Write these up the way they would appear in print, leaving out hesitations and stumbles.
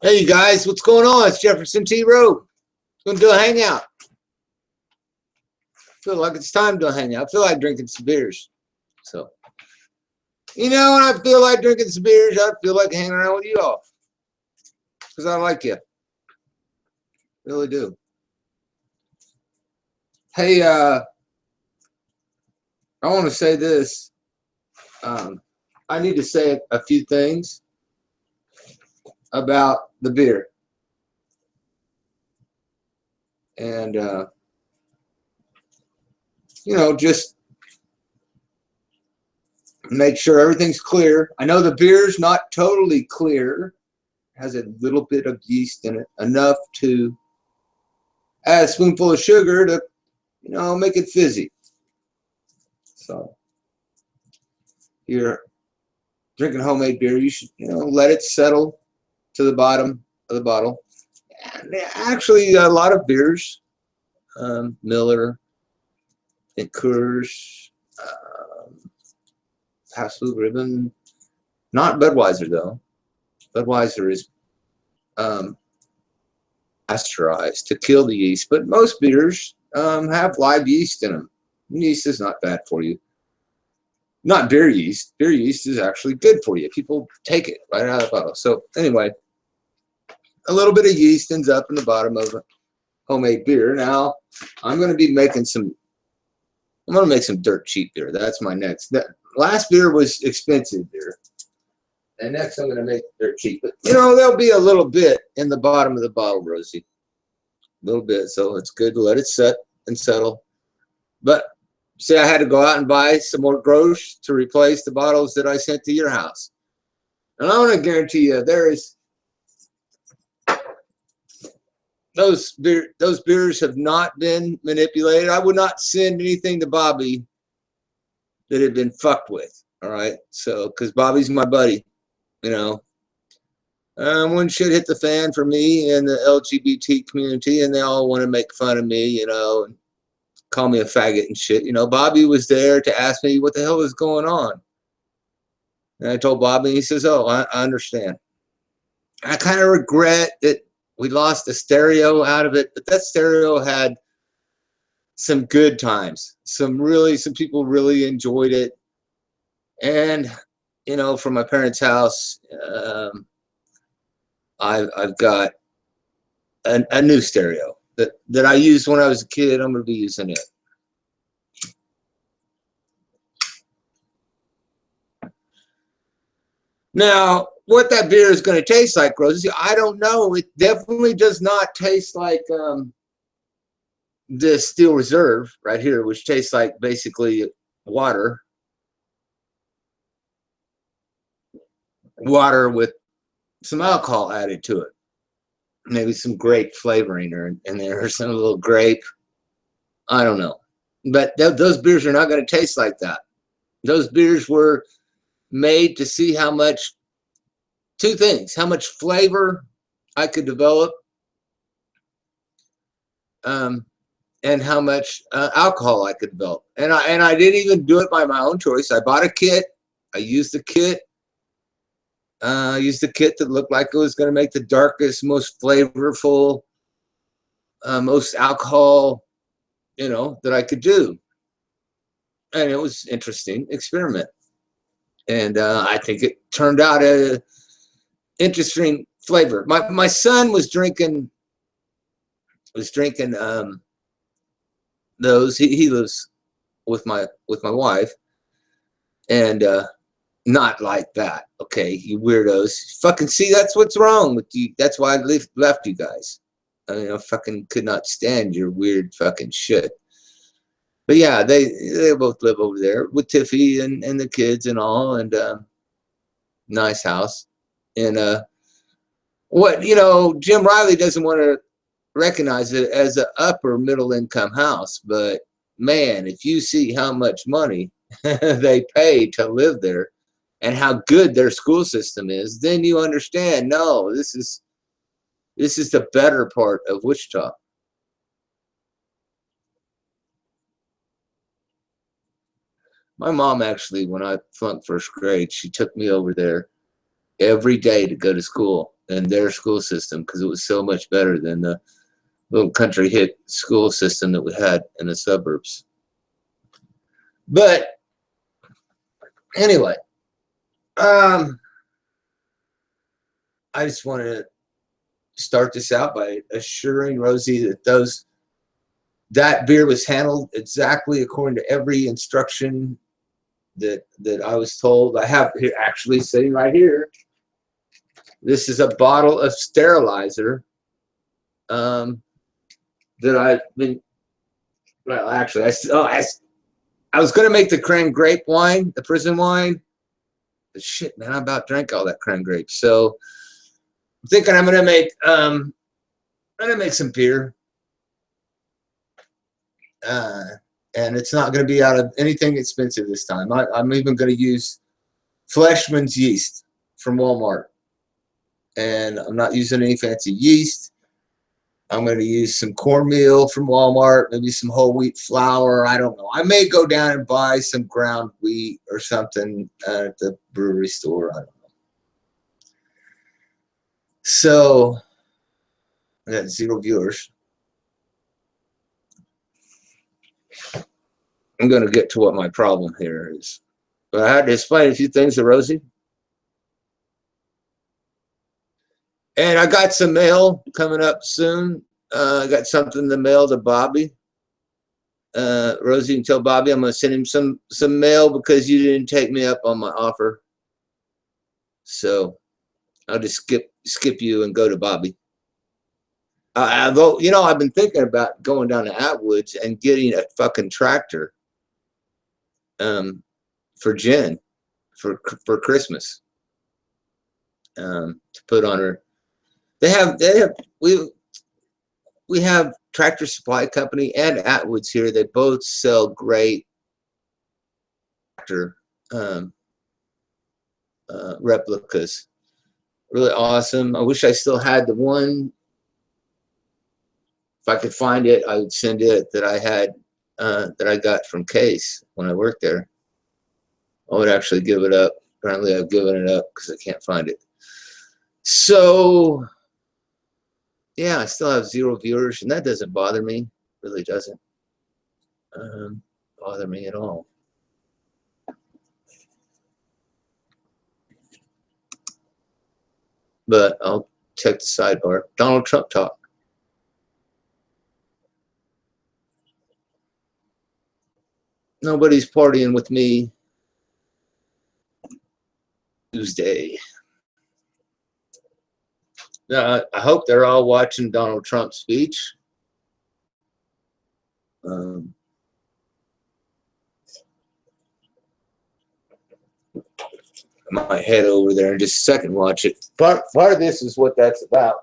Hey, you guys, what's going on? It's Jefferson T. Road. Gonna do a hangout. Feel like it's time to hang out. I feel like drinking some beers. So, when I feel like drinking some beers, I feel like hanging around with you all. Because I like you. Really do. Hey, I want to say this. I need to say a few things about the beer. And, just make sure everything's clear. I know the beer's not totally clear. It has a little bit of yeast in it, enough to add a spoonful of sugar to, make it fizzy. So, you're drinking homemade beer, you should, let it settle to the bottom of the bottle. And actually, a lot of beers, Miller, and Coors, Pabst Blue Ribbon, not Budweiser though. Budweiser is pasteurized to kill the yeast, but most beers have live yeast in them. Yeast is not bad for you. Not beer yeast. Beer yeast is actually good for you. People take it right out of the bottle. So anyway, a little bit of yeast ends up in the bottom of a homemade beer. Now I'm going to be making some. I'm going to make some dirt cheap beer. That's my next. That last beer was expensive beer, and next I'm going to make dirt cheap. But there'll be a little bit in the bottom of the bottle, Rosie. A little bit, so it's good to let it set and settle. But say I had to go out and buy some more gross to replace the bottles that I sent to your house. And I want to guarantee you there is those beers have not been manipulated. I would not send anything to Bobby that had been fucked with. All right. So, because Bobby's my buddy, when shit hit the fan for me and the LGBT community, and they all want to make fun of me, and call me a faggot and shit. Bobby was there to ask me what the hell was going on. And I told Bobby, and he says, oh, I understand. I kind of regret that we lost the stereo out of it, but that stereo had some good times. Some people really enjoyed it. And, from my parents' house, I've got a new stereo that I used when I was a kid. I'm going to be using it. Now, what that beer is going to taste like, Rosie, I don't know. It definitely does not taste like this Steel Reserve right here, which tastes like basically water. Water with some alcohol added to it. Maybe some grape flavoring in there, or some little grape. I don't know. But those beers are not going to taste like that. Those beers were made to see how much, two things, how much flavor I could develop, and how much alcohol I could develop. And I didn't even do it by my own choice. I bought a kit. I used the kit. I used the kit that looked like it was going to make the darkest, most flavorful, most alcohol, that I could do. And it was interesting experiment. And I think it turned out a interesting flavor. My son was drinking those. He lives with my wife, and not like that. Okay, you weirdos. Fucking see, that's what's wrong with you. That's why I left you guys. I fucking could not stand your weird fucking shit. But yeah, they both live over there with Tiffy and the kids and all, and nice house. And Jim Riley doesn't want to recognize it as an upper middle income house, but man, if you see how much money they pay to live there and how good their school system is, then you understand, no, this is the better part of Wichita. My mom actually, when I flunked first grade, she took me over there every day to go to school in their school system because it was so much better than the little country hit school system that we had in the suburbs. But anyway, I just wanted to start this out by assuring Rosie that that beer was handled exactly according to every instruction that I was told. I have here actually sitting right here. This is a bottle of sterilizer that I've been. Well, actually, I was going to make the cran grape wine, the prison wine. But shit, man, I about drank all that cran grape. So I'm thinking I'm going to make some beer. And it's not going to be out of anything expensive this time. I'm even going to use Fleshman's yeast from Walmart. And I'm not using any fancy yeast. I'm going to use some cornmeal from Walmart, maybe some whole wheat flour. I don't know. I may go down and buy some ground wheat or something at the brewery store. I don't know. So I got 0 viewers. I'm going to get to what my problem here is. But I had to explain a few things to Rosie. And I got some mail coming up soon. I got something in the mail to Bobby. Rosie, can tell Bobby I'm going to send him some mail because you didn't take me up on my offer. So I'll just skip you and go to Bobby. Although, you know, I've been thinking about going down to Atwoods and getting a fucking tractor for Jen for Christmas to put on her. We have Tractor Supply Company and Atwoods here. They both sell great tractor replicas. Really awesome. I wish I still had the one. If I could find it, I would send it that I had that I got from Case when I worked there. I would actually give it up. Apparently, I've given it up because I can't find it. So, yeah, I still have 0 viewers, and that doesn't bother me. Really doesn't bother me at all. But I'll check the sidebar. Donald Trump talk. Nobody's partying with me Tuesday. I hope they're all watching Donald Trump's speech. I might head over there in just a second and watch it. Part of this is what that's about.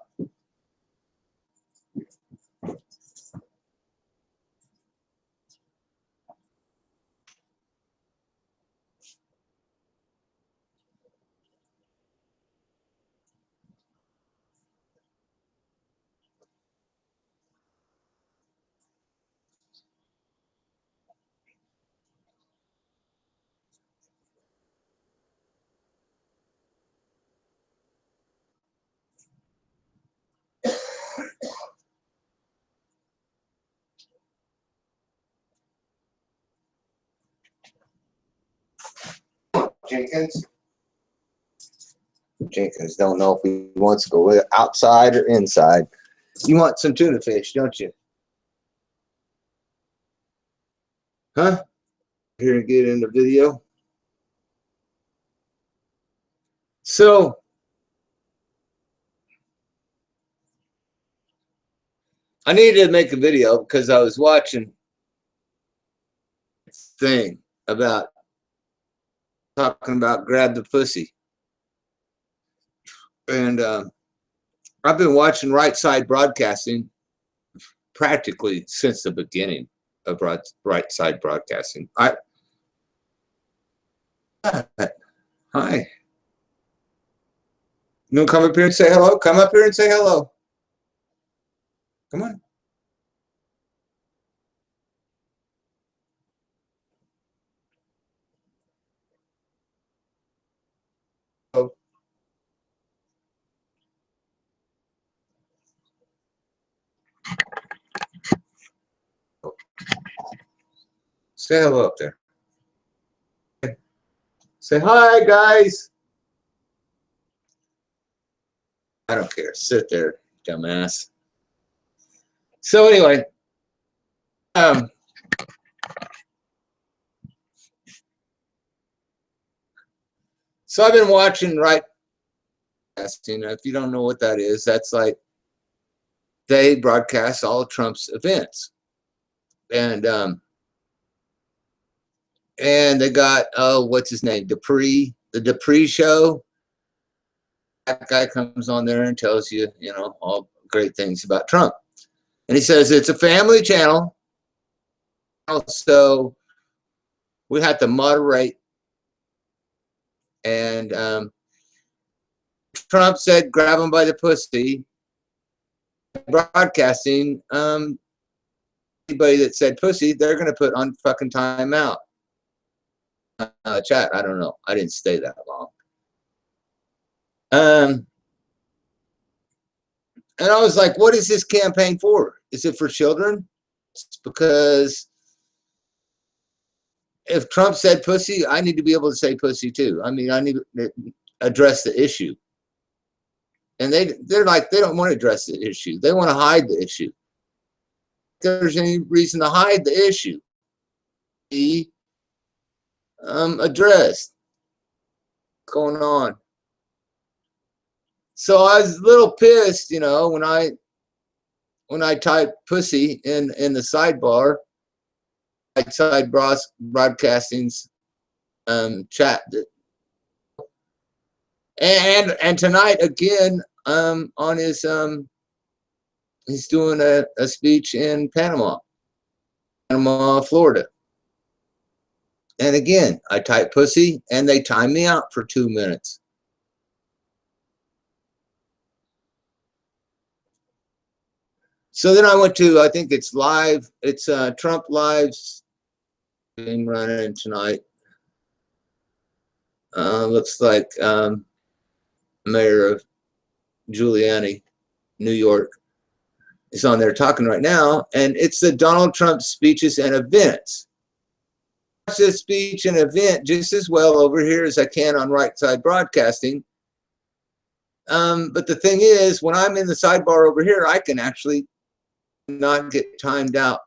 Jenkins don't know if he wants to go outside or inside. You want some tuna fish, don't you? Huh? Here and get in the video. So I needed to make a video because I was watching this thing about talking about grab the pussy. And I've been watching Right Side Broadcasting practically since the beginning of Right Side Broadcasting. Hi. You want to come up here and say hello? Come up here and say hello. Come on. Say hello up there. Say hi, guys. I don't care. Sit there, dumbass. So anyway, so I've been watching right. If you don't know what that is, that's like they broadcast all of Trump's events, and they got what's his name, Dupree, the Dupree show. That guy comes on there and tells you, you know, all great things about Trump, and he says it's a family channel, so we have to moderate. And Trump said, "Grab him by the pussy." Broadcasting, anybody that said pussy, they're gonna put on fucking timeout. Chat. I don't know. I didn't stay that long. And I was like, what is this campaign for? Is it for children? It's because if Trump said pussy, I need to be able to say pussy too. I mean, I need to address the issue. And they're like, they don't want to address the issue. They want to hide the issue. If there's any reason to hide the issue, be addressed. What's going on? So I was a little pissed, you know, when I typed pussy in the sidebar, outside broadcasting's chat. And tonight again, on his he's doing a speech in Panama, Florida. And again, I type pussy and they time me out for 2 minutes. So then I went to, I think it's live, it's Trump Live's being running tonight. Looks like Mayor of Giuliani, New York, is on there talking right now, and it's the Donald Trump speeches and events. I watch this speech and event just as well over here as I can on Right Side Broadcasting. But the thing is, when I'm in the sidebar over here, I can actually not get timed out.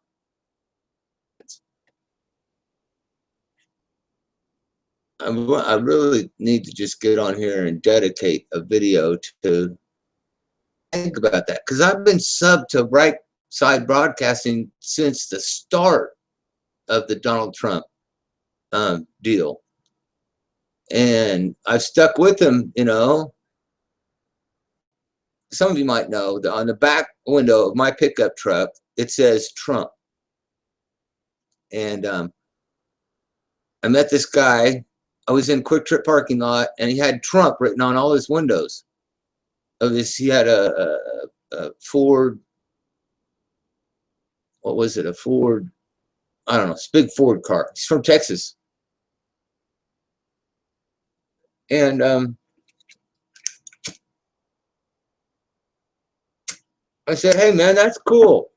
I really need to just get on here and dedicate a video to think about that, because I've been subbed to Right Side Broadcasting since the start of the Donald Trump deal, and I've stuck with him. You know, some of you might know that on the back window of my pickup truck it says Trump, and I met this guy. I was in Quick Trip parking lot, and he had Trump written on all his windows of this. He had a Ford, what was it, a Ford, I don't know, it's a big Ford car. He's from Texas. And I said, hey man, that's cool.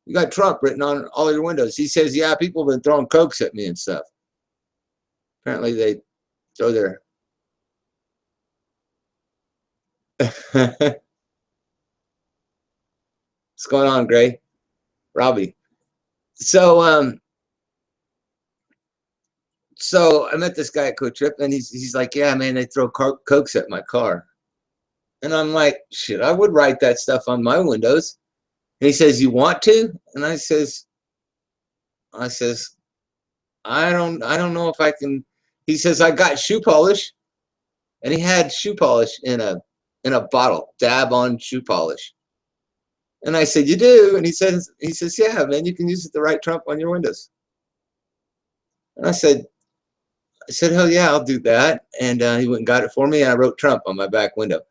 You got Trump written on all your windows. He says, yeah, people have been throwing Cokes at me and stuff. Apparently they throw their what's going on, Gray? Robbie. So I met this guy at Quick Trip, and he's like, yeah, man, they throw Cokes at my car. And I'm like, shit, I would write that stuff on my windows. And he says, you want to? And I says, I don't know if I can. He says, I got shoe polish. And he had shoe polish in a bottle, dab on shoe polish. And I said, you do? And he says, yeah, man, you can use it to write Trump on your windows. And I said, hell yeah, I'll do that. And he went and got it for me, and I wrote Trump on my back window.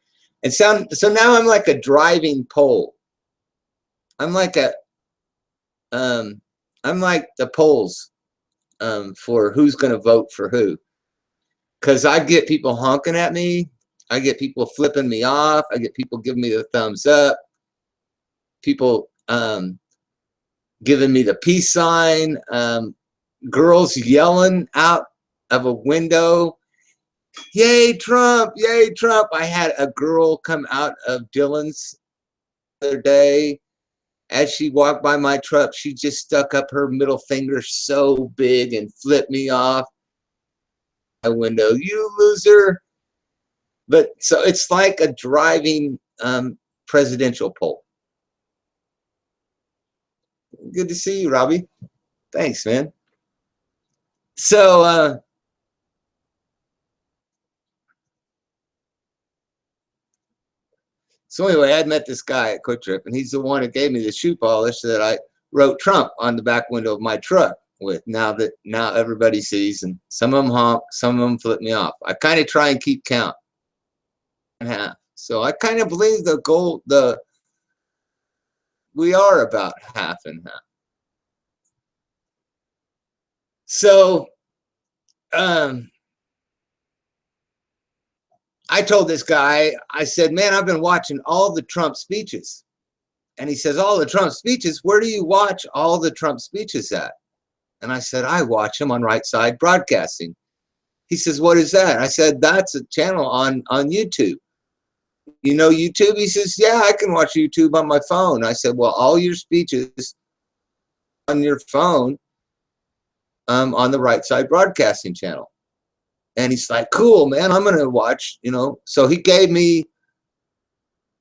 And so now I'm like a driving poll. I'm like the polls for who's going to vote for who. Because I get people honking at me. I get people flipping me off. I get people giving me the thumbs up. People giving me the peace sign, girls yelling out of a window, "Yay, Trump! Yay, Trump!" I had a girl come out of Dillon's the other day. As she walked by my truck, she just stuck up her middle finger so big and flipped me off my window. "You loser!" But so it's like a driving presidential poll. Good to see you, Robbie. Thanks, man. So anyway, I'd met this guy at Quick Trip, and he's the one who gave me the shoe polish that I wrote Trump on the back window of my truck with. Now everybody sees, and some of them honk, some of them flip me off. I kind of try and keep count. So I kind of believe we are about half and half. So I told this guy, I said, "Man, I've been watching all the Trump speeches." And he says, "All the Trump speeches? Where do you watch all the Trump speeches at?" And I said, "I watch them on Right Side Broadcasting." He says, "What is that?" I said, "That's a channel on YouTube." "You know YouTube?" He says, "Yeah, I can watch YouTube on my phone." I said, "Well, all your speeches on your phone on the Right Side Broadcasting channel." And he's like, "Cool, man, I'm going to watch, you know." So he gave me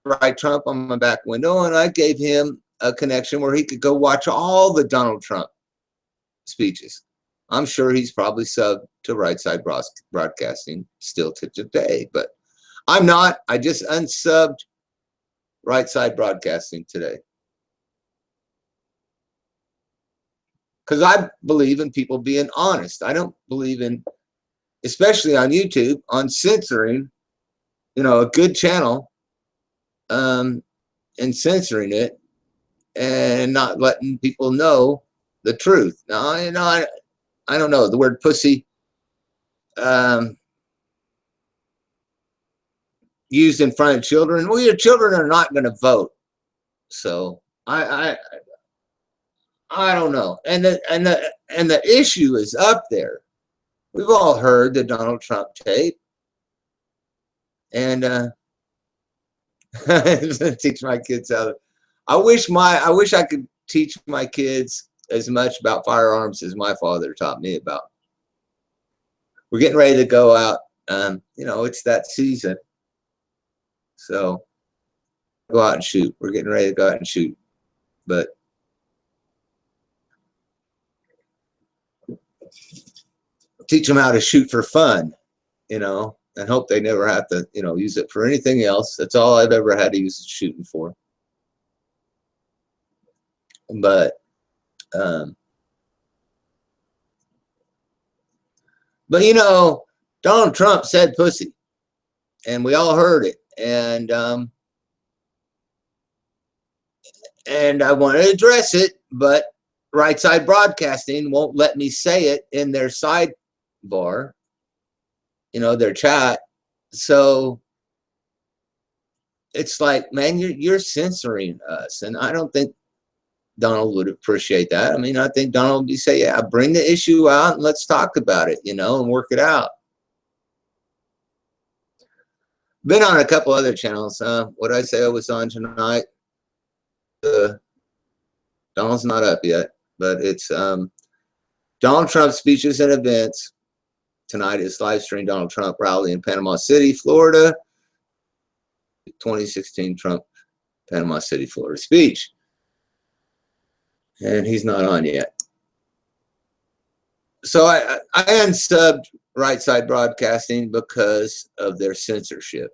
Right Trump on my back window, and I gave him a connection where he could go watch all the Donald Trump speeches. I'm sure he's probably subbed to Right Side Broadcasting still to today, but I'm not. I just unsubbed Right Side Broadcasting today. Because I believe in people being honest. I don't believe in, especially on YouTube, on censoring, you know, a good channel and censoring it and not letting people know the truth. Now, you know, I don't know, the word pussy used in front of children. Well, your children are not going to vote. So I don't know. And the issue is up there. We've all heard the Donald Trump tape. And teach my kids how to, I wish I could teach my kids as much about firearms as my father taught me about. We're getting ready to go out. You know, it's that season. So go out and shoot. We're getting ready to go out and shoot. But teach them how to shoot for fun, you know, and hope they never have to, you know, use it for anything else. That's all I've ever had to use it shooting for. But you know, Donald Trump said pussy, and we all heard it. And I want to address it, but Right Side Broadcasting won't let me say it in their sidebar, you know, their chat. So it's like, man, you're censoring us, and I don't think Donald would appreciate that. I mean, I think Donald would be say, "Yeah, bring the issue out and let's talk about it, you know, and work it out." Been on a couple other channels. What did I say I was on tonight? Donald's not up yet, but it's Donald Trump speeches and events. Tonight is live stream Donald Trump rally in Panama City, Florida. 2016 Trump Panama City, Florida speech. And he's not on yet. So I unsubbed Right Side Broadcasting because of their censorship.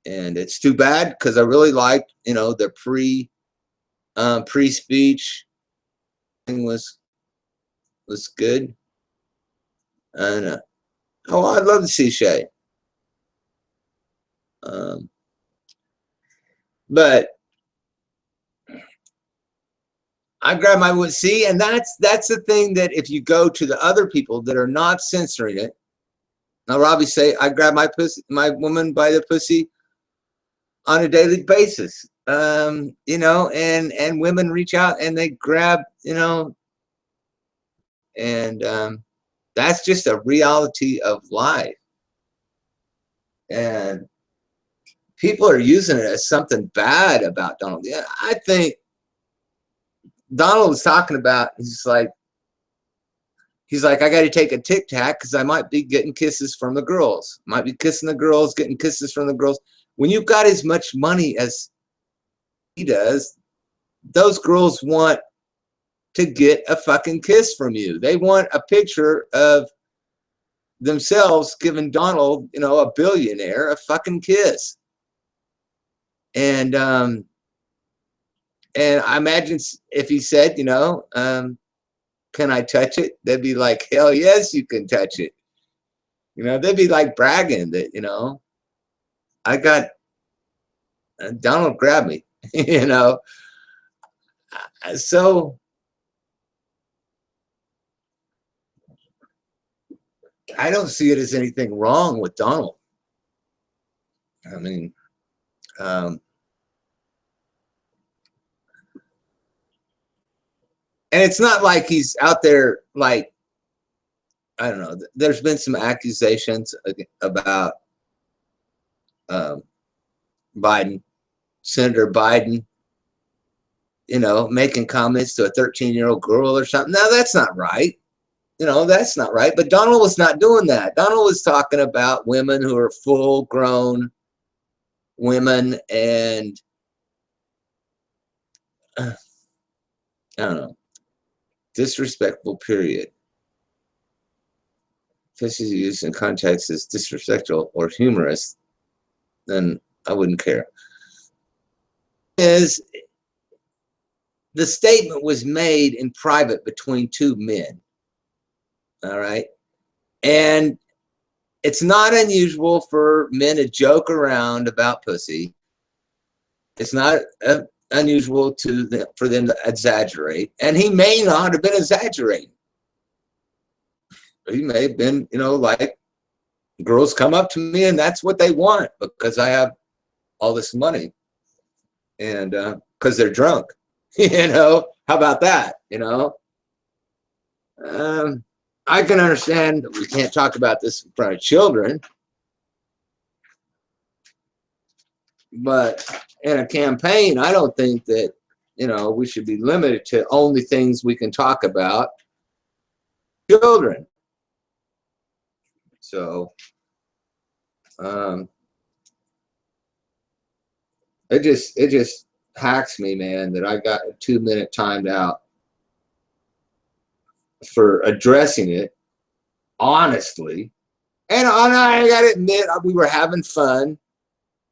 And it's too bad, because I really liked, you know, the pre-speech thing was good. And oh, I'd love to see Shay. But I grab my wood. See, and that's the thing, that if you go to the other people that are not censoring it. Now, Robbie say, "I grab my pussy, my woman by the pussy." on a daily basis. You know, and women reach out and they grab, you know, and that's just a reality of life. And people are using it as something bad about Donald. Yeah, I think Donald was talking about, he's like, I got to take a Tic Tac because I might be getting kisses from the girls. Might be kissing the girls, getting kisses from the girls. When you've got as much money as he does, those girls want to get a fucking kiss from you. They want a picture of themselves giving Donald, you know, a billionaire, a fucking kiss. And I imagine if he said, you know, can I touch it? They'd be like, hell yes, you can touch it. You know, they'd be like bragging that, you know, I got Donald grabbed me, you know. So I don't see it as anything wrong with Donald. I mean, and it's not like he's out there like, I don't know. There's been some accusations about Biden, Senator Biden, you know, making comments to a 13-year-old girl or something. Now, that's not right. You know, that's not right. But Donald was not doing that. Donald was talking about women who are full-grown women and, I don't know, disrespectful, period. If this is used in context as disrespectful or humorous, then I wouldn't care. Is the statement was made in private between two men. All right. And it's not unusual for men to joke around about pussy. It's not unusual for them to exaggerate. And he may not have been exaggerating. He may have been, you know, like, girls come up to me and that's what they want because I have all this money. And because they're drunk. You know, how about that? You know, I can understand that we can't talk about this in front of children, but in a campaign, I don't think that, you know, we should be limited to only things we can talk about children. So, it just hacks me, man, that I got a 2-minute timed out for addressing it honestly. And I gotta admit, we were having fun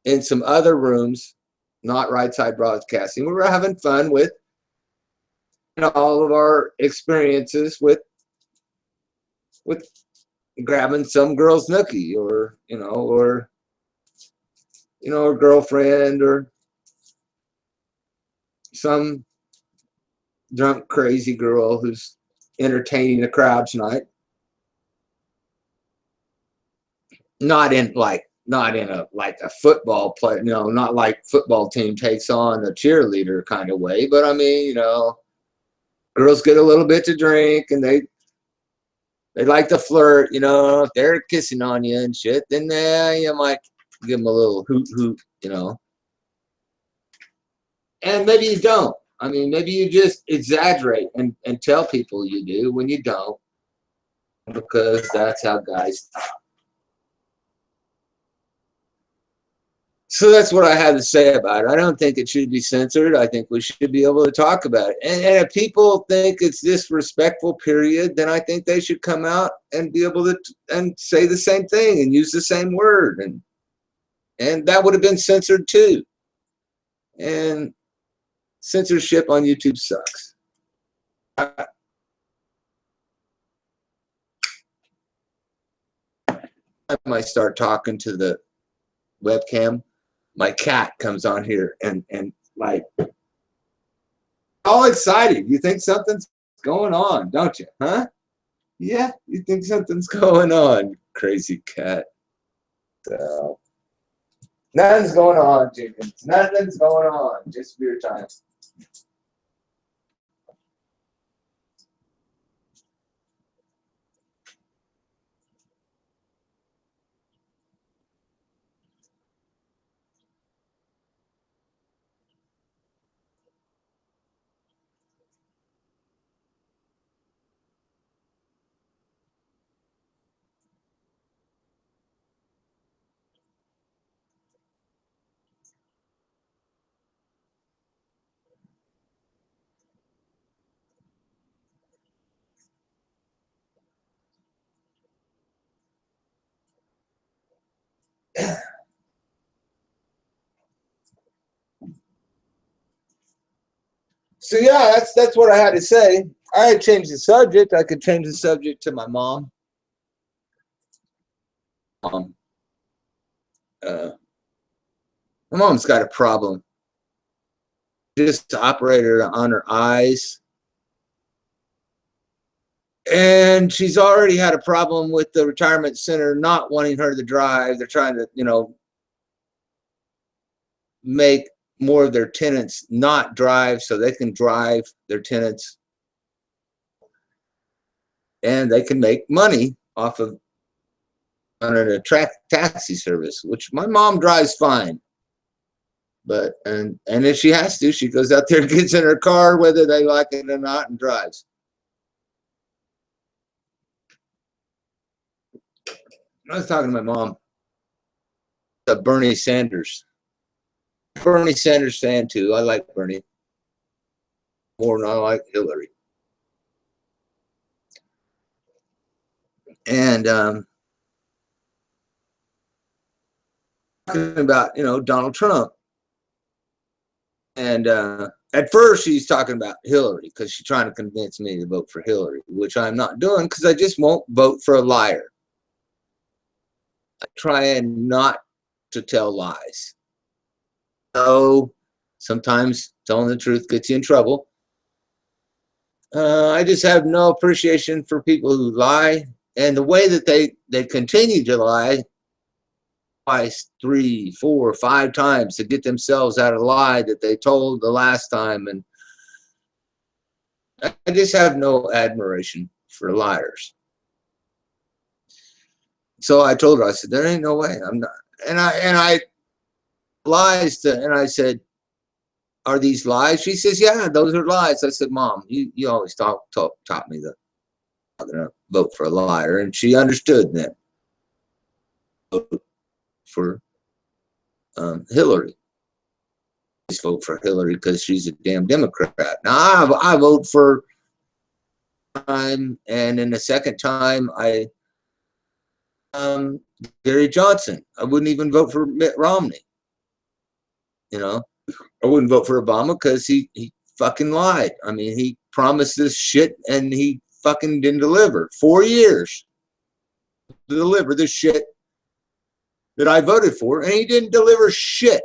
in some other rooms, not Right Side Broadcasting. We were having fun with, you know, all of our experiences with grabbing some girl's nookie, or, you know, or, you know, a girlfriend, or some drunk crazy girl who's entertaining the crowd tonight. Not in a like a football play, you know, not like football team takes on a cheerleader kind of way, but I mean, you know, girls get a little bit to drink and they like to flirt, you know. If they're kissing on you and shit, then you might give them a little hoot hoot, you know. And maybe you don't. I mean, maybe you just exaggerate and tell people you do when you don't, because that's how guys talk. So that's what I had to say about it. I don't think it should be censored. I think we should be able to talk about it. And if people think it's disrespectful, period, then I think they should come out and be able to and say the same thing and use the same word. And that would have been censored too. And censorship on YouTube sucks. I might start talking to the webcam. My cat comes on here and like all excited. You think something's going on, don't you? Huh? Yeah, you think something's going on, crazy cat. So Nothing's going on, Jenkins. Nothing's going on. Just beer time. So yeah, that's what I had to say. I had changed the subject. I could change the subject to my mom. Uh, my mom's got a problem. Just operated on her eyes. And she's already had a problem with the retirement center not wanting her to drive. They're trying to, make more of their tenants not drive so they can drive their tenants. And they can make money off of on an taxi service, which my mom drives fine. But and if she has to, she goes out there and gets in her car, whether they like it or not, and drives. I was talking to my mom, Bernie Sanders. Bernie Sanders fan too. I like Bernie more than I like Hillary. And talking about Donald Trump. And at first she's talking about Hillary because she's trying to convince me to vote for Hillary, which I'm not doing because I just won't vote for a liar. I try and not to tell lies. So sometimes telling the truth gets you in trouble. I just have no appreciation for people who lie, and the way that they continue to lie twice, 3, 4, 5 times to get themselves out of the lie that they told the last time. And I just have no admiration for liars. So I told her, I said, there ain't no way. I'm not. And I lies to, and I said, are these lies? She says, yeah, those are lies. I said, Mom, you always taught me that I'm going to vote for a liar. And she understood that. For Hillary. Just vote for Hillary because she's a damn Democrat. Now I vote for time, and in the second time I Gary Johnson. I wouldn't even vote for Mitt Romney. I wouldn't vote for Obama because he fucking lied. I mean, he promised this shit and he fucking didn't deliver. 4 years to deliver this shit that I voted for, and he didn't deliver shit.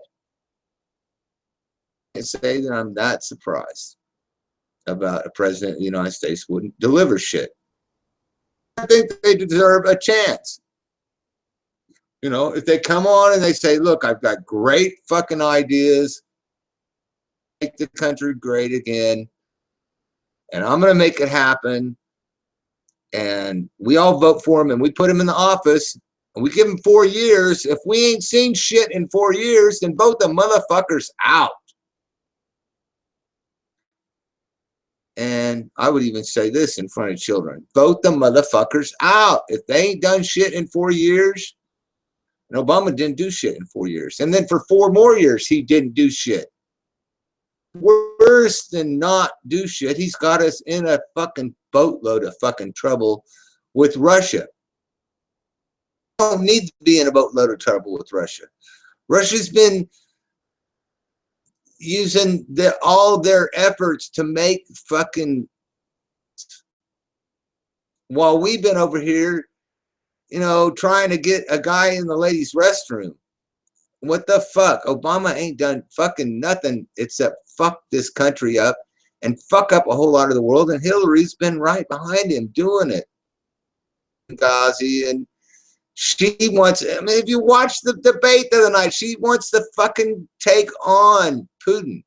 I say that I'm that surprised about a president of the United States wouldn't deliver shit. I think they deserve a chance. If they come on and they say, look, I've got great fucking ideas, make the country great again, and I'm going to make it happen, and we all vote for him and we put him in the office and we give him 4 years. If we ain't seen shit in 4 years, then vote the motherfuckers out. And I would even say this in front of children: vote the motherfuckers out. If they ain't done shit in 4 years, and Obama didn't do shit in 4 years, and then for 4 more years he didn't do shit. Worse than not do shit, he's got us in a fucking boatload of fucking trouble with Russia. We don't need to be in a boatload of trouble with Russia. Russia's been using all their efforts to make fucking, while we've been over here, trying to get a guy in the ladies' restroom. What the fuck? Obama ain't done fucking nothing except fuck this country up and fuck up a whole lot of the world, and Hillary's been right behind him doing it. Ghazi and She wants, I mean, if you watch the debate the other night, she wants to fucking take on Putin.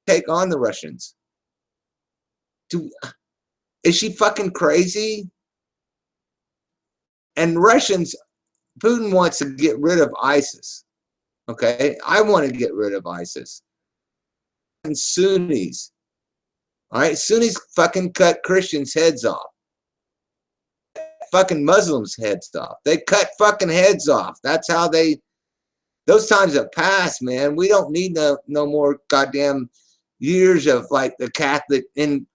Take on the Russians. Is she fucking crazy? And Russians, Putin wants to get rid of ISIS. Okay? I want to get rid of ISIS. And Sunnis. All right? Sunnis fucking cut Christians' heads off. Fucking Muslims' heads off. They cut fucking heads off. That's how they, those times have passed, man. We don't need no more goddamn years of like the Catholic institutions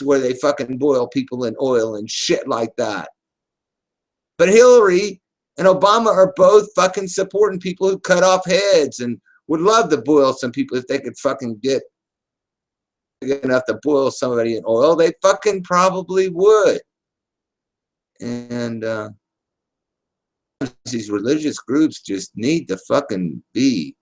where they fucking boil people in oil and shit like that. But Hillary and Obama are both fucking supporting people who cut off heads and would love to boil some people if they could fucking get enough to boil somebody in oil. They fucking probably would. And these religious groups just need to fucking be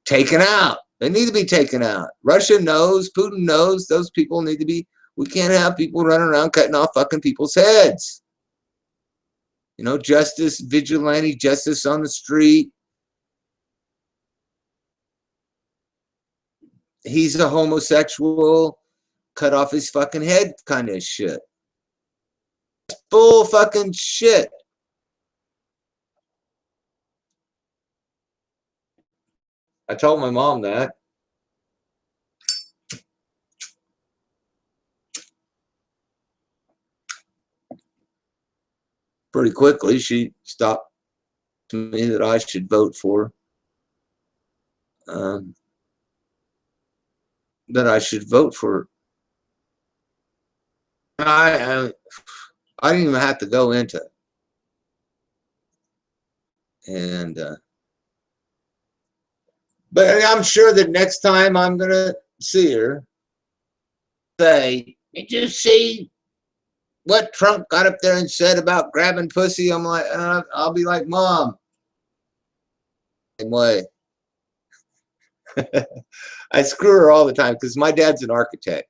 taken out. They need to be taken out. Russia knows, Putin knows, those people need to be, we can't have people running around cutting off fucking people's heads. You know, justice, vigilante justice on the street. He's a homosexual, cut off his fucking head kind of shit. Full fucking shit. I told my mom that. Pretty quickly, she stopped to me that I should vote for. That I should vote for. I didn't even have to go into it. And but I'm sure that next time I'm gonna see her, say, did you see what Trump got up there and said about grabbing pussy? I'm like, I'll be like, Mom. Same way. I screw her all the time because my dad's an architect.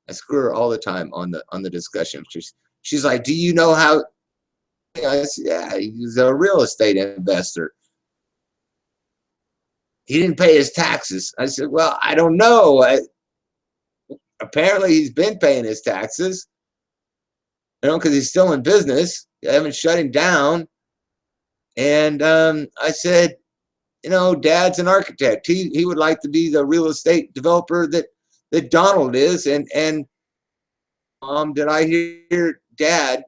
I screw her all the time on the discussion. She's like, do you know how? I said, yeah, he's a real estate investor. He didn't pay his taxes. I said, well, I don't know. Apparently, he's been paying his taxes. You know, because he's still in business. They haven't shut him down. And I said, you know, Dad's an architect. He would like to be the real estate developer that Donald is. And did I hear Dad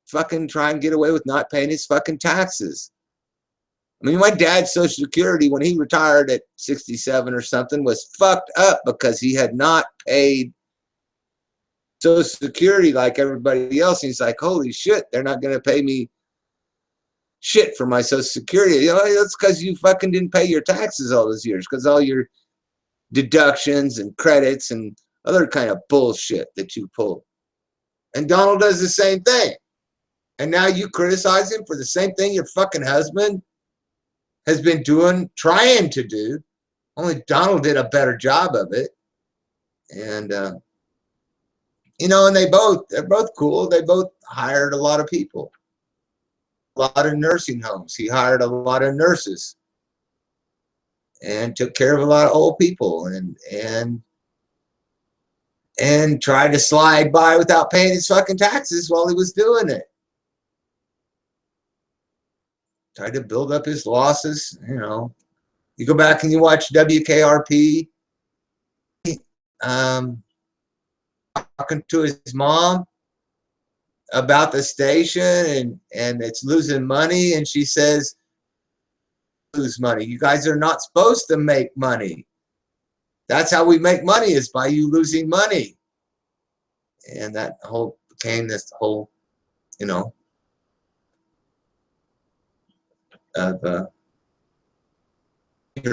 fucking try and get away with not paying his fucking taxes? I mean, my dad's Social Security when he retired at 67 or something was fucked up because he had not paid Social Security like everybody else. And he's like, holy shit, they're not going to pay me shit for my Social Security. You know, that's because you fucking didn't pay your taxes all those years, because all your deductions and credits and other kind of bullshit that you pull. And Donald does the same thing. And now you criticize him for the same thing your fucking husband has been doing, trying to do. Only Donald did a better job of it. And, you know, and they're both cool. They both hired a lot of people. A lot of nursing homes. He hired a lot of nurses and took care of a lot of old people and tried to slide by without paying his fucking taxes while he was doing it. Tried to build up his losses, you know. You go back and you watch WKRP, talking to his mom about the station and it's losing money, and she says, lose money. You guys are not supposed to make money. That's how we make money, is by you losing money. And that whole became this whole, you know, of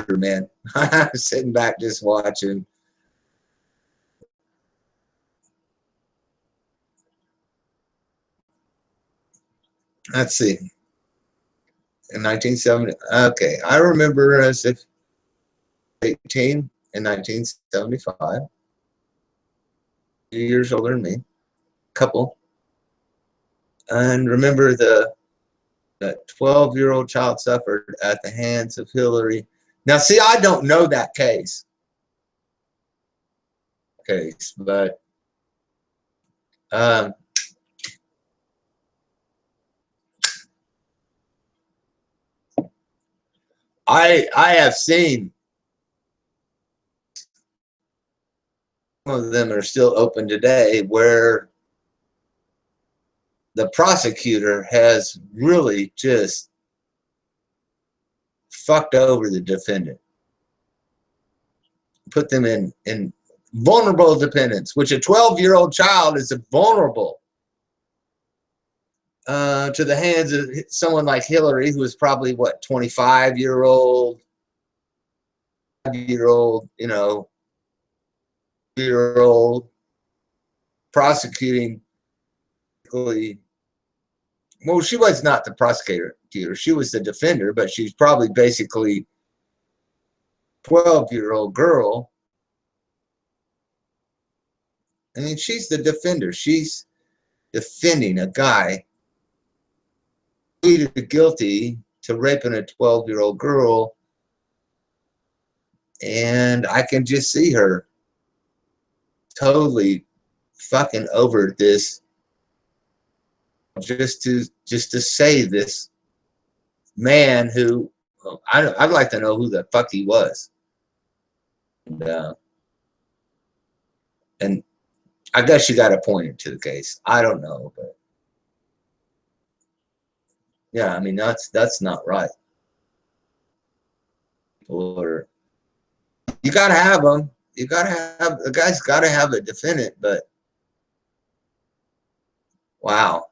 man. I'm sitting back just watching. Let's see. In 1970, okay, I remember as if 18 in 1975. few years older than me, couple. And remember that 12-year-old child suffered at the hands of Hillary. Now, see, I don't know that case, but I have seen some of them are still open today where the prosecutor has really just fucked over the defendant, put them in vulnerable dependence, which a 12-year-old child is vulnerable to the hands of someone like Hillary, who is probably what, 25-year-old, you know, year-old prosecuting. Well, she was not the prosecutor. She was the defender, but she's probably basically 12-year-old girl. I mean, she's the defender. She's defending a guy pleaded guilty to raping a 12-year-old girl. And I can just see her totally fucking over this just to say this man who I'd like to know who the fuck he was. And I guess you got to point it to the case. I don't know, but yeah, I mean that's not right. Or you got to have them. You got to have the guy's got to have a defendant, but wow,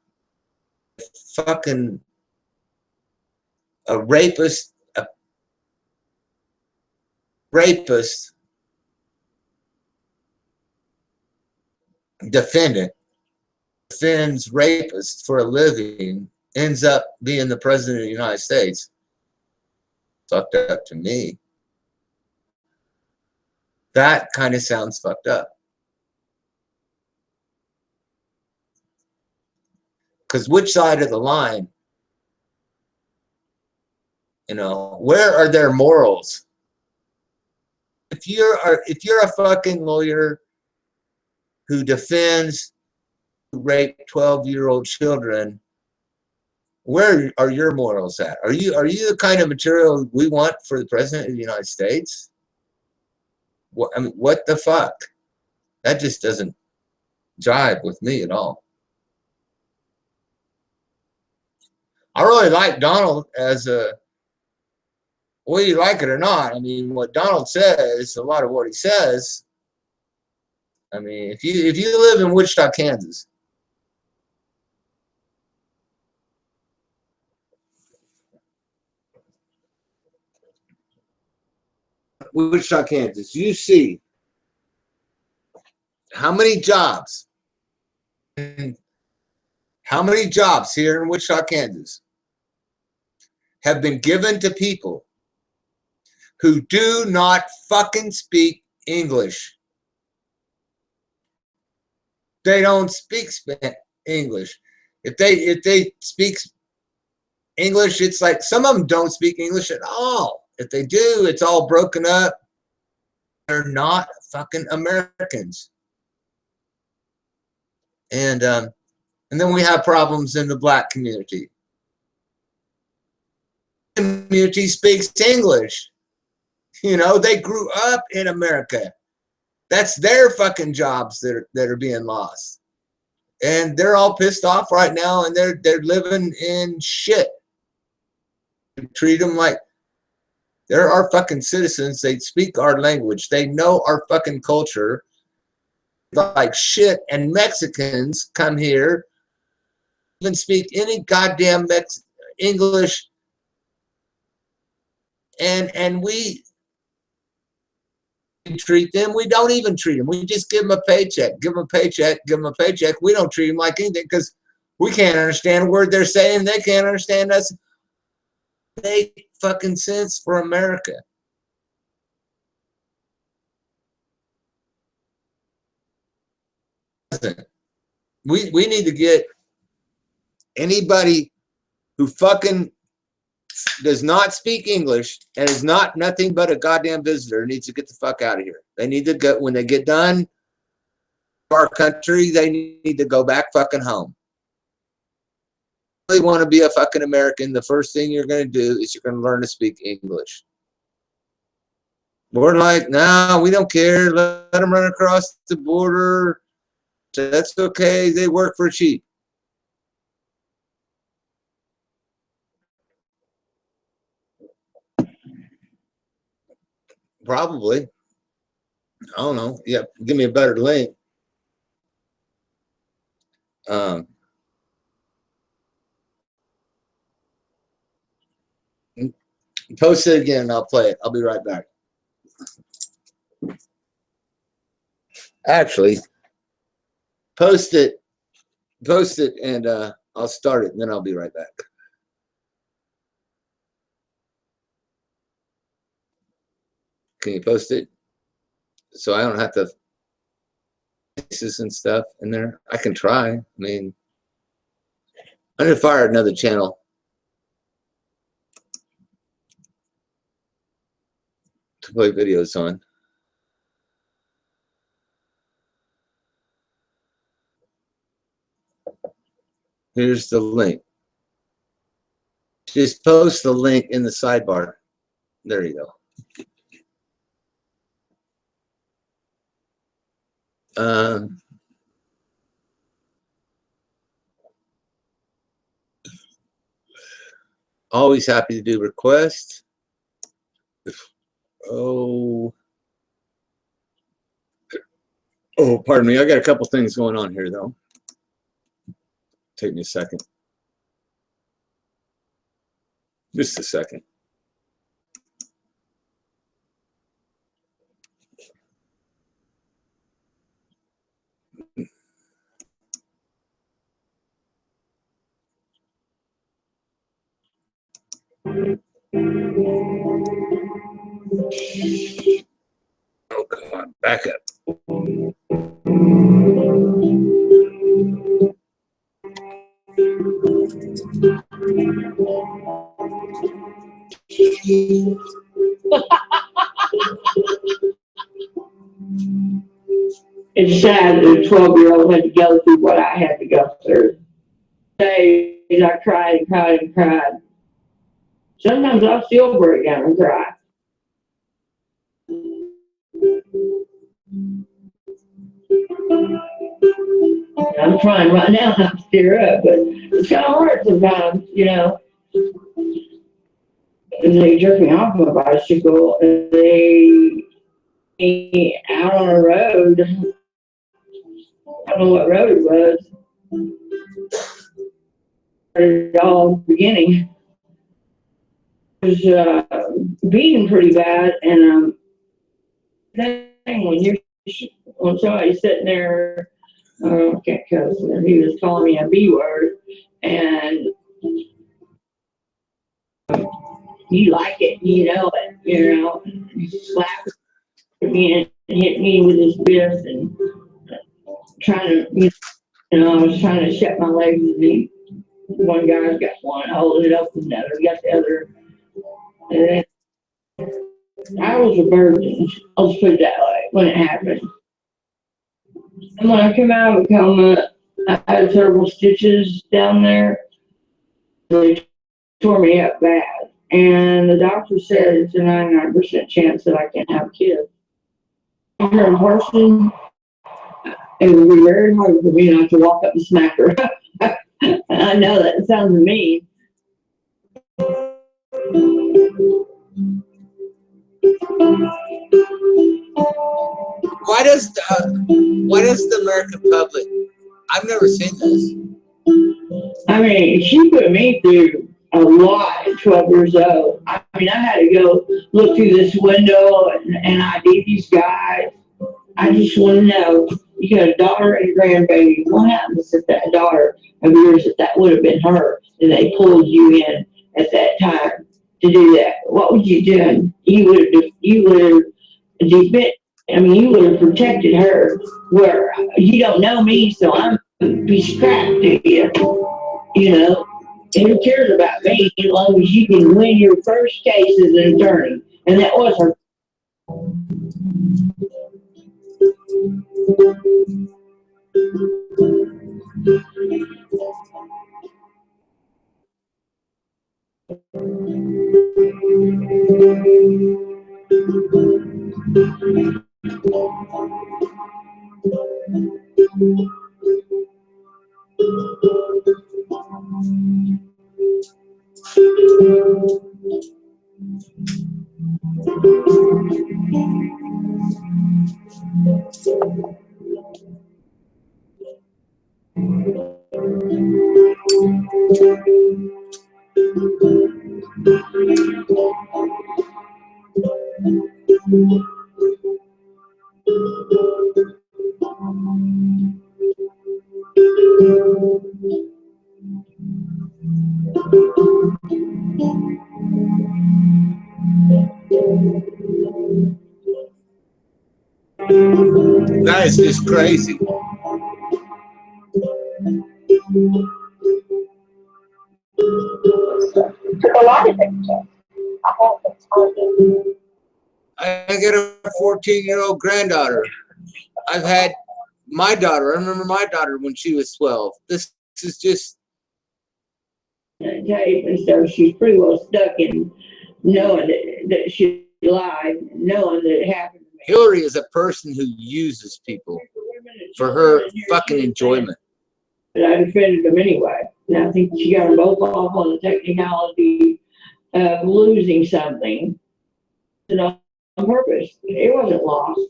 fucking a rapist defendant defends rapists for a living, ends up being the president of the United States. Fucked up to me. That kind of sounds fucked up. Because which side of the line, you know, where are their morals? If you're a fucking lawyer who defends rape 12-year-old children, where are your morals at? Are you the kind of material we want for the president of the United States? What, I mean, what the fuck? That just doesn't jive with me at all. I really like Donald as a, whether you like it or not. I mean, what Donald says, a lot of what he says. I mean, if you live in Wichita, Kansas, you see how many jobs here in Wichita, Kansas have been given to people who do not fucking speak English. They don't speak English. If they speak English, it's like some of them don't speak English at all. If they do, it's all broken up. They're not fucking Americans. And then we have problems in the black community. The community speaks English. You know, they grew up in America. That's their fucking jobs that are being lost. And they're all pissed off right now, and they're living in shit. We treat them like they're our fucking citizens. They speak our language. They know our fucking culture like shit. And Mexicans come here, even speak any goddamn English, and we treat them. We don't even treat them. We just give them a paycheck. Give them a paycheck. Give them a paycheck. We don't treat them like anything because we can't understand a word they're saying. They can't understand us. Make fucking sense for America. We need to get anybody who fucking does not speak English and is not nothing but a goddamn visitor needs to get the fuck out of here. They need to go, when they get done our country, they need to go back fucking home. If you really want to be a fucking American, the first thing you're going to do is you're going to learn to speak English. We're like, no, we don't care. Let them run across the border. That's okay. They work for cheap. Probably. I don't know. Yeah, give me a better link. Post it again and I'll play it. I'll be right back. Actually, post it and I'll start it and then I'll be right back. Can you post it? So I don't have to faces and stuff in there. I can try. I mean, I'm gonna fire another channel. To play videos on. Here's the link. Just post the link in the sidebar. There you go. Always happy to do requests. Oh, pardon me. I got a couple things going on here, though. Take me a second. Just a second. Oh, come on. Back up. It's sad that a 12-year-old had to go through what I had to go through. Days I cried and cried and cried. Sometimes I'll still break down and cry. I'm trying right now not to tear up, but it's kind of hard sometimes, you know. They jerked me off on a bicycle, and they out on a road. I don't know what road it was. It all beginning. It was beating pretty bad, and when somebody's sitting there, I can't cuss, and he was calling me a B word, and you like it, you know it, he slapped me and hit me with his fist, and trying to, I was trying to shut my legs, and one guy's got one holding it up, and the other got the other, and then I was a virgin, I'll just put it that way, when it happened. And when I came out of a coma, I had several stitches down there. They tore me up bad. And the doctor said it's a 99% chance that I can't have kids. I'm her person. It would be very hard for me not to walk up and smack her. I know that sounds mean. Why does the American public? I've never seen this. I mean, she put me through a lot at 12 years old. I mean, I had to go look through this window and ID these guys. I just want to know, you got a daughter and a grandbaby. What happens if that daughter of yours, if that would have been her, and they pulled you in at that time to do that? What would you do? You would have defended I mean, you would have protected her where you don't know me, so I'm a piece of crap to you. You know, and who cares about me as long as you can win your first case as an attorney? And that was her. That is just crazy. Took a lot of things. I hope it's hard. I got a 14-year-old granddaughter. I've had my daughter. I remember my daughter when she was 12. This is just. Tape and so she's pretty well stuck in knowing that she lied, knowing that it happened. Hillary is a person who uses people for her fucking enjoyment. But I defended them anyway. And I think she got them both off on the technicality of losing something, and on purpose. It wasn't lost.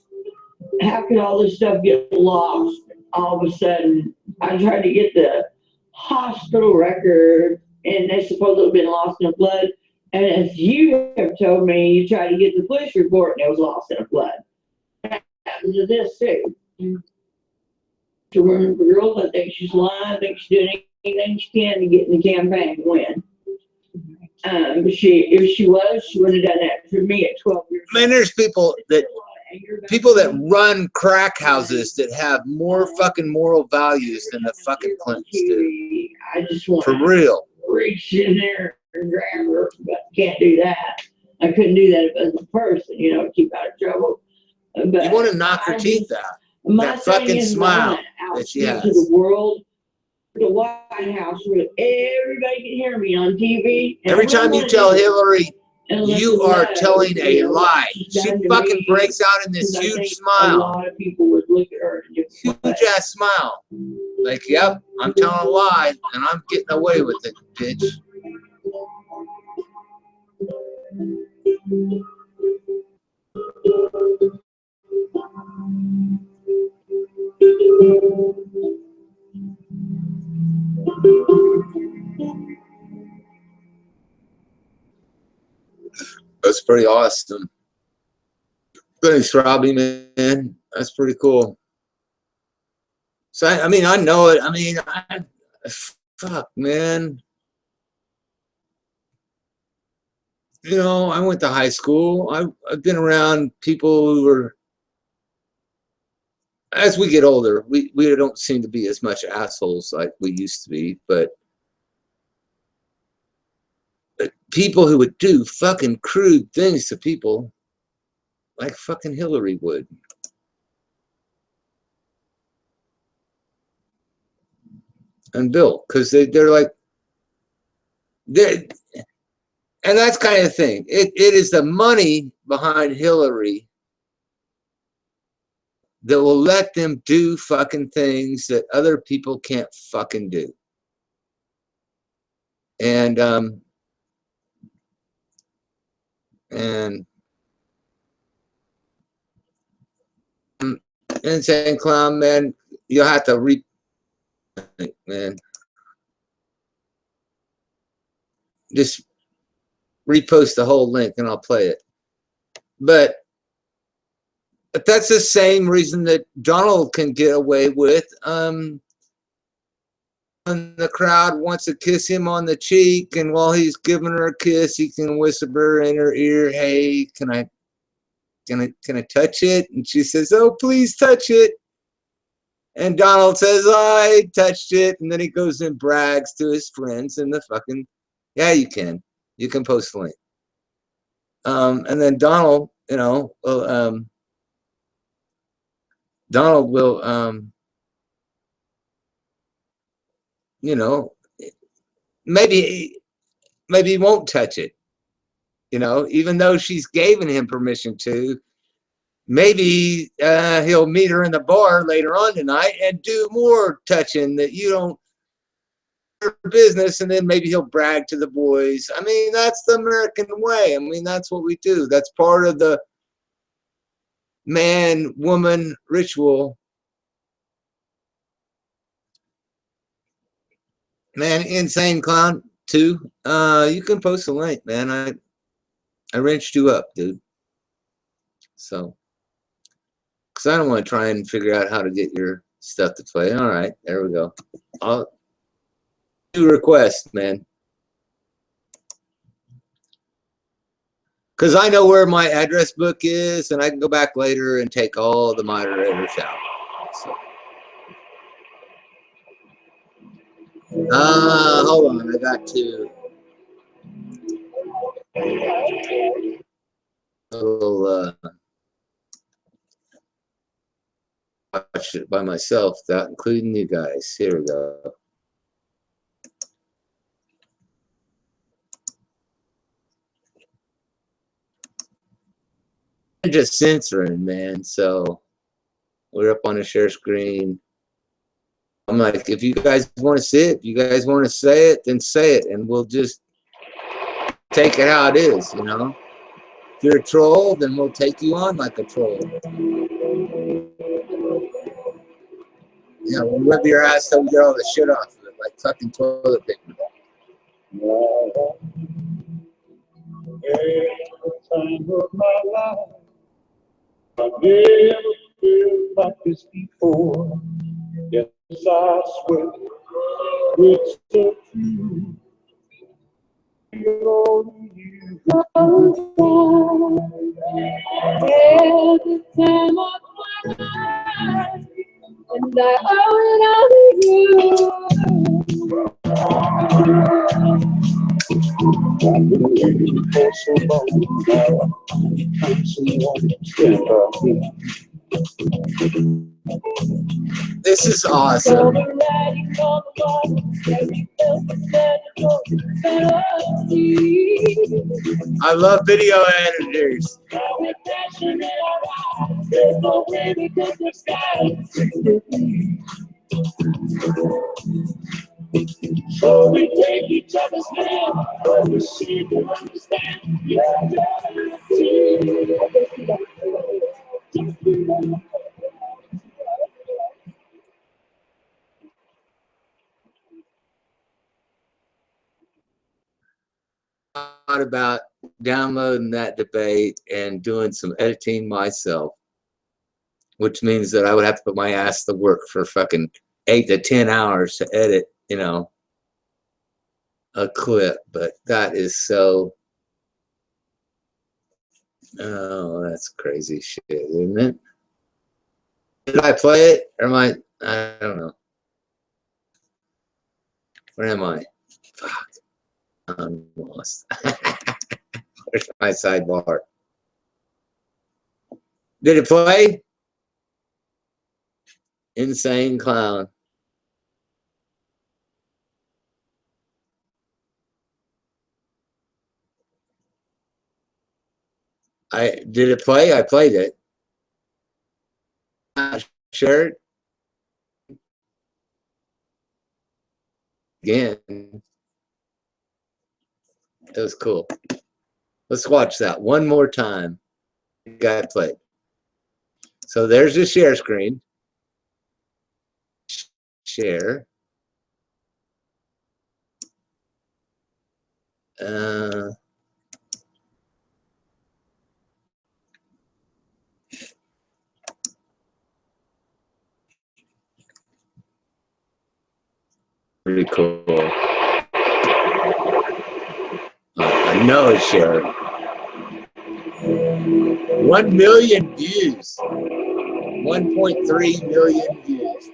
How could all this stuff get lost all of a sudden? I tried to get the hospital record, and they supposedly have been lost in a flood. And as you have told me, you tried to get the police report, and it was lost in a flood. That happens to this too. To remember girls, I think she's lying. I think she's doing anything she can to get in the campaign and win. But if she was, she would have done that for me at 12 years old. Man, there's people that run crack houses that have more fucking moral values than the fucking Clintons do. I just want For real. to reach in there and grab her, but can't do that. I couldn't do that if I was a person, to keep out of trouble. But You want to knock her teeth out. my That fucking thing is, smile I wanna that she out has. to the world, the White House, where everybody can hear me on TV. And Every I time you wanna tell do it. Hillary, And let you them are know, telling a what lie. she's She done to fucking me, breaks out in this 'cause I huge think A smile. lot of people would look at her and just Huge ass smile. Like, yep, I'm telling a lie and I'm getting away with it, bitch. That's pretty awesome. Thanks, Robbie, man. That's pretty cool. So, I mean, I know it. I mean, fuck, man. I went to high school. I've been around people who were, as we get older, we don't seem to be as much assholes like we used to be, but people who would do fucking crude things to people like fucking Hillary would. And Bill, because they're like, and that's kind of the thing. It is the money behind Hillary that will let them do fucking things that other people can't fucking do. And Insane Clown, man, you'll have to man. Just repost the whole link and I'll play it. But that's the same reason that Donald can get away with and the crowd wants to kiss him on the cheek, and while he's giving her a kiss, he can whisper in her ear, hey, can I can I touch it? And she says, oh, please touch it. And Donald says, I touched it. And then he goes and brags to his friends and the fucking, yeah, you can post the link. And then Donald, Donald will, maybe he won't touch it, even though she's given him permission to. Maybe he'll meet her in the bar later on tonight and do more touching that you don't business, and then maybe he'll brag to the boys. I mean, that's the American way. I mean, that's what we do. That's part of the man-woman ritual. Man, Insane Clown 2. You can post a link, man. I wrenched you up, dude. So, because I don't want to try and figure out how to get your stuff to play. All right, there we go. I'll do requests, man. Because I know where my address book is, and I can go back later and take all the moderators out. So. Hold on, I got to watch it by myself without including you guys. Here we go. I'm just censoring, man. So we're up on the share screen. I'm like, if you guys want to see it, if you guys want to say it, then say it, and we'll just take it how it is, If you're a troll, then we'll take you on like a troll. We'll rub your ass till we get all the shit off of it, like fucking toilet paper. Time of my life, I never felt like this before. Yes, I swear it's so true. Every time of my life, and I owe it all to you. I've been waiting for so long now. I'm someone to stand by me. This is awesome. I love video editors. So we take each other's hand, but we seem to understand. Thought about downloading that debate and doing some editing myself, which means that I would have to put my ass to work for fucking 8 to 10 hours to edit, a clip. But that is so, oh, that's crazy shit, isn't it? Did I play it? Or I don't know. Where am I? Fuck. I'm lost. Where's my sidebar? Did it play? Insane Clown. Did it play? I played it. Share it again. It was cool. Let's watch that one more time. Got played. So there's the share screen. Share. Pretty cool. I know it's shared. 1 million views. 1.3 million views.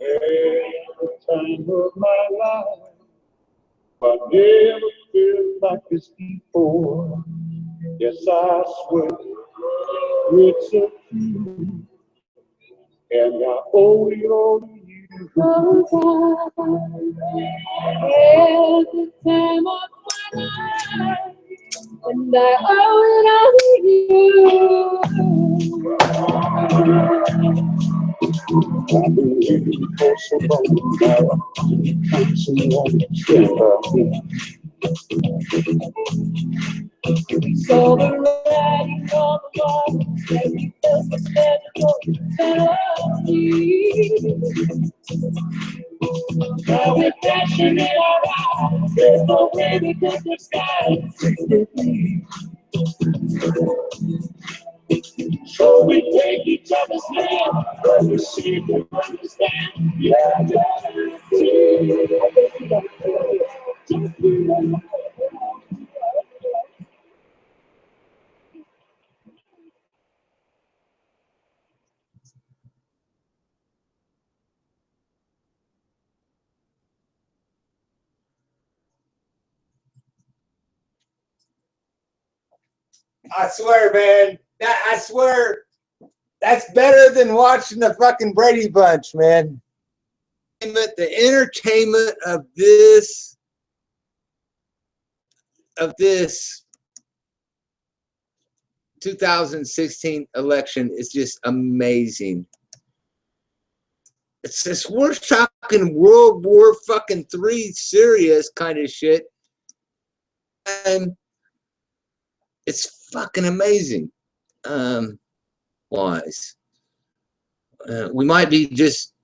Every time of my life, I never felt like this before. Yes, I swear it's a truth, and I owe it all to you. Every time of my life, and I owe it all to you. I've been waiting for so long now. I'm someone to stand by me. So the writing on the wall, every person that I see. Now we're crashing in our eyes. There's no way because the sky is free. So we take each other's hand, but we see to understand. Yeah, I swear, man. I swear, that's better than watching the fucking Brady Bunch, man. The entertainment of this 2016 election is just amazing. It's just, we're talking World War fucking III serious kind of shit, and it's fucking amazing. Wise. We might be just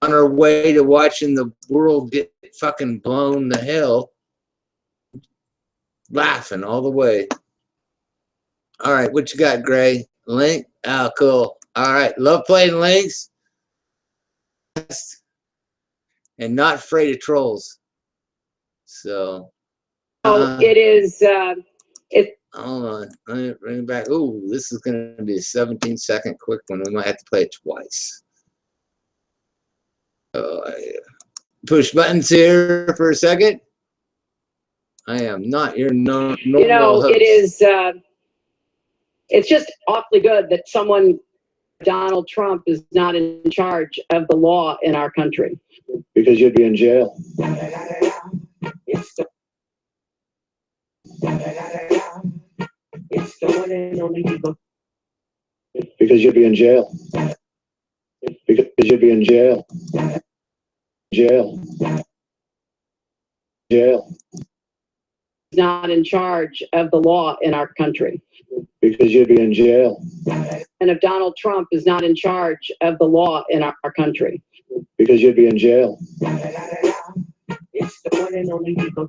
on our way to watching the world get fucking blown to hell, laughing all the way. All right, what you got, Gray? Link? Oh, cool. All right, love playing links. And not afraid of trolls. So. It is. Hold on. Let me bring it back. Ooh, this is going to be a 17-second quick one. We might have to play it twice. Oh, push buttons here for a second. I am not your normal host. It is. It's just awfully good that Donald Trump is not in charge of the law in our country. Because you'd be in jail. It's the one and only people. Because you'd be in jail. Because you'd be in jail. Jail. Jail. Not in charge of the law in our country. Because you'd be in jail. And if Donald Trump is not in charge of the law in our country. Because you'd be in jail. It's the one and only people.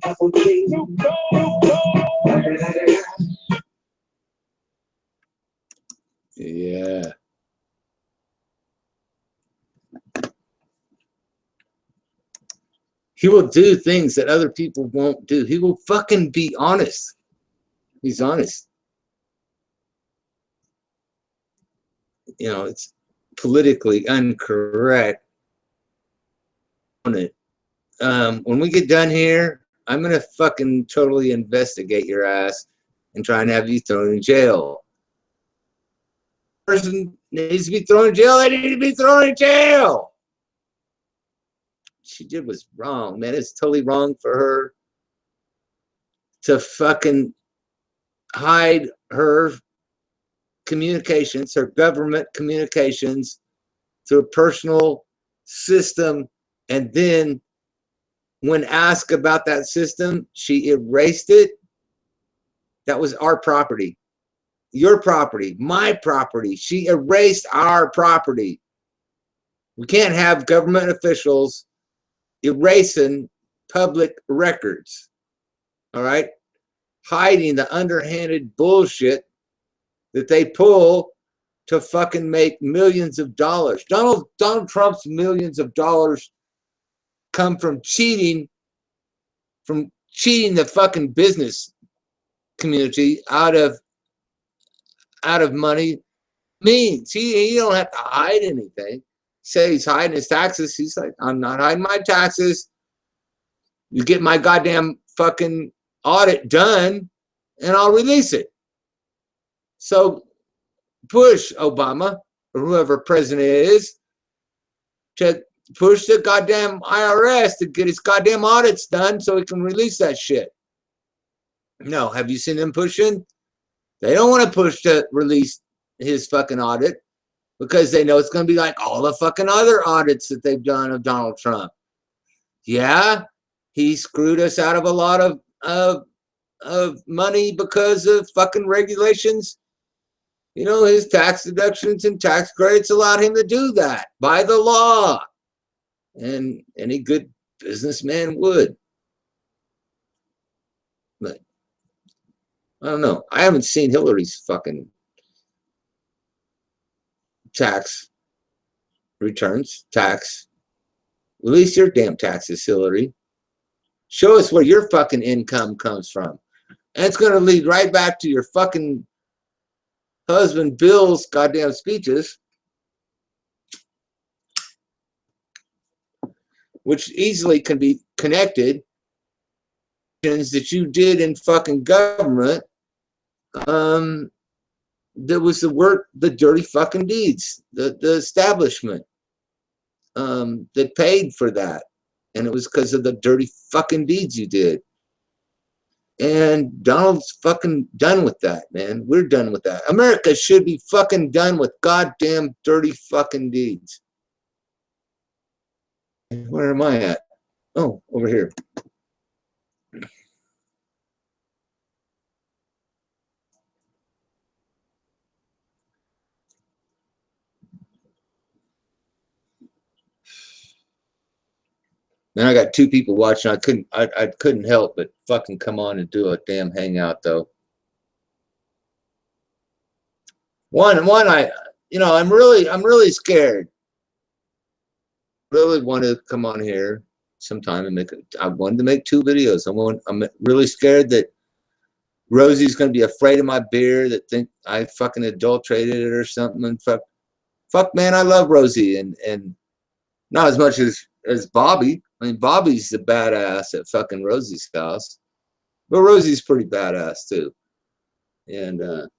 Yeah. He will do things that other people won't do. He will fucking be honest. He's honest. You know, it's politically incorrect on it. When we get done here, I'm gonna fucking totally investigate your ass and try and have you thrown in jail. Person needs to be thrown in jail. They need to be thrown in jail. She did was wrong, man. It's totally wrong for her to fucking hide her communications, her government communications, through a personal system, and then when asked about that system, she erased it. That was our property, your property, my property. She erased our property. We can't have government officials erasing public records, all right? Hiding the underhanded bullshit that they pull to fucking make millions of dollars. Donald Trump's millions of dollars come from cheating, from cheating the fucking business community out of money means. He don't have to hide anything. Say he's hiding his taxes. He's like, I'm not hiding my taxes. You get my goddamn fucking audit done and I'll release it. So push Obama or whoever president is to push the goddamn IRS to get his goddamn audits done so he can release that shit. No, have you seen them pushing? They don't want to push to release his fucking audit because they know it's going to be like all the fucking other audits that they've done of Donald Trump. Yeah, he screwed us out of a lot of money because of fucking regulations. You know, his tax deductions and tax credits allowed him to do that by the law. And any good businessman would. But I don't know. I haven't seen Hillary's fucking tax returns, tax. Release your damn taxes, Hillary. Show us where your fucking income comes from. And it's going to lead right back to your fucking husband Bill's goddamn speeches, which easily can be connected that you did in fucking government. There was the work, the dirty fucking deeds, the establishment that paid for that. And it was because of the dirty fucking deeds you did. And Donald's fucking done with that, man. We're done with that. America should be fucking done with goddamn dirty fucking deeds. Where am I at? Oh, over here. Man, I got two people watching. I couldn't help but fucking come on and do a damn hangout though. One, I'm really scared. Really want to come on here sometime and I wanted to make 2 videos. I'm really scared that Rosie's going to be afraid of my beer, that think I fucking adulterated it or something. And fuck, man, I love Rosie and not as much as Bobby. I mean, Bobby's the badass at fucking Rosie's house, but Rosie's pretty badass too. And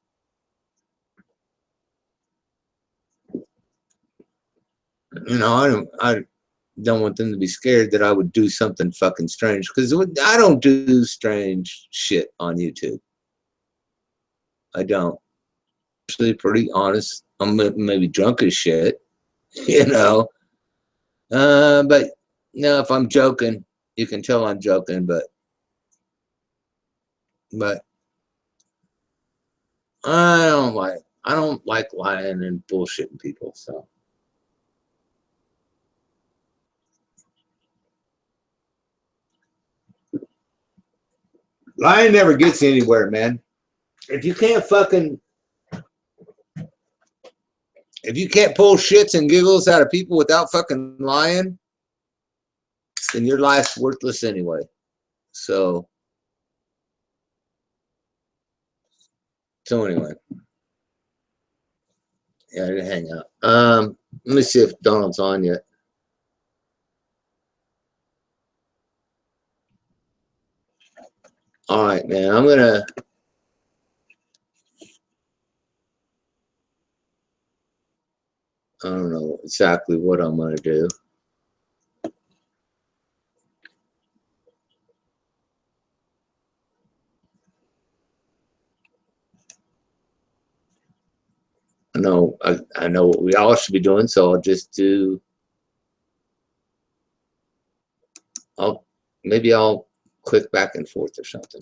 I don't want them to be scared that I would do something fucking strange, because I don't do strange shit on YouTube. I don't. Actually, pretty honest. I'm maybe drunk as shit, you know. But no, if I'm joking, you can tell I'm joking. But I don't like lying and bullshitting people. So. Lying never gets anywhere, man. If you can't pull shits and giggles out of people without fucking lying, then your life's worthless anyway. So anyway. Yeah, I didn't hang out. Let me see if Donald's on yet. All right, man. I don't know exactly what I'm gonna do. I know what we all should be doing, so I'll just do. Maybe I'll click back and forth or something.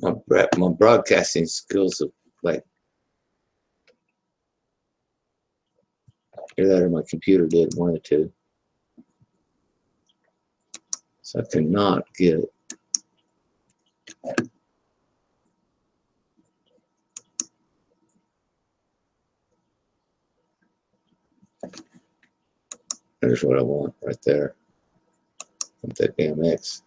My broadcasting skills are like either that or my computer did, one of the two. So I cannot get it. There's what I want right there. With that damn X.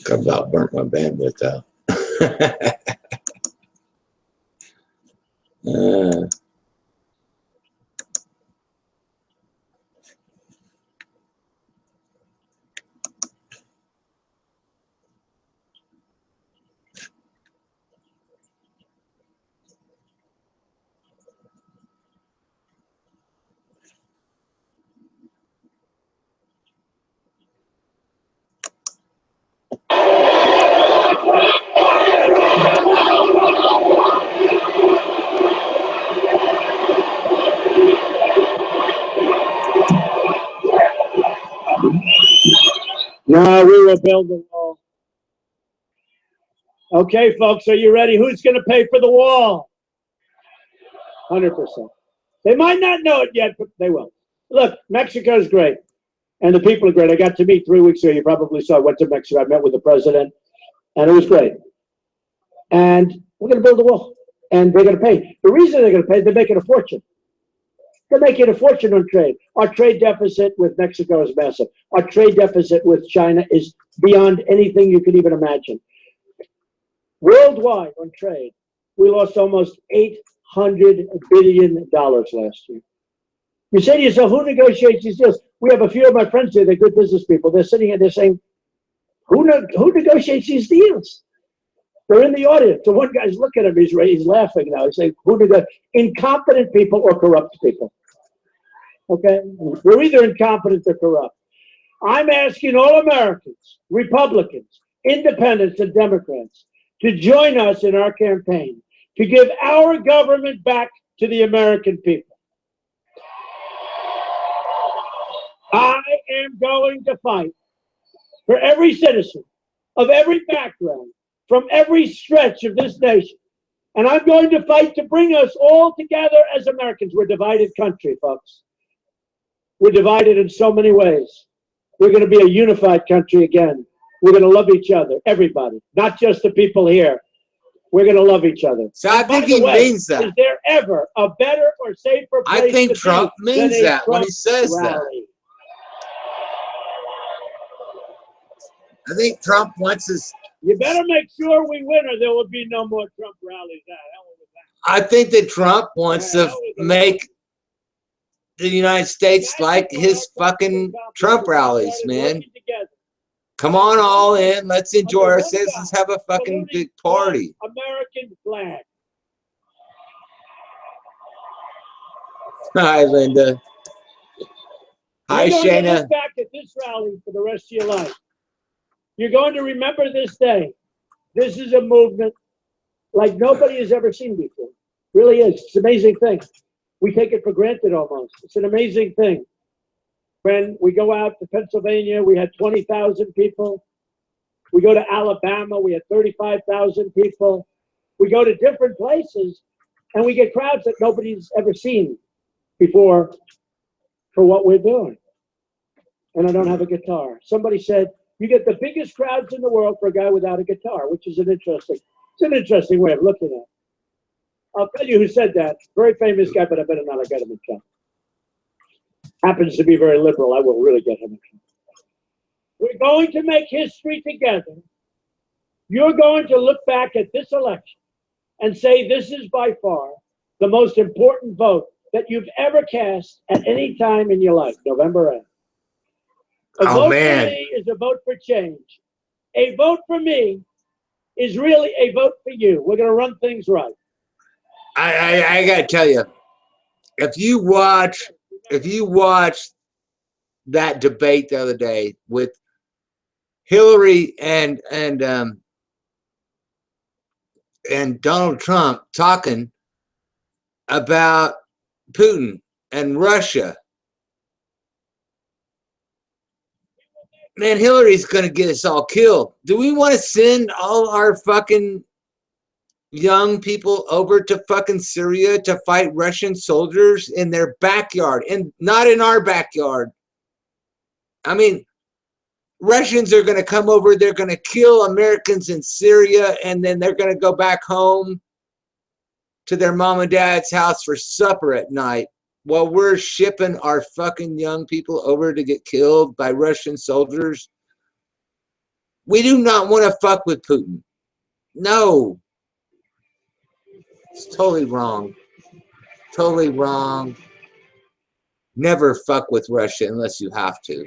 I about burnt my bandwidth out. No, we will build the wall. Okay, folks, are you ready? Who's going to pay for the wall? 100%. They might not know it yet, but they will. Look, Mexico's great, and the people are great. I got to meet 3 weeks ago. You probably saw I went to Mexico. I met with the president, and it was great. And we're going to build a wall, and they're going to pay. The reason they're going to pay, they're making a fortune. They're making a fortune on trade. Our trade deficit with Mexico is massive. Our trade deficit with China is beyond anything you could even imagine. Worldwide on trade, we lost almost $800 billion last year. You say to yourself, who negotiates these deals? We have a few of my friends here, they're good business people. They're sitting here, they're saying, who negotiates these deals? They're in the audience. The one guy's looking at him, he's laughing now. He's saying, incompetent people or corrupt people? Okay? We're either incompetent or corrupt. I'm asking all Americans, Republicans, independents, and Democrats to join us in our campaign to give our government back to the American people. I am going to fight for every citizen of every background from every stretch of this nation. And I'm going to fight to bring us all together as Americans. We're a divided country, folks. We're divided in so many ways. We're going to be a unified country again. We're going to love each other, everybody, not just the people here. We're going to love each other. So I think he means that. Is there ever a better or safer place I think to Trump be means than a that when he Trump says that. rally? I think Trump wants his. You better make sure we win, or there will be no more Trump rallies. I think that Trump wants to make the United States like his fucking Trump rallies, man. Come on all in. Let's enjoy ourselves. Let's have a fucking big party. American flag. Hi, Linda. Hi, You're going to Shayna. look back at this rally for the rest of your life. You're going to remember this day. This is a movement like nobody has ever seen before. Really is. It's an amazing thing. We take it for granted almost. It's an amazing thing. When we go out to Pennsylvania, we had 20,000 people. We go to Alabama, we had 35,000 people. We go to different places, and we get crowds that nobody's ever seen before for what we're doing. And I don't have a guitar. Somebody said, you get the biggest crowds in the world for a guy without a guitar, which is an interesting way of looking at it. I'll tell you who said that. Very famous guy, but I better not get him in trouble. Happens to be very liberal. I will really get him in trouble. We're going to make history together. You're going to look back at this election and say this is by far the most important vote that you've ever cast at any time in your life, November 8th. A vote for me is a vote for change. A vote for me is really a vote for you. We're going to run things right. I got to tell you, if you watch that debate the other day with Hillary and Donald Trump talking about Putin and Russia, man, Hillary's going to get us all killed. Do we want to send all our fucking young people over to fucking Syria to fight Russian soldiers in their backyard, and not in our backyard? I mean, Russians are going to come over, they're going to kill Americans in Syria, and then they're going to go back home to their mom and dad's house for supper at night while we're shipping our fucking young people over to get killed by Russian soldiers. We do not want to fuck with Putin. No. It's totally wrong. Totally wrong. Never fuck with Russia unless you have to.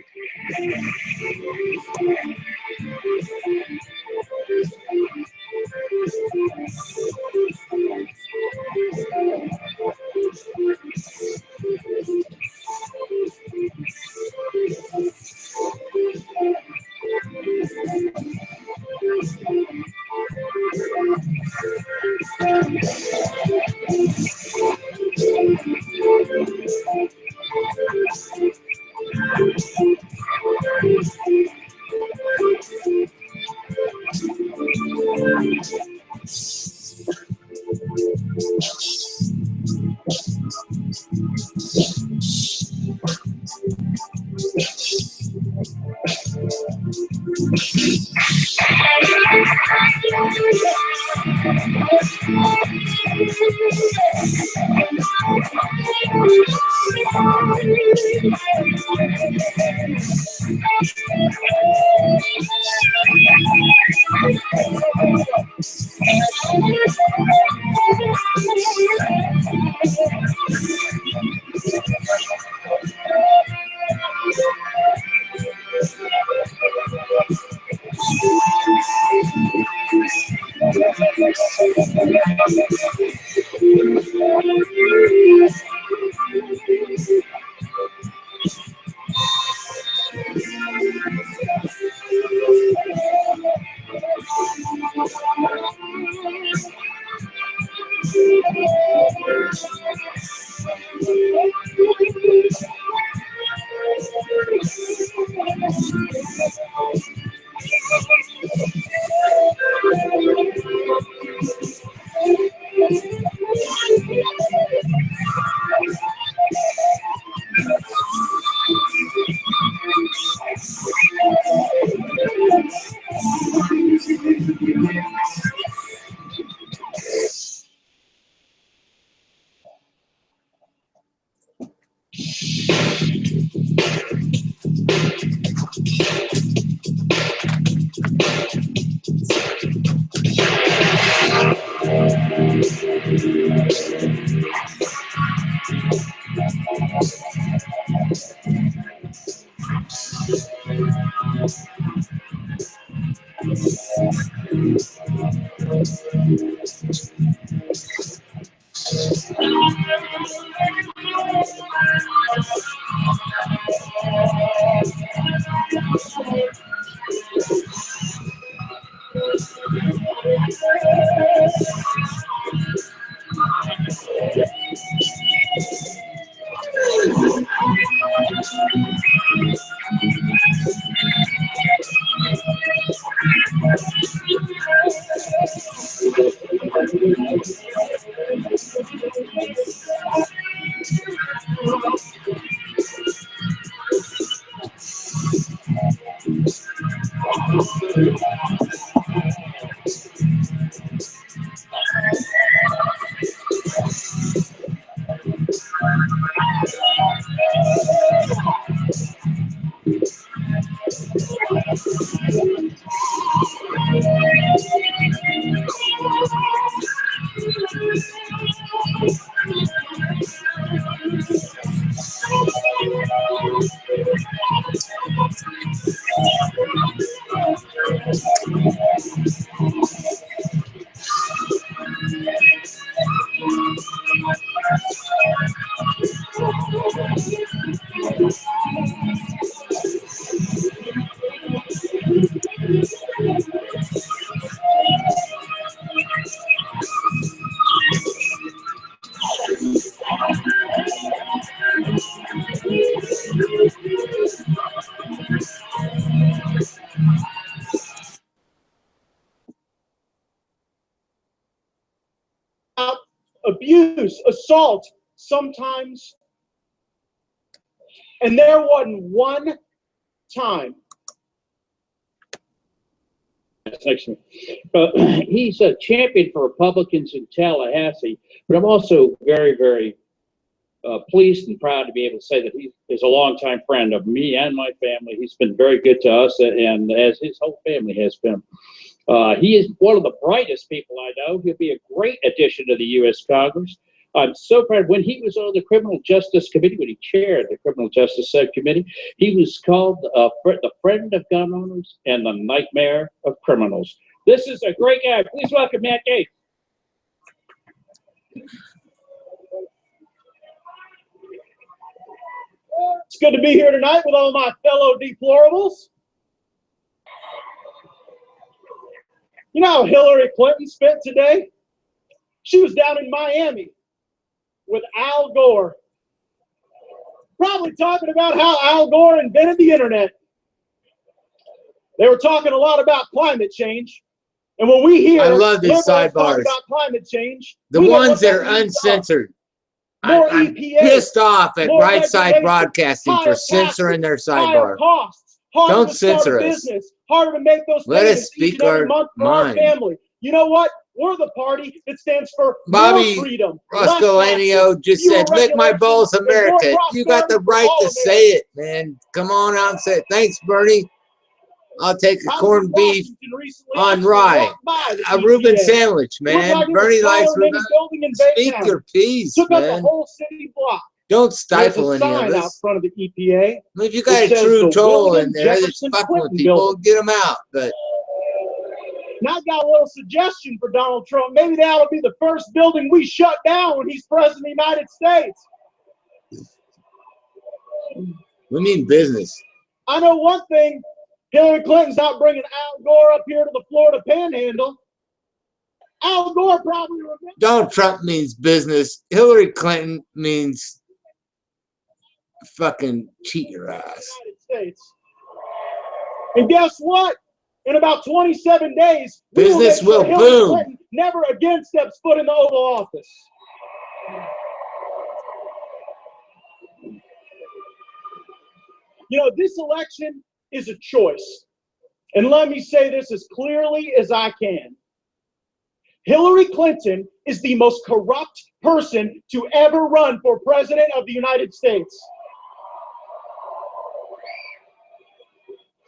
abuse, assault, sometimes. And there wasn't one time. He's a champion for Republicans in Tallahassee, but I'm also very, very pleased and proud to be able to say that he is a longtime friend of me and my family. He's been very good to us, and as his whole family has been. He is one of the brightest people I know. He'll be a great addition to the U.S. Congress. I'm so proud. When he was on the Criminal Justice Committee, when he chaired the Criminal Justice Subcommittee, he was called the friend of gun owners and the nightmare of criminals. This is a great guy. Please welcome Matt Gaetz. It's good to be here tonight with all my fellow deplorables. You know how Hillary Clinton spent today? She was down in Miami with Al Gore. Probably talking about how Al Gore invented the internet. They were talking a lot about climate change. And when we hear I love these liberals talk sidebars. about climate change, The we know ones what that are means to us. uncensored. More I'm EPA, pissed off at more Right Side regulation, Broadcasting for higher censoring their higher sidebar. costs, harder Don't to start censor a us. business, harder to make those Let us payments each speak and every our month for mind. our family. You know what? We're the party that stands for Bobby more freedom, less Roscolanio taxes, just fewer said, lick my regulations, balls, and more America. You got the prosperity for right all to Americans. say it, man. Come on out and say it. Thanks, Bernie. I'll take a I was corned in beef Washington recently. on Actually rye. walked by the A Reuben EPA. sandwich, Looked man. like it was Bernie likes smaller than any Reuben. building in Speak Baytown. your piece, Took up a man. whole city block. Don't There's stifle a any of sign out us. front of the EPA. If you got It a says true the toll William in there that's Jefferson fucking with Clinton people, building. get them out. But Now I've got a little suggestion for Donald Trump. Maybe that'll be the first building we shut down when he's president of the United States. we mean business. I know one thing. Hillary Clinton's not bringing Al Gore up here to the Florida Panhandle. Al Gore probably remembers. Donald Trump means business. Hillary Clinton means fucking cheat your ass. United States. And guess what? In about 27 days, we Business make sure will Hillary boom. Clinton never again steps foot in the Oval Office. You know, this election is a choice. And let me say this as clearly as I can. Hillary Clinton is the most corrupt person to ever run for president of the United States.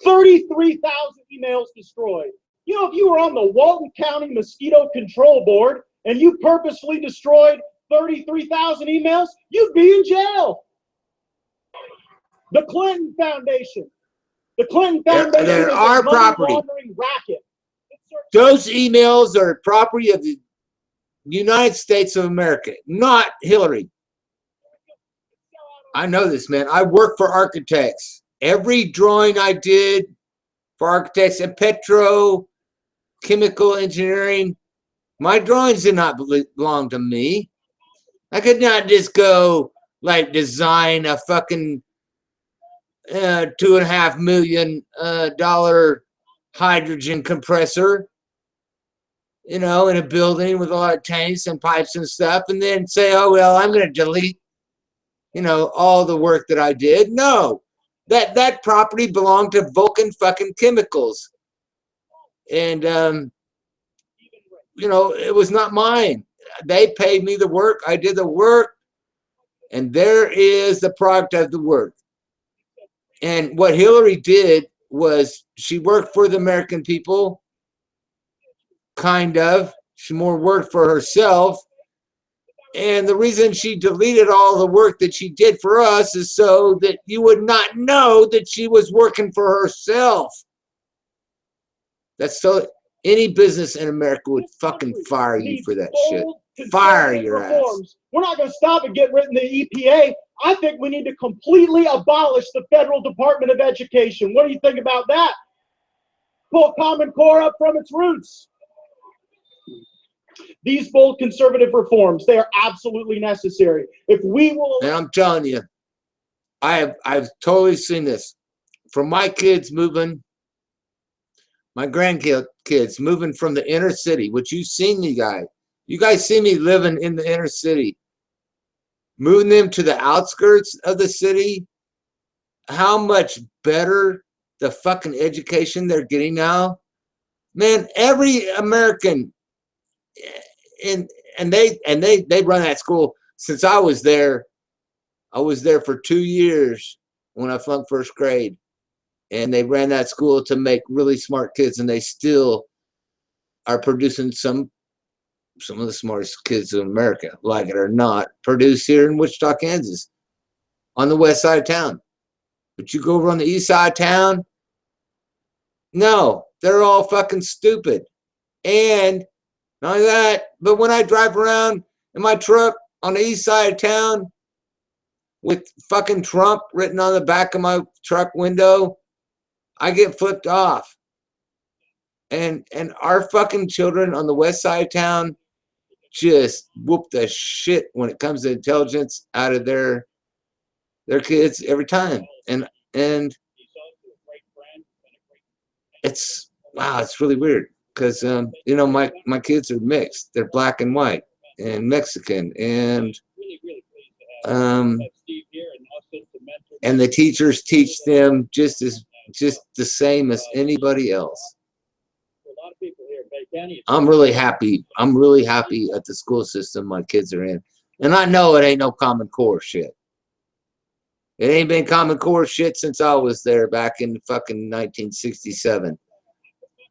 33,000 emails destroyed. You know, if you were on the Walton County Mosquito Control Board and you purposefully destroyed 33,000 emails, you'd be in jail. The Clinton Foundation. The Clinton Foundation They're is our a money property. laundering racket. Those emails are property of the United States of America, not Hillary. I know this, man. I work for architects. Every drawing I did for architects and petrochemical engineering, my drawings did not belong to me. I could not just go like design a fucking $2.5 million hydrogen compressor, you know, in a building with a lot of tanks and pipes and stuff, and then say, oh, well, I'm going to delete, you know, all the work that I did. No, that property belonged to Vulcan fucking Chemicals. And, you know, it was not mine. They paid me the work. I did the work. And there is the product of the work. And what Hillary did was she worked for the American people, kind of. She more worked for herself. And the reason she deleted all the work that she did for us is so that you would not know that she was working for herself. That's so any business in America would fucking fire you for that shit. Fire your ass. We're not going to stop and get rid of the EPA. I think we need to completely abolish the Federal Department of Education. What do you think about that? Pull Common Core up from its roots. These bold conservative reforms, they are absolutely necessary. If we will... And I'm telling you, I've totally seen this. From my kids moving, my grandkids moving from the inner city, which you've seen, you guys. You guys see me living in the inner city, moving them to the outskirts of the city. How much better the fucking education they're getting now. Man, every American, and they run that school since I was there. I was there for 2 years when I flunked first grade, and they ran that school to make really smart kids, and they still are producing some of the smartest kids in America, like it or not, produced here in Wichita, Kansas, on the west side of town. But you go over on the east side of town, no, they're all fucking stupid. And not only that, but when I drive around in my truck on the east side of town with fucking Trump written on the back of my truck window, I get flipped off. And our fucking children on the west side of town just whoop the shit when it comes to intelligence out of their kids every time. And it's, wow, it's really weird because you know, my kids are mixed. They're black and white and Mexican, and the teachers teach them just the same as anybody else. I'm really happy. I'm really happy at the school system my kids are in. And I know it ain't no Common Core shit. It ain't been Common Core shit since I was there back in fucking 1967.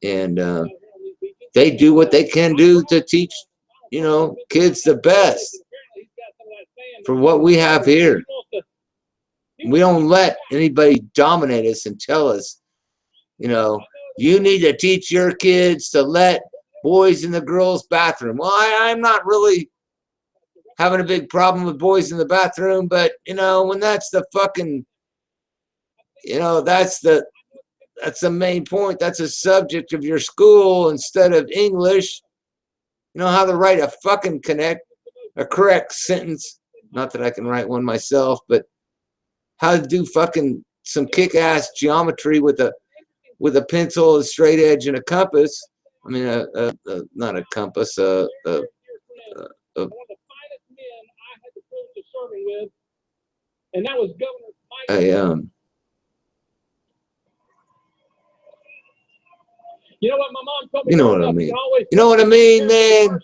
And they do what they can do to teach, you know, kids the best for what we have here. We don't let anybody dominate us and tell us, you know, you need to teach your kids to let boys in the girls' bathroom. Well, I'm not really having a big problem with boys in the bathroom, but, you know, when that's the fucking, you know, that's the main point. That's a subject of your school instead of English. You know how to write a fucking correct sentence. Not that I can write one myself, but how to do fucking some kick-ass geometry with a pencil, a straight edge, and a compass. I mean, not a compass, and that was Governor Mike. You know what my mom told me? You know what I mean. You know what I mean, man?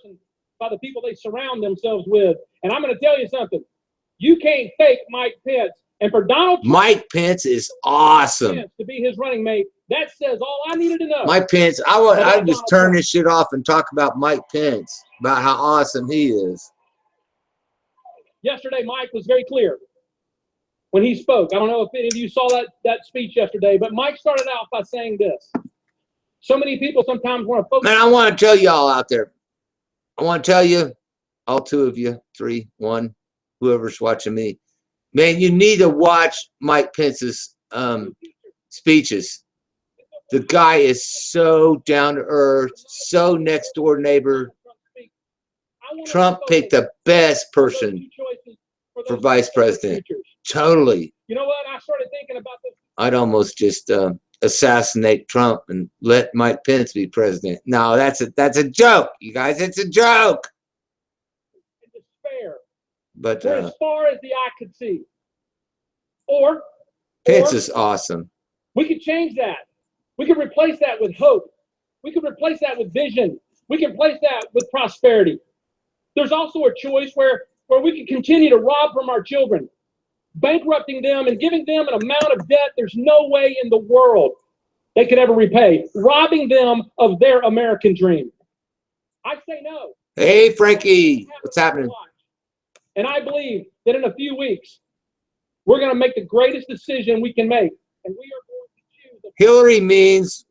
By the people they surround themselves with. And I'm going to tell you something. You can't fake Mike Pence. And for Donald Trump, Mike Pence is awesome. To be his running mate, that says all I needed to know. Mike Pence, I just turn this shit off and talk about Mike Pence, about how awesome he is. Yesterday, Mike was very clear when he spoke. I don't know if any of you saw that speech yesterday, but Mike started out by saying this. So many people sometimes want to focus. Man, I want to tell y'all out there. I want to tell you, all two of you, 3, 1, whoever's watching me. Man, you need to watch Mike Pence's speeches. The guy is so down to earth, so next door neighbor. Trump picked the best person for vice president. Totally. You know what? I started thinking about this. I'd almost just assassinate Trump and let Mike Pence be president. No, that's a joke, you guys. It's a joke. It's despair. But as far as the eye could see. Or Pence is awesome. We could change that. We could replace that with hope. We could replace that with vision. We can replace that with prosperity. There's also a choice where we can continue to rob from our children, bankrupting them and giving them an amount of debt there's no way in the world they could ever repay, robbing them of their American dream. I say no. Hey, Frankie, what's happening? And I believe that in a few weeks, we're going to make the greatest decision we can make. And we are going to choose. Hillary means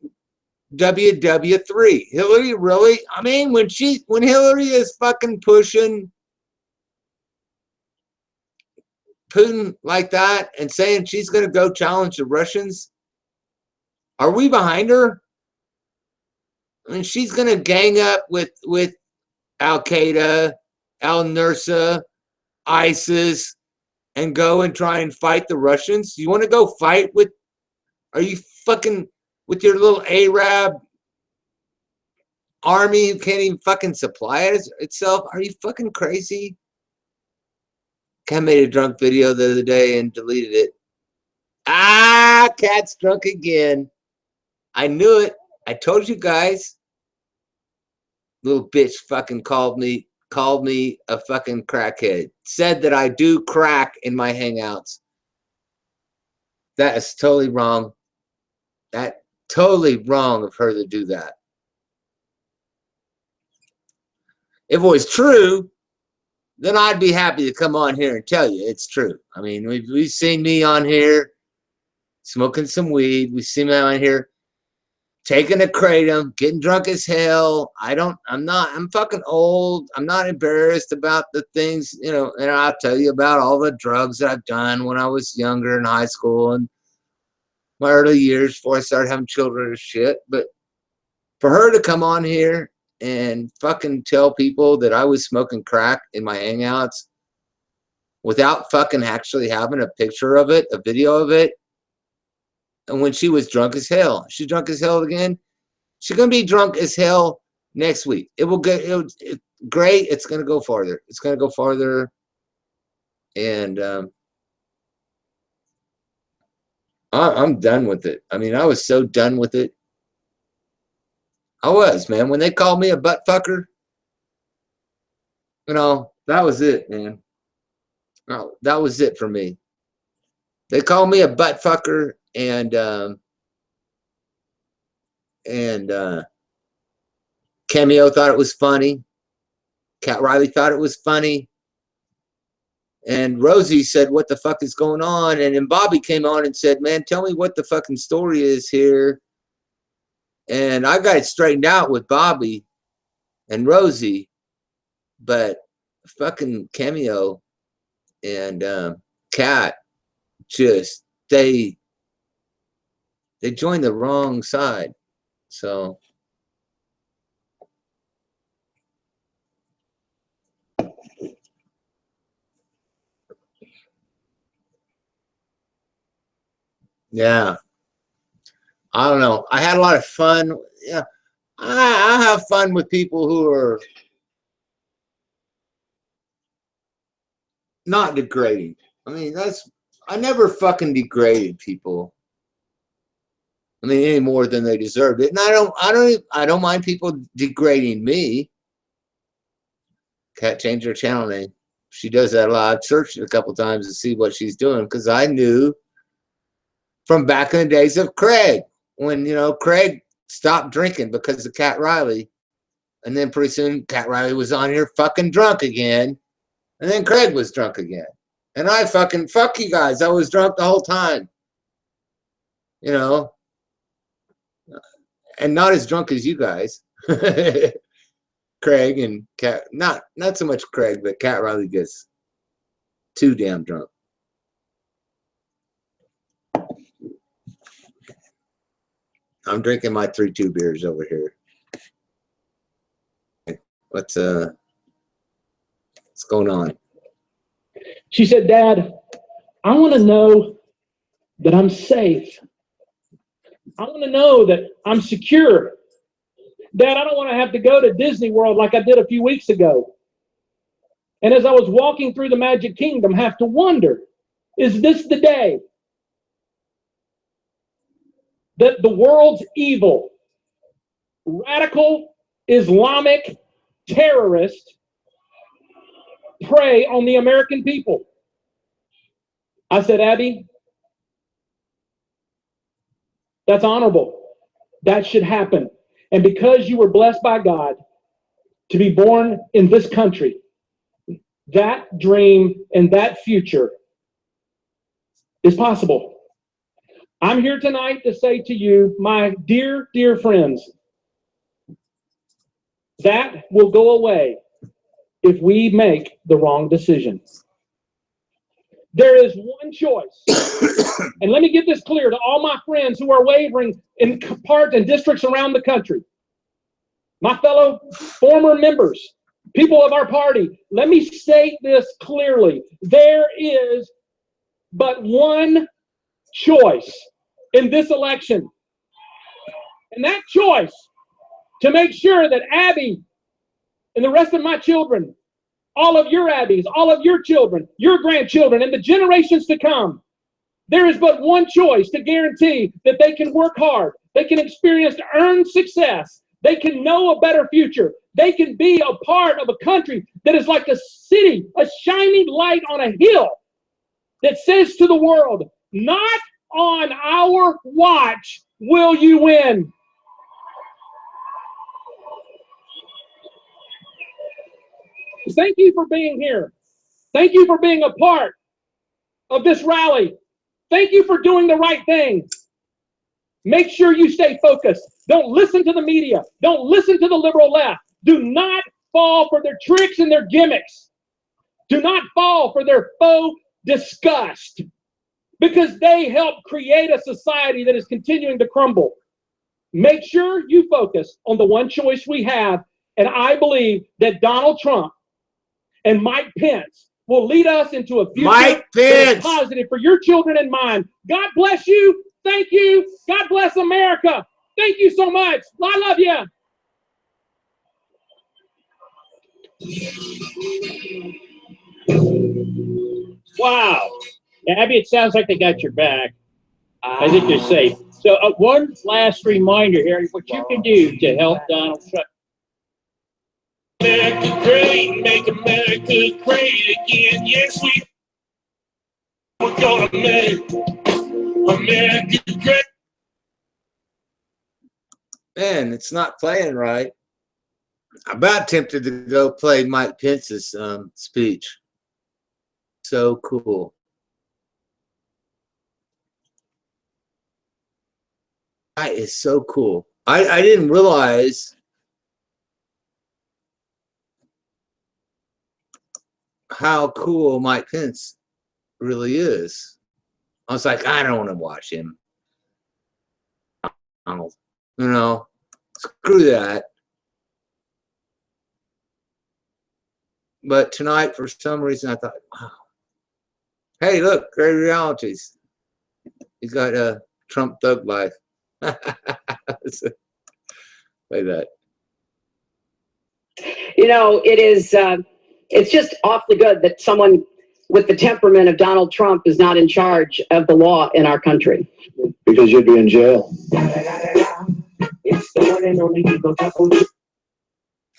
WW3. Hillary, really? I mean, when Hillary is fucking pushing Putin like that and saying she's going to go challenge the Russians, are we behind her? I mean, she's going to gang up with Al-Qaeda, Al-Nusra, ISIS, and go and try and fight the Russians. You want to go fight with, are you fucking with your little Arab army who can't even fucking supply it itself. Are you fucking crazy? Cat made a drunk video the other day and deleted it. Ah, Cat's drunk again. I knew it. I told you guys. Little bitch fucking called me a fucking crackhead. Said that I do crack in my hangouts. That is totally wrong. That totally wrong of her to do that. If it was true, then I'd be happy to come on here and tell you it's true. I mean, we've seen me on here smoking some weed. We've seen me on here taking a kratom, getting drunk as hell. I'm fucking old. I'm not embarrassed about the things, you know, and I'll tell you about all the drugs that I've done when I was younger in high school and my early years before I started having children and shit. But for her to come on here and fucking tell people that I was smoking crack in my hangouts without fucking actually having a picture of it, a video of it, and when she was drunk as hell. She's drunk as hell again. She's gonna be drunk as hell next week. It will get great. It's gonna go farther. It's gonna go farther. And I'm done with it. I mean, I was so done with it. I was, man. When they called me a butt fucker, you know, that was it, man. Oh, that was it for me. They called me a butt fucker, and Cameo thought it was funny. Cat Riley thought it was funny. And Rosie said, what the fuck is going on? And then Bobby came on and said, man, tell me what the fucking story is here. And I got it straightened out with Bobby and Rosie, but fucking Cameo and Cat just, they joined the wrong side. So yeah, I don't know. I had a lot of fun. Yeah, I have fun with people who are not degrading. I mean, I never fucking degraded people. I mean, any more than they deserved it. And I don't mind people degrading me. Cat changed her channel name. She does that a lot. I've searched it a couple times to see what she's doing because I knew from back in the days of Craig, when, you know, Craig stopped drinking because of Cat Riley. And then pretty soon Cat Riley was on here fucking drunk again. And then Craig was drunk again. And I fucking, fuck you guys. I was drunk the whole time. You know? And not as drunk as you guys. Craig and Cat, not so much Craig, but Cat Riley gets too damn drunk. I'm drinking my 3-2 beers over here. What's going on? She said, Dad, I want to know that I'm safe. I want to know that I'm secure. Dad, I don't want to have to go to Disney World like I did a few weeks ago. And as I was walking through the Magic Kingdom, have to wonder, is this the day that the world's evil, radical, Islamic terrorists prey on the American people? I said, Abby, that's honorable. That should happen. And because you were blessed by God to be born in this country, that dream and that future is possible. I'm here tonight to say to you, my dear, dear friends, that will go away if we make the wrong decision. There is one choice. And let me get this clear to all my friends who are wavering in parts and districts around the country. My fellow former members, people of our party, let me state this clearly. There is but one choice in this election. And that choice to make sure that Abby and the rest of my children, all of your Abbies, all of your children, your grandchildren, and the generations to come, there is but one choice to guarantee that they can work hard, they can experience earned success, they can know a better future, they can be a part of a country that is like a city, a shining light on a hill that says to the world, not on our watch will you win. Thank you for being here. Thank you for being a part of this rally. Thank you for doing the right thing. Make sure you stay focused. Don't listen to the media. Don't listen to the liberal left. Do not fall for their tricks and their gimmicks. Do not fall for their faux disgust, because they help create a society that is continuing to crumble. Make sure you focus on the one choice we have, and I believe that Donald Trump and Mike Pence will lead us into a future that is positive for your children and mine. God bless you. Thank you. God bless America. Thank you so much. I love you. Wow. Abby, it sounds like they got your back. I think they're safe. So one last reminder here, what you can do to help Donald Trump. America great, make America great again. Yes, we're gonna make America great. Man, it's not playing right. I'm about tempted to go play Mike Pence's speech. So cool. That is so cool. I didn't realize how cool Mike Pence really is. I was like, I don't want to watch him. You know, screw that. But tonight, for some reason, I thought, wow. Hey, look, Great Realities. He's got a Trump Thug Life. Play that. You know, it's just awfully good that someone with the temperament of Donald Trump is not in charge of the law in our country. Because you'd be in jail.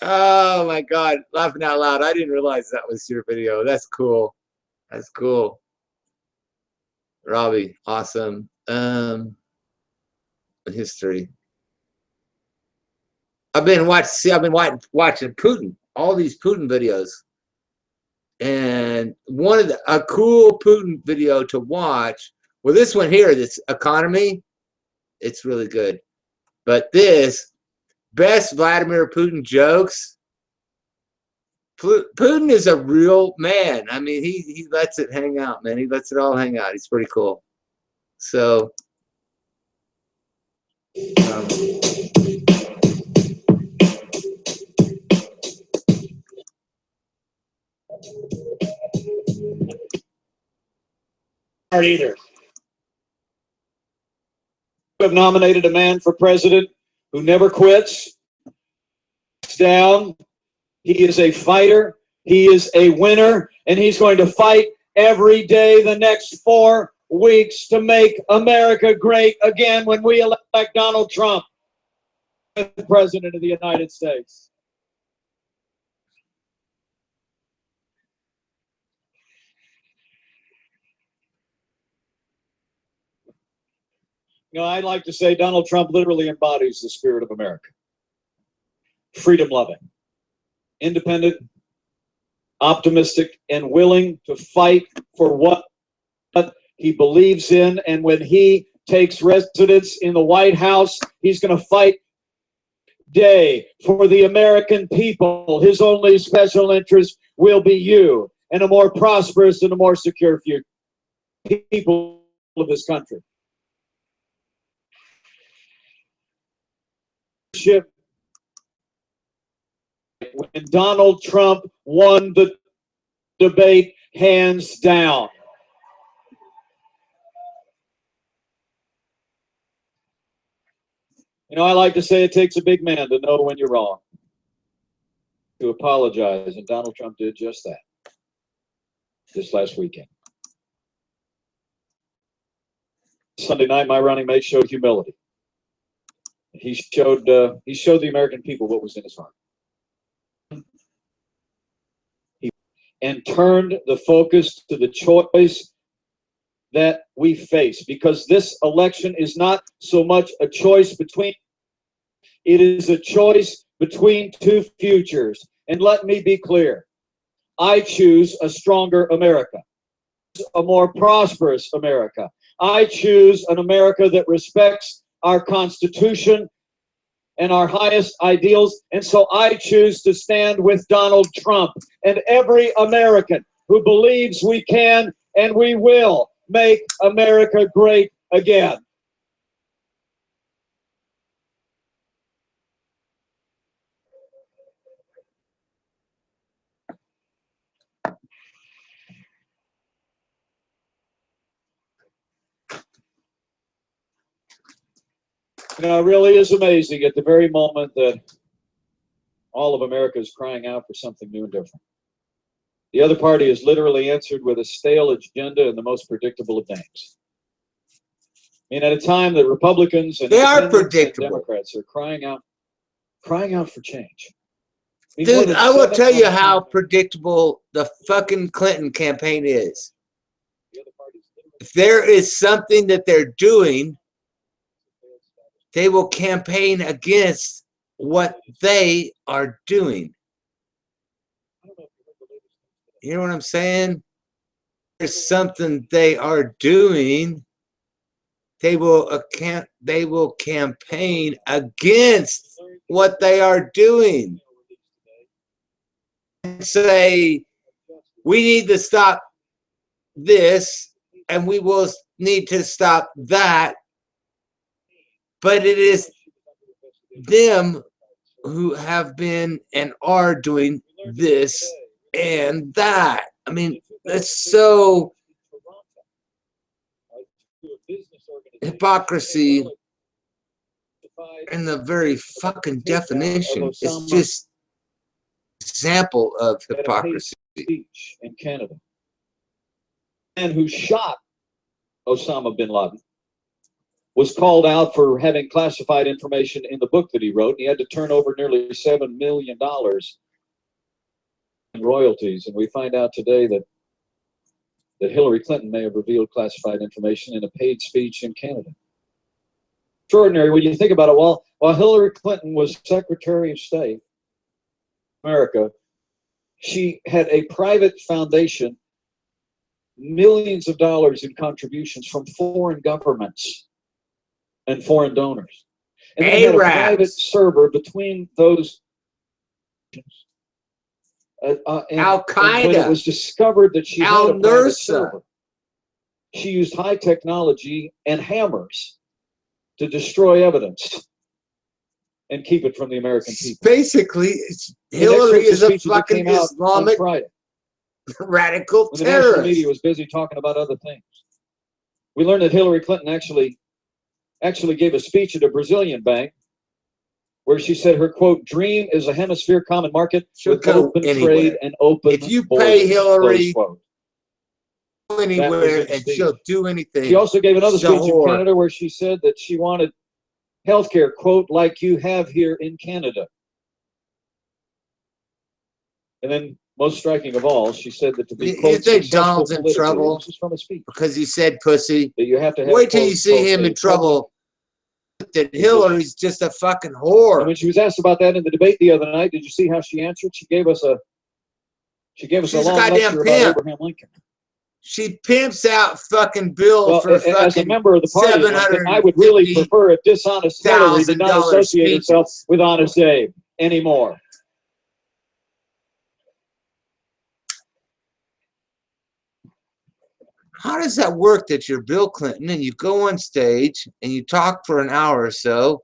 Oh my God, laughing out loud. I didn't realize that was your video. That's cool. That's cool. Robbie, awesome. History. I've been watching Putin, all these Putin videos. And one of a cool Putin video to watch, well, this one here, this economy, it's really good. But this, best Vladimir Putin jokes. Putin is a real man. I mean, he lets it hang out, man. He lets it all hang out. He's pretty cool. So, either. You have nominated a man for president who never quits, down. He is a fighter. He is a winner, and he's going to fight every day the next 4 weeks to make America great again when we elect Donald Trump as president of the United States. You know, I like to say Donald Trump literally embodies the spirit of America. Freedom-loving, independent, optimistic, and willing to fight for what he believes in. And when he takes residence in the White House, he's going to fight day for the American people. His only special interest will be you and a more prosperous and a more secure future. People of this country. When Donald Trump won the debate hands down. You know, I like to say it takes a big man to know when you're wrong, to apologize, and Donald Trump did just that this last weekend. Sunday night, my running mate showed humility. He showed the American people what was in his heart. And turned the focus to the choice that we face, because this election is not so much a choice between, it is a choice between two futures. And let me be clear, I choose a stronger America, a more prosperous America. I choose an America that respects our Constitution and our highest ideals. And so I choose to stand with Donald Trump and every American who believes we can and we will make America great again. You know, it really is amazing at the very moment that all of America is crying out for something new and different. The other party is literally answered with a stale agenda and the most predictable of names. I mean, at a time that Republicans and They are independents and predictable. Democrats are crying out for change. I mean, Dude, more than I will 7 tell you out of how 10 predictable the fucking Clinton campaign is. the other parties literally If there is something that they're doing, they will campaign against what they are doing. I don't know if you heard the latest news today. You know what I'm saying? There's something they are doing. They will campaign against what they are doing. And say, we need to stop this and we will need to stop that. But it is them who have been and are doing this and that. I mean, that's so hypocrisy in the very fucking definition. It's just example of hypocrisy. Speech in Canada. And who shot Osama bin Laden was called out for having classified information in the book that he wrote. And he had to turn over nearly $7 million in royalties. And we find out today that Hillary Clinton may have revealed classified information in a paid speech in Canada. Extraordinary when you think about it. While Hillary Clinton was Secretary of State of America, she had a private foundation, millions of dollars in contributions from foreign governments and foreign donors. And they had a private server between those. Al-Qaeda. When it was discovered that she had a private Al-Nusra. server, she used high technology and hammers to destroy evidence and keep it from the American people. Basically, The Hillary excerpts is of a speeches that fucking came out on Islamic Friday, radical when the national terrorist. media was busy talking about other things. We learned that Hillary Clinton actually gave a speech at a Brazilian bank where she said her, quote, dream is a hemisphere common market She'll with go open anywhere. trade and open If you borders, pay Hillary, close quote. anywhere her and speech. she'll do anything. She also gave another She's a speech in whore. Canada where she said that she wanted healthcare, quote, like you have here in Canada. And then, most striking of all, she said that to be, You quote, think successful Donald's in politically, trouble? this is from a speech, Because he said pussy. that you have to have, Wait till quote, you see quote, him a in trouble. That position. Hillary's just a fucking And whore. when she was asked about that in the debate the other night, did you see how she answered? She gave us a She's a long goddamn lecture about pimp. Abraham Lincoln. She pimps out fucking Bill Well, for as a fucking member of the party, I would really prefer if dishonest Hillary did not $750,000 associate herself speeches. with Honest Abe anymore. How does that work that you're Bill Clinton and you go on stage and you talk for an hour or so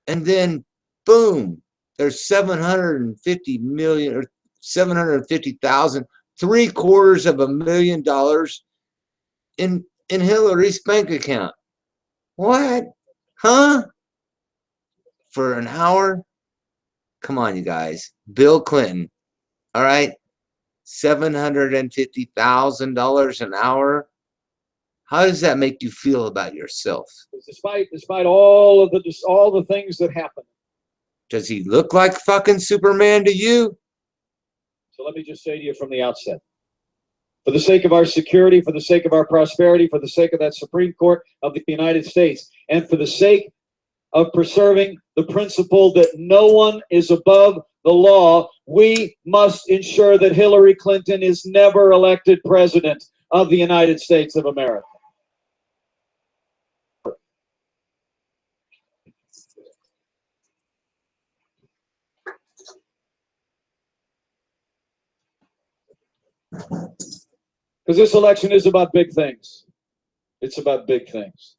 and then boom, there's 750 million or 750,000, $750,000 in Hillary's bank account? What? Huh? for an hour? Come on, you guys. Bill Clinton, all right? $750,000 an hour. How does that make you feel about yourself? Despite all the things that happen. Does he look like fucking Superman to you? So let me just say to you from the outset, for the sake of our security, for the sake of our prosperity, for the sake of that Supreme Court of the United States, and for the sake of preserving the principle that no one is above the law, we must ensure that Hillary Clinton is never elected president of the United States of America. Because this election is about big things. It's about big things.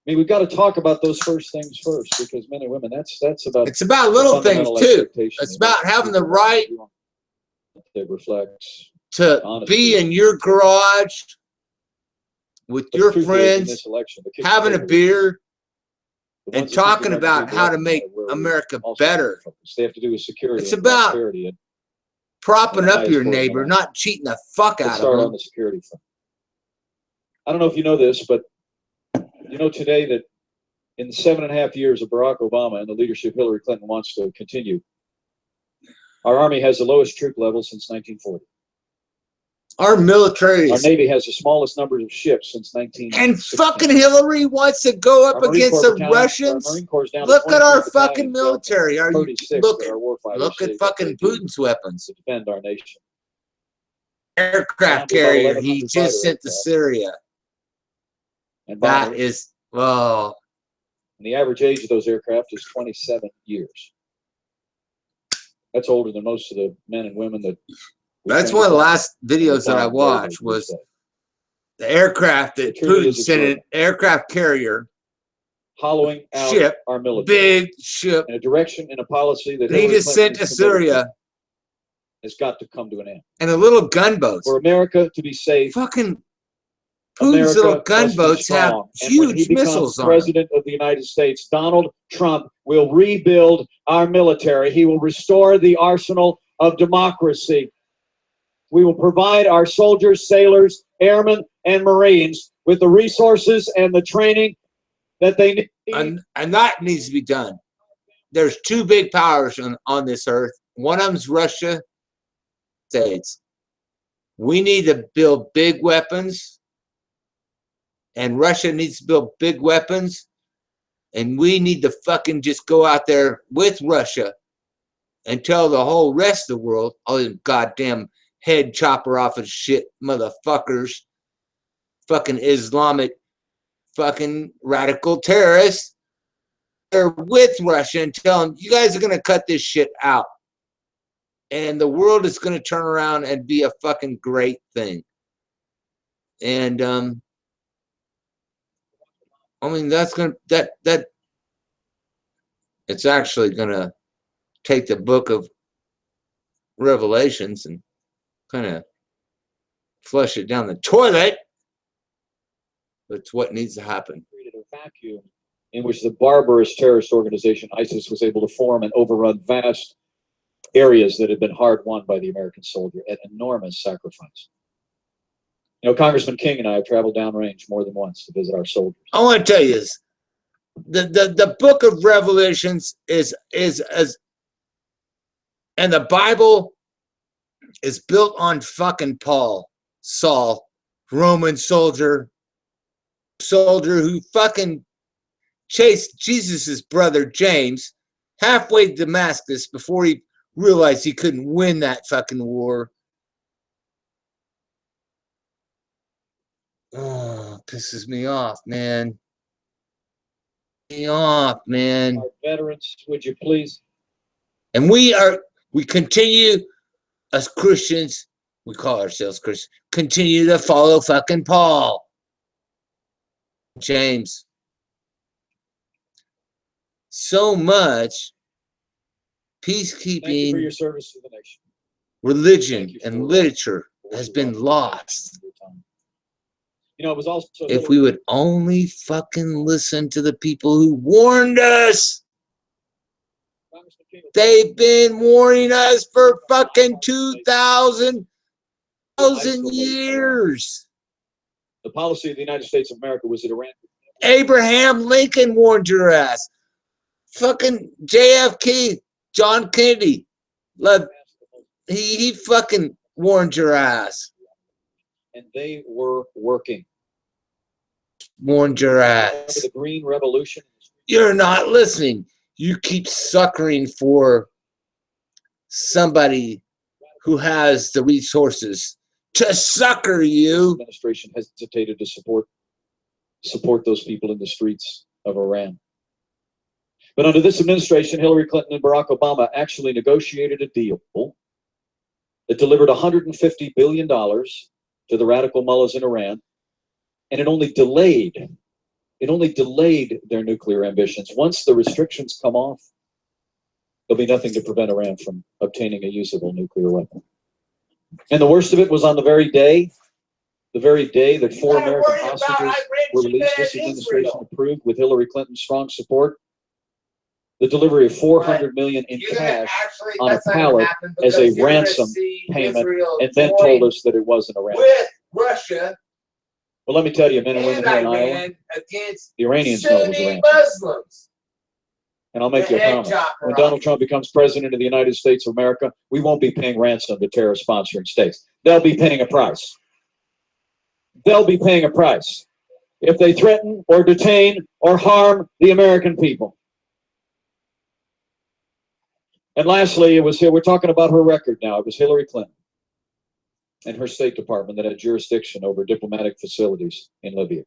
I mean, we've got to talk about those first things first, because men and women, that's about. It's about little things too. It's about having the right that reflects to honesty. be in your garage with But your the truth is, in friends, this election, the kitchen having a table, beer, the and ones that think talking they're about gonna do how to well, make where we America also better. focus. They have to do with security. It's and about prosperity, and propping the up highest your form of neighbor, life. not cheating the fuck Let's out of start on them. the security front. I don't know if you know this, but you know today that in the 7.5 years of Barack Obama and the leadership Hillary Clinton wants to continue, our Army has the lowest troop level since 1940. Our military Our is, Navy has the smallest numbers of ships since 1916. and fucking Hillary wants to go up Our Marine against Corps the battalion- Russians. our Marine Corps is down to Look at 23 our fucking battalions, down from military. Are you 36 look that at our warfighters look say at that fucking they do Putin's weapons? to defend our nation. Aircraft Down to about carrier 1,100 he just sent to fighter Syria. And That bombers. is, well, And the average age of those aircraft is 27 years. That's older than most of the men and women that. we that's train one of the to bomb. last videos that I Bomb every watched was day. the aircraft that It truly Putin is sent, an aircraft carrier, Hollowing out ship, our military big ship, in a direction and a policy that that he Hillary just Clinton sent to is committed Syria, has got to come to an end. and the little gunboats. For America to be safe, Fucking Putin's America little must be gunboats have strong. And when he huge becomes missiles on them. president of the United States, Donald Trump will rebuild our military. He will restore the arsenal of democracy. We will provide our soldiers, sailors, airmen, and Marines with the resources and the training that they need. And that needs to be done. There's two big powers on this earth. One of them's Russia, States. We need to build big weapons, and Russia needs to build big weapons, and we need to fucking just go out there with Russia and tell the whole rest of the world, all them goddamn head chopper off of shit motherfuckers, fucking Islamic fucking radical terrorists, they're with Russia, and tell them, you guys are going to cut this shit out. And the world is going to turn around and be a fucking great thing. And, I mean, that's going to, that, it's actually going to take the book of Revelations and kind of flush it down the toilet. That's what needs to happen. Created a vacuum in which the barbarous terrorist organization ISIS was able to form and overrun vast areas that had been hard won by the American soldier at enormous sacrifice. You know, Congressman King and I have traveled downrange more than once to visit our soldiers. I want to tell you this. The book of Revelations is as, and the Bible is built on fucking Saul, Roman soldier who fucking chased Jesus's brother James halfway to Damascus before he realized he couldn't win that fucking war. Oh, pisses me off, man. Our Veterans, would you please? And we continue as Christians, we call ourselves Christians, continue to follow fucking Paul. James. So much Thank you for peacekeeping, your service to the nation. religion, Thank you and for literature what has you been brought to lost. your time. You know, it was also If we would only fucking listen to the people who warned us. They've been warning us for fucking 2,000 years. The policy of the United States of America was that Iran. Abraham Lincoln warned your ass. Fucking JFK, John Kennedy, he fucking warned your ass. And they were working. Warned your Remember ass. the Green Revolution? You're not listening. You keep suckering for somebody who has the resources to sucker The you. administration hesitated to support those people in the streets of Iran. But under this administration, Hillary Clinton and Barack Obama actually negotiated a deal that delivered $150 billion to the radical mullahs in Iran, and it only delayed their nuclear ambitions. Once the restrictions come off, there'll be nothing to prevent Iran from obtaining a usable nuclear weapon. And the worst of it was on the very day that 4 American hostages were released, this administration approved, with Hillary Clinton's strong support, the delivery of $400 million in cash on a pallet as a ransom payment, and then told us that it wasn't Iran. With Russia. Well, let me tell you, men and women here in Iowa, against the Iranians know it was Sunni Iran. Muslims. And I'll make you a promise. When Donald Trump becomes president of the United States of America, we won't be paying ransom to terrorist sponsoring states. They'll be paying a price. They'll be paying a price if they threaten or detain or harm the American people. And lastly, we're talking about her record now. It was Hillary Clinton and her State Department that had jurisdiction over diplomatic facilities in Libya,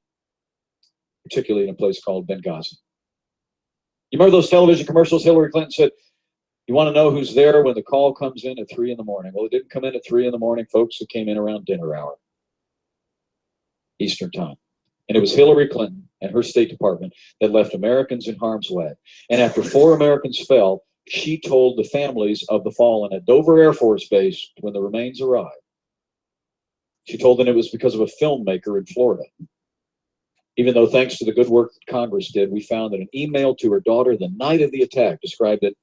particularly in a place called Benghazi. You remember those television commercials? Hillary Clinton said, "You want to know who's there when the call comes in at 3 in the morning?" Well, it didn't come in at 3 in the morning, folks. It came in around dinner hour, Eastern time. And it was Hillary Clinton and her State Department that left Americans in harm's way. And after 4 Americans fell, she told the families of the fallen at Dover Air Force Base when the remains arrived, she told them it was because of a filmmaker in Florida. Even though, thanks to the good work that Congress did, we found that an email to her daughter the night of the attack described it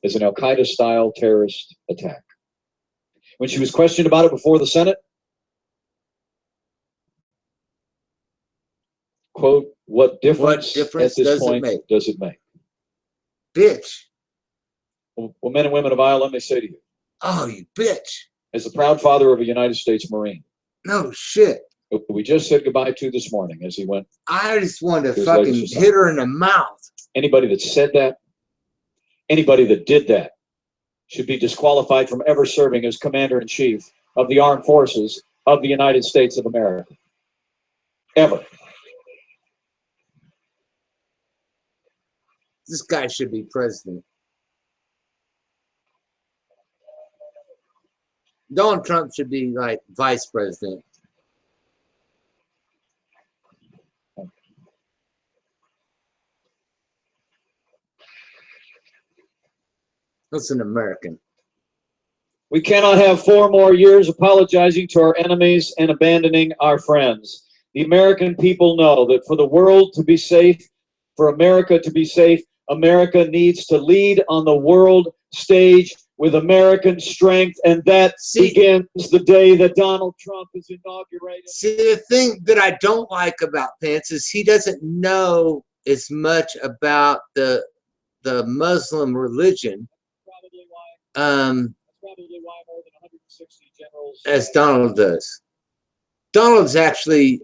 as an Al-Qaeda-style terrorist attack. When she was questioned about it before the Senate, quote, what difference at this point does it make? Bitch. Well, men and women of Iowa, let me say to you, oh, you bitch. As the proud father of a United States Marine, no shit. We just said goodbye to this morning as he went. I just wanted to fucking hit her in the mouth. Anybody that said that, anybody that did that, should be disqualified from ever serving as Commander-in-Chief of the Armed Forces of the United States of America. Ever. This guy should be president. Donald Trump should be like vice president. That's an American. We cannot have 4 more years apologizing to our enemies and abandoning our friends. The American people know that for the world to be safe, for America to be safe, America needs to lead on the world stage with American strength, and that begins the day that Donald Trump is inaugurated. See, the thing that I don't like about Pence is he doesn't know as much about the Muslim religion as Donald does. Donald's actually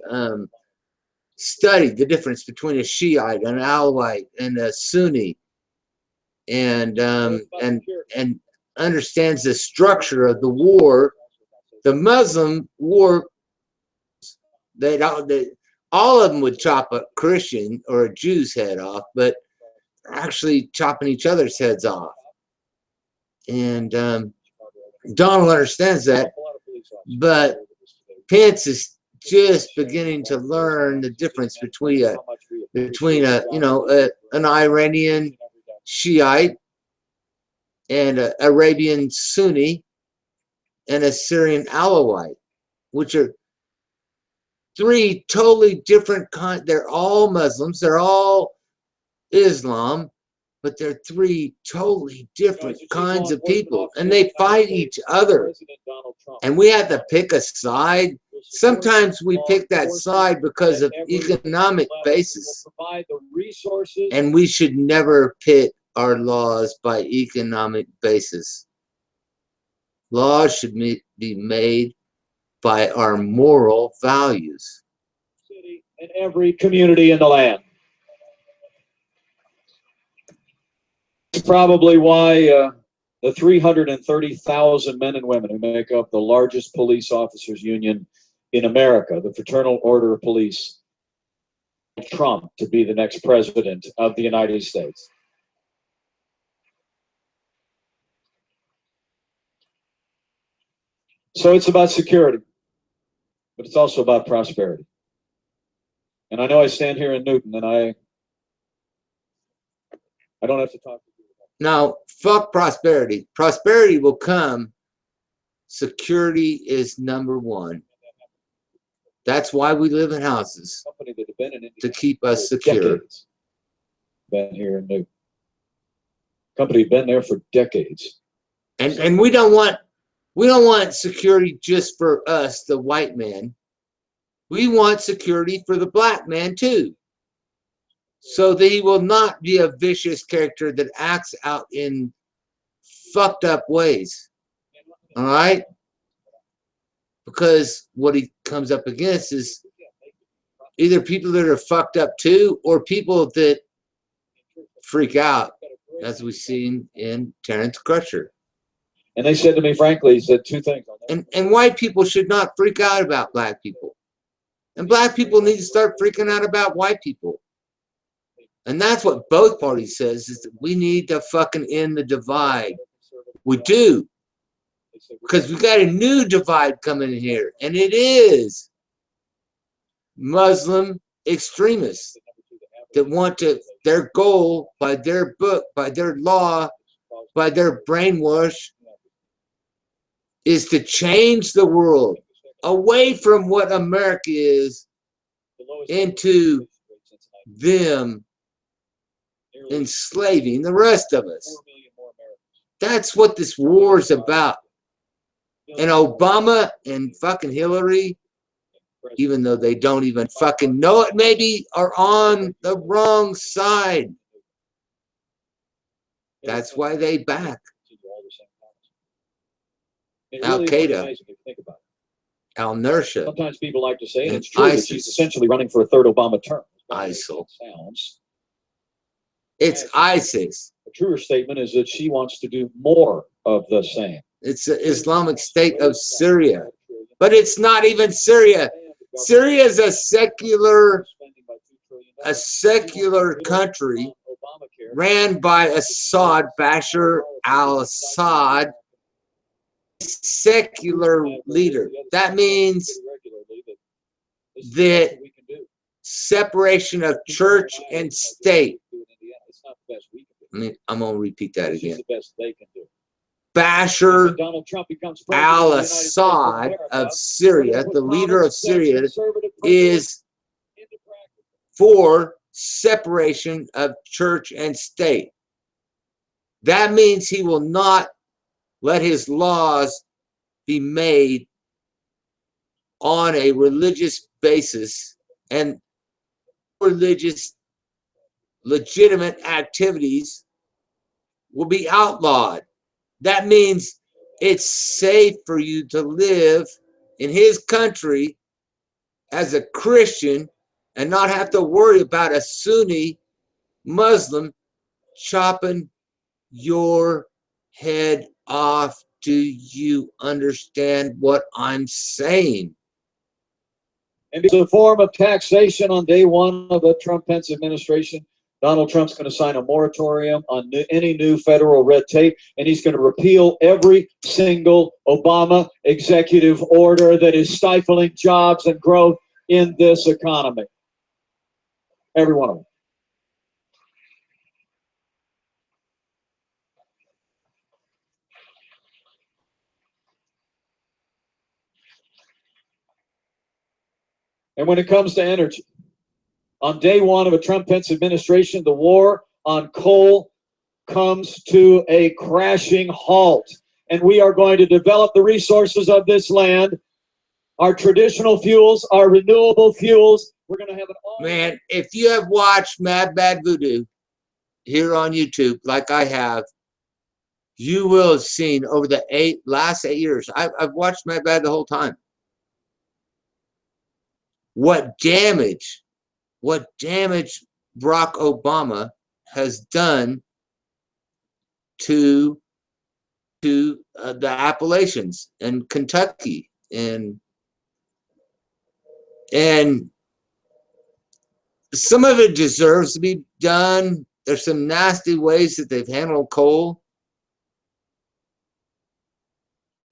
studied the difference between a Shiite, an Alawite, and a Sunni, and understands the structure of the war, the Muslim war. All of them would chop a Christian or a Jew's head off, but they're actually chopping each other's heads off. And Donald understands that, but Pence is just beginning to learn the difference between an Iranian Shiite and an Arabian Sunni and a Syrian Alawite, which are 3 totally different kinds. They're all Muslims, they're all Islam, but they're three totally different kinds of people, and they fight each other. And we have to pick a side. Sometimes we pick that side because of economic basis, and we should never pit our laws by economic basis. Laws should be made by our moral values. In every community in the land. It's probably why the 330,000 men and women who make up the largest police officers union in America, the Fraternal Order of Police, Trump to be the next president of the United States. So it's about security, but it's also about prosperity. And I know I stand here in Newton, and I don't have to talk to you. Now, fuck prosperity. Prosperity will come. Security is number one. That's why we live in houses, to keep us secure. Been here in Newton. Company been there for decades. And we don't want security just for us, the white man. We want security for the black man too, so that he will not be a vicious character that acts out in fucked up ways. All right? Because what he comes up against is either people that are fucked up too, or people that freak out, as we've seen in Terrence Crutcher. And they said to me, frankly, he said two things. And white people should not freak out about black people. And black people need to start freaking out about white people. And that's what both parties says, is that we need to fucking end the divide. We do. Because we got a new divide coming in here. And it is Muslim extremists that want to, their goal, by their book, by their law, by their brainwash, is to change the world away from what America is into them enslaving the rest of us. That's what this war is about. And Obama and fucking Hillary, even though they don't even fucking know it, maybe are on the wrong side. That's why they back Al-Qaeda, Al-Nusra. Sometimes people like to say, and and it's true, that ISIS. she's essentially running for a third Obama term. ISIL. Sounds. It's ISIS. A truer statement is that she wants to do more of the same. It's the Islamic State of Syria. But it's not even Syria. Syria is a secular country ran by Assad, Bashar al-Assad, secular leader. That means that separation of church and state. I'm going to repeat that again. Bashar al-Assad of Syria, the leader of Syria, is for separation of church and state. That means he will not let his laws be made on a religious basis, and religious legitimate activities will be outlawed. That means it's safe for you to live in his country as a Christian and not have to worry about a Sunni Muslim chopping your head off. Do you understand what I'm saying? And it's a form of taxation on day one of the Trump-Pence administration. Donald Trump's going to sign a moratorium on any new federal red tape, and he's going to repeal every single Obama executive order that is stifling jobs and growth in this economy. Every one of them. And when it comes to energy, on day one of a Trump-Pence administration, the war on coal comes to a crashing halt. And we are going to develop the resources of this land, our traditional fuels, our renewable fuels. We're going to have an all. Man, if you have watched Mad Bad Voodoo here on YouTube, like I have, you will have seen over the last 8 years. I've watched Mad Bad the whole time. What damage Barack Obama has done to the Appalachians and Kentucky and some of it deserves to be done. There's some nasty ways that they've handled coal.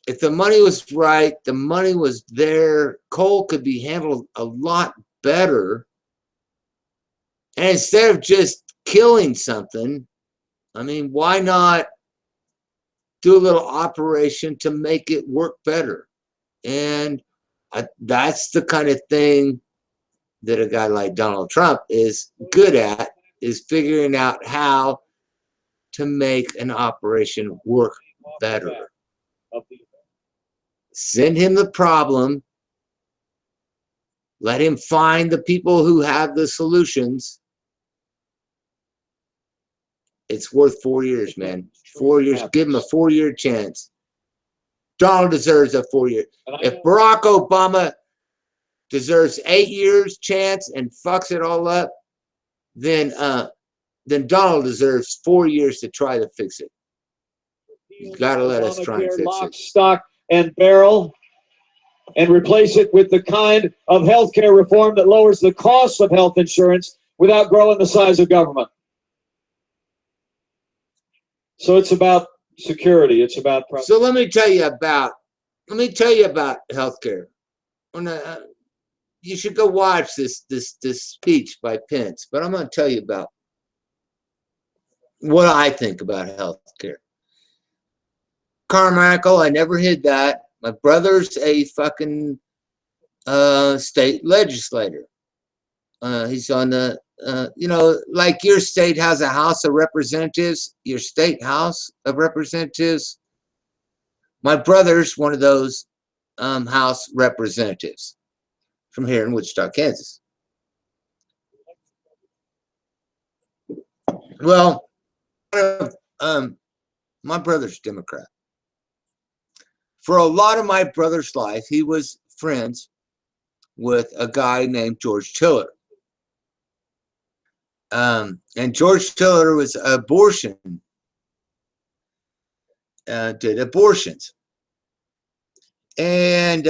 If the money was right, the money was there, coal could be handled a lot better. And instead of just killing something, I mean, why not do a little operation to make it work better? And that's the kind of thing that a guy like Donald Trump is good at, is figuring out how to make an operation work better. Send him the problem. Let him find the people who have the solutions. It's worth 4 years, man. 4 years. Give him a 4-year chance. Donald deserves a 4-year. If Barack Obama deserves 8 years chance and fucks it all up, then Donald deserves 4 years to try to fix it. You gotta let us try and fix lock, it. stock, and barrel, and replace it with the kind of healthcare reform that lowers the cost of health insurance without growing the size of government. So it's about security. It's about. So let me tell you about healthcare. You should go watch this speech by Pence, but I'm going to tell you about what I think about healthcare. Carmichael, I never hid that. My brother's a fucking state legislator. He's on the, like your state has a House of Representatives, your state House of Representatives. My brother's one of those House representatives from here in Wichita, Kansas. Well, my brother's Democrat. For a lot of my brother's life, he was friends with a guy named George Tiller. And George Tiller was did abortions. And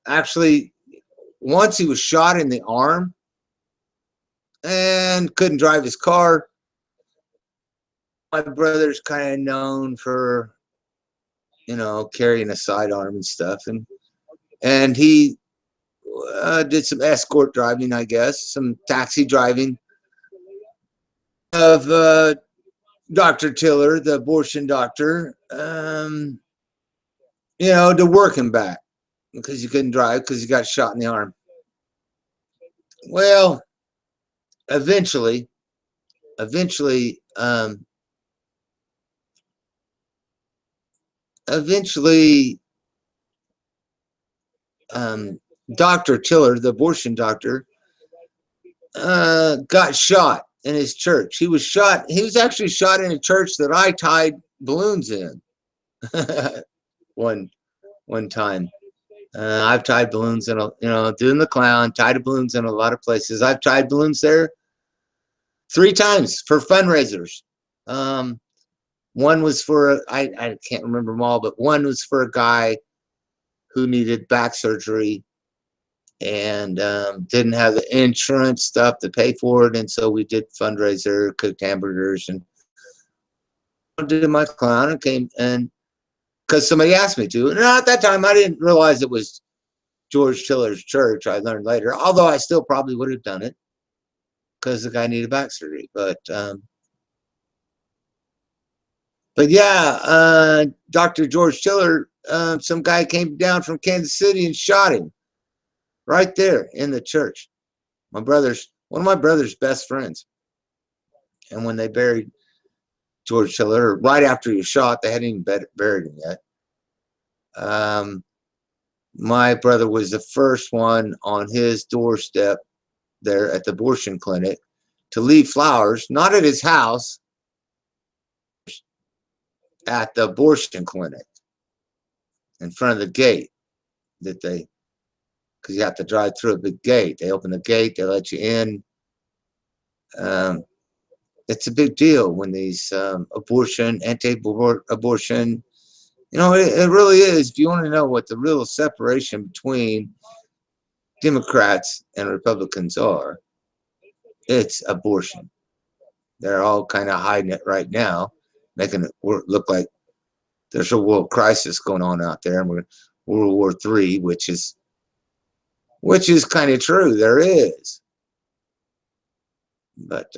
actually, once he was shot in the arm and couldn't drive his car. My brother's kind of known for, carrying a sidearm and stuff, and he did some escort driving, I guess, some taxi driving of Dr. Tiller, the abortion doctor, to work him back because he couldn't drive because he got shot in the arm. Well, eventually, Dr. Tiller, the abortion doctor, got shot in his church. He was actually shot in a church that I tied balloons in one time. I've tied balloons in, doing the clown, tied balloons in a lot of places. I've tied balloons there 3 times for fundraisers. One was for, I can't remember them all, but one was for a guy who needed back surgery and didn't have the insurance stuff to pay for it. And so we did fundraiser, cooked hamburgers, and did my clown and came, and because somebody asked me to. And at that time, I didn't realize it was George Tiller's church. I learned later, although I still probably would have done it because the guy needed back surgery. But yeah, Dr. George Tiller, some guy came down from Kansas City and shot him right there in the church. My brother's one of my brother's best friends. And when they buried George Tiller, right after he was shot, they hadn't even buried him yet. My brother was the first one on his doorstep there at the abortion clinic to leave flowers, not at his house, at the abortion clinic in front of the gate that they, because you have to drive through a big gate. They open the gate, they let you in. It's a big deal when these anti-abortion, you know, it really is. If you want to know what the real separation between Democrats and Republicans are, it's abortion. They're all kind of hiding it right now, making it look like there's a world crisis going on out there, and we're World War III, which is kind of true. There is. But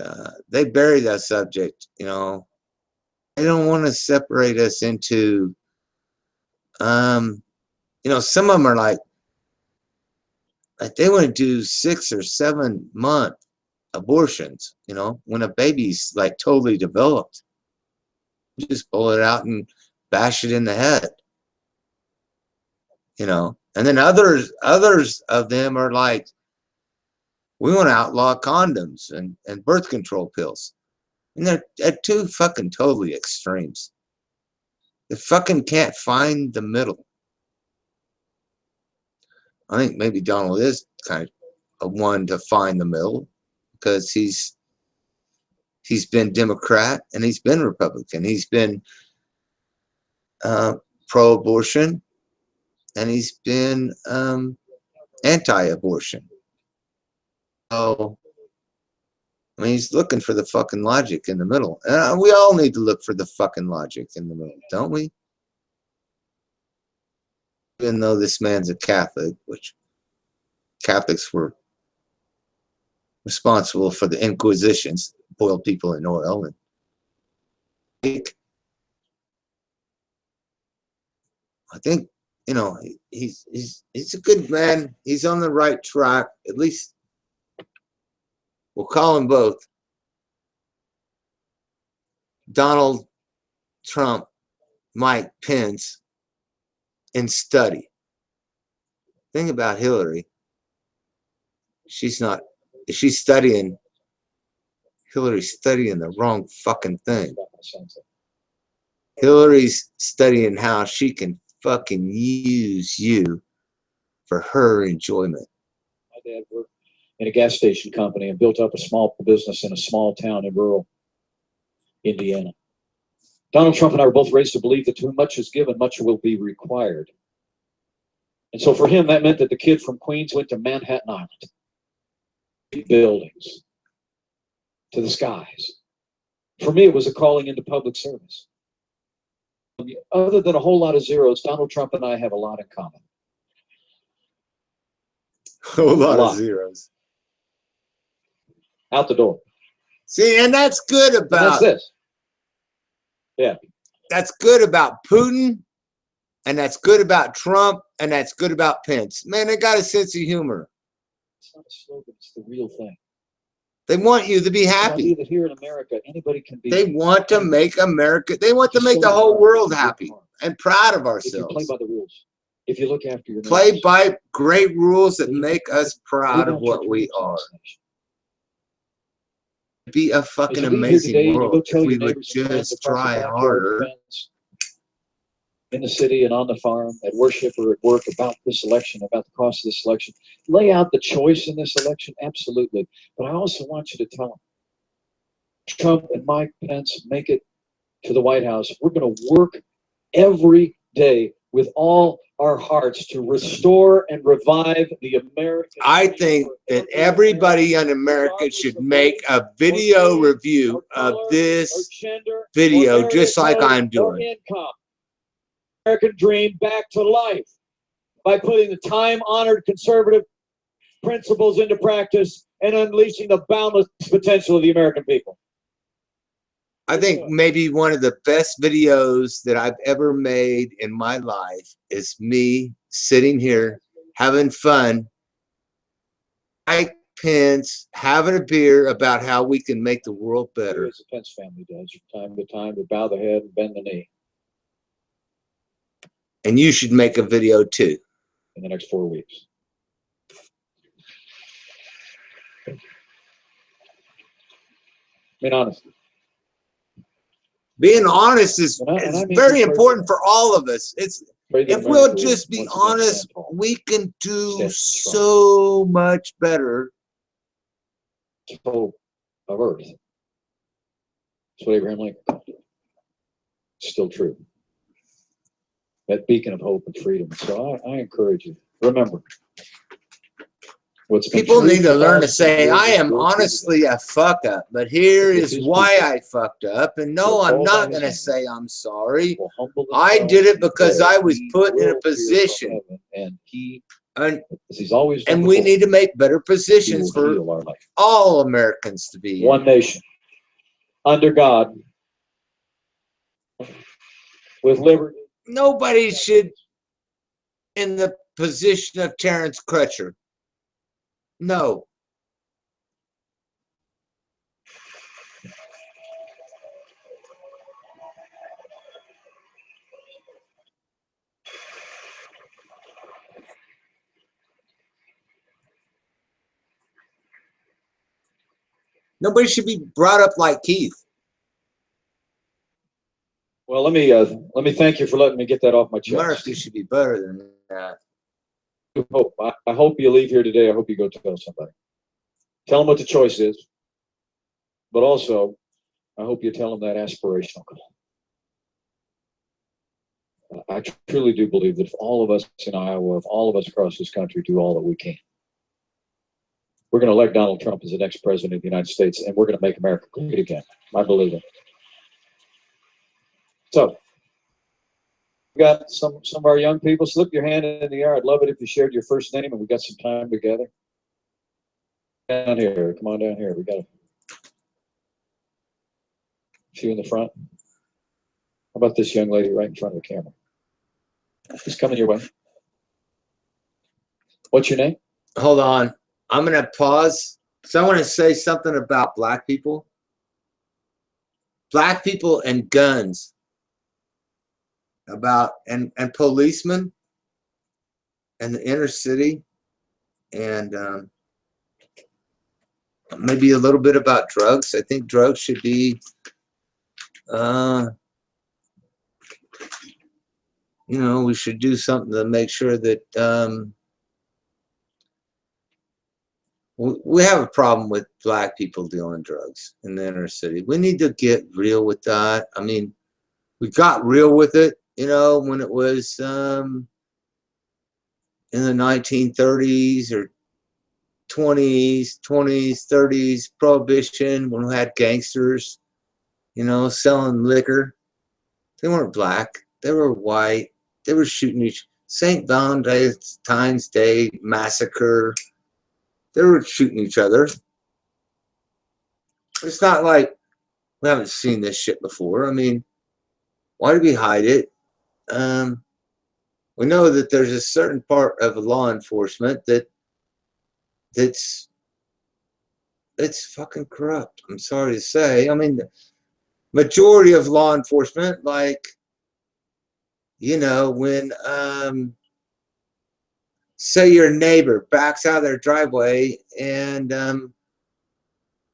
they bury that subject, you know. They don't want to separate us into, you know, some of them are like they want to do 6 or 7 month abortions, you know, when a baby's like totally developed. You just pull it out and bash it in the head, you know. And then others of them are like, we want to outlaw condoms and birth control pills. And they're at two fucking totally extremes. They fucking can't find the middle. I think maybe Donald is kind of a one to find the middle, because he's been Democrat and he's been Republican. He's been pro-abortion and he's been anti-abortion. So, I mean, he's looking for the fucking logic in the middle. And we all need to look for the fucking logic in the middle, don't we? Even though this man's a Catholic, which Catholics were responsible for the Inquisitions, boiled people in oil. And I think, you know, he's a good man. He's on the right track. At least we'll call them both. Donald Trump, Mike Pence, and study. Thing about Hillary, she's studying. Hillary's studying the wrong fucking thing. Hillary's studying how she can fucking use you for her enjoyment. My dad worked in a gas station company and built up a small business in a small town in rural Indiana. Donald Trump and I were both raised to believe that too much is given, much will be required. And so for him, that meant that the kid from Queens went to Manhattan Island, buildings, to the skies. For me, it was a calling into public service. Other than a whole lot of zeros, Donald Trump and I have a lot in common. A lot of zeros. Out the door. See, and that's good about. And that's this. Yeah. That's good about Putin, and that's good about Trump, and that's good about Pence. Man, they got a sense of humor. It's not a slogan, it's the real thing. They want you to be happy. That here in America, anybody can be. They want to make America. They want to make the whole world happy and proud of ourselves. If you play by the rules, if you look after your play neighbors, by great rules that make us proud of what we are. It'd be a fucking amazing world if we would just try harder. In the city and on the farm, at worship or at work, about this election, about the cost of this election. Lay out the choice in this election, absolutely. But I also want you to tell them, Trump and Mike Pence make it to the White House. We're going to work every day with all our hearts to restore and revive the American. I think that everybody in America should make a video review of this video, just like I'm doing. American dream back to life by putting the time-honored conservative principles into practice and unleashing the boundless potential of the American people. I think maybe one of the best videos that I've ever made in my life is me sitting here having fun. Mike Pence having a beer about how we can make the world better. As the Pence family does from time to time, to bow the head and bend the knee And you should make a video too. in the next 4 weeks. I mean, honestly. Being honest is, And I mean very this way. important for all of us. It's Pray that if we'll America will just be once again honest, stand tall. we can do Stand strong. so much better. Hope of earth. That's what Abraham Lincoln called it. Still true. That beacon of hope and freedom. So I encourage you. Remember, what's been People true need to for learn to thousands of say, years I is am still true honestly a fuck up, but here If is his why people I fucked up. And no, will I'm call not on going to his name, say I'm sorry. will humble I themselves did it and because pray, I was he put in will a hear from position. heaven, and he, And, as he's always done and we before, need to make better he positions will for heal our life. all Americans to be in. One nation, under God, with liberty. Nobody should in the position of Terrence Crutcher. No. Nobody should be brought up like Keith. Well, let me thank you for letting me get that off my chest. Murphy should be better than that. I hope you leave here today. I hope you go tell somebody. Tell them what the choice is. But also, I hope you tell them that aspirational goal. I truly do believe that if all of us in Iowa, if all of us across this country do all that we can, we're going to elect Donald Trump as the next president of the United States, and we're going to make America great again. I believe it. So, we got some of our young people. Slip your hand in the air. I'd love it if you shared your first name and we got some time together. Down here, come on down here. We got a few in the front. How about this young lady right in front of the camera? She's coming your way. What's your name? Hold on. I'm going to pause. So I want to say something about black people. Black people and guns. About and policemen and the inner city, and maybe a little bit about drugs. I think drugs should be, we should do something to make sure that we have a problem with black people dealing drugs in the inner city. We need to get real with that. I mean, we got real with it, when it was in the 1930s or 20s, 30s, Prohibition, when we had gangsters, selling liquor. They weren't black. They were white. They were shooting each St. Valentine's Day massacre. They were shooting each other. It's not like we haven't seen this shit before. I mean, why do we hide it? We know that there's a certain part of law enforcement that's fucking corrupt. I'm sorry to say. I mean, the majority of law enforcement, like, when say your neighbor backs out of their driveway and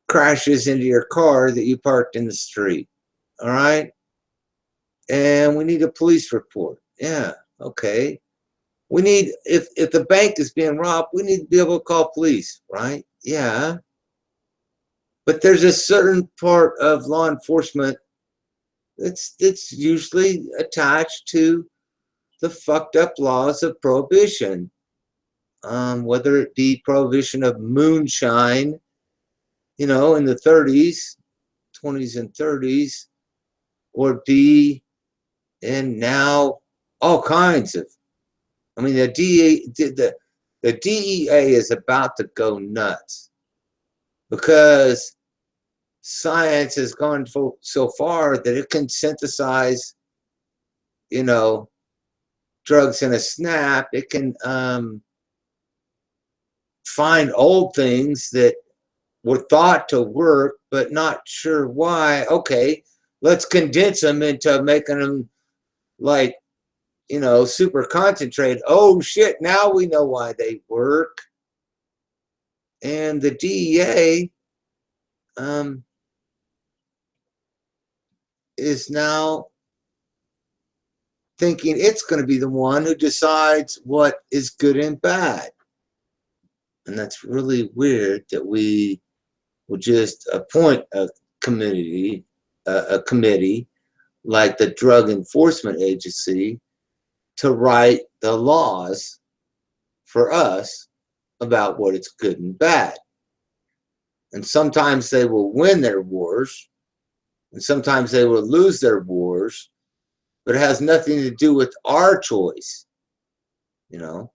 crashes into your car that you parked in the street. All right. And we need a police report. Yeah. Okay. We need, if the bank is being robbed, we need to be able to call police, right? Yeah. But there's a certain part of law enforcement that's usually attached to the fucked up laws of prohibition. Whether it be prohibition of moonshine, in the 30s, 20s and 30s, or be in now all kinds of, I mean, the DEA is about to go nuts because science has gone so far that it can synthesize, drugs in a snap. It can find old things that were thought to work, but not sure why. Okay, let's condense them into making them like, you know, super concentrated. Oh shit, now we know why they work. And the DEA is now thinking it's going to be the one who decides what is good and bad. And that's really weird that we will just appoint a committee like the Drug Enforcement Agency to write the laws for us about what is good and bad. And sometimes they will win their wars, and sometimes they will lose their wars, but it has nothing to do with our choice. You know,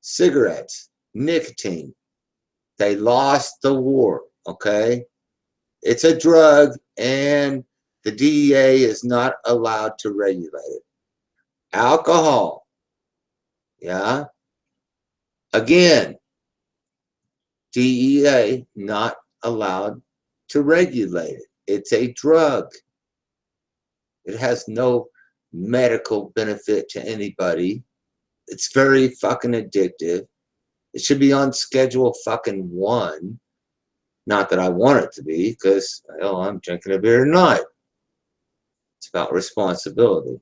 cigarettes, nicotine, they lost the war, okay? It's a drug, and the DEA is not allowed to regulate it. Alcohol, yeah? Again, DEA not allowed to regulate it. It's a drug. It has no medical benefit to anybody. It's very fucking addictive. It should be on Schedule fucking 1. Not that I want it to be, because hell, I'm drinking a beer tonight. It's about responsibility.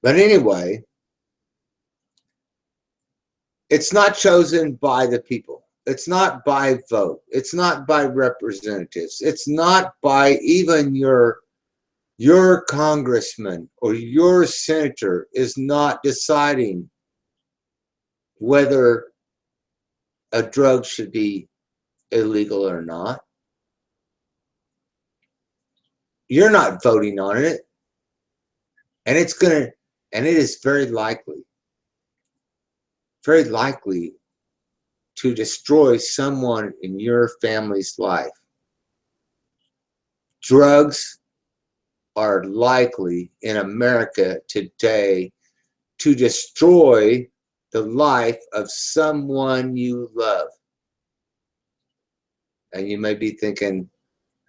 But anyway, it's not chosen by the people. It's not by vote. It's not by representatives. It's not by even your congressman or your senator is not deciding whether a drug should be illegal or not. You're not voting on it. And it is very likely to destroy someone in your family's life. Drugs are likely in America today to destroy the life of someone you love. And you may be thinking,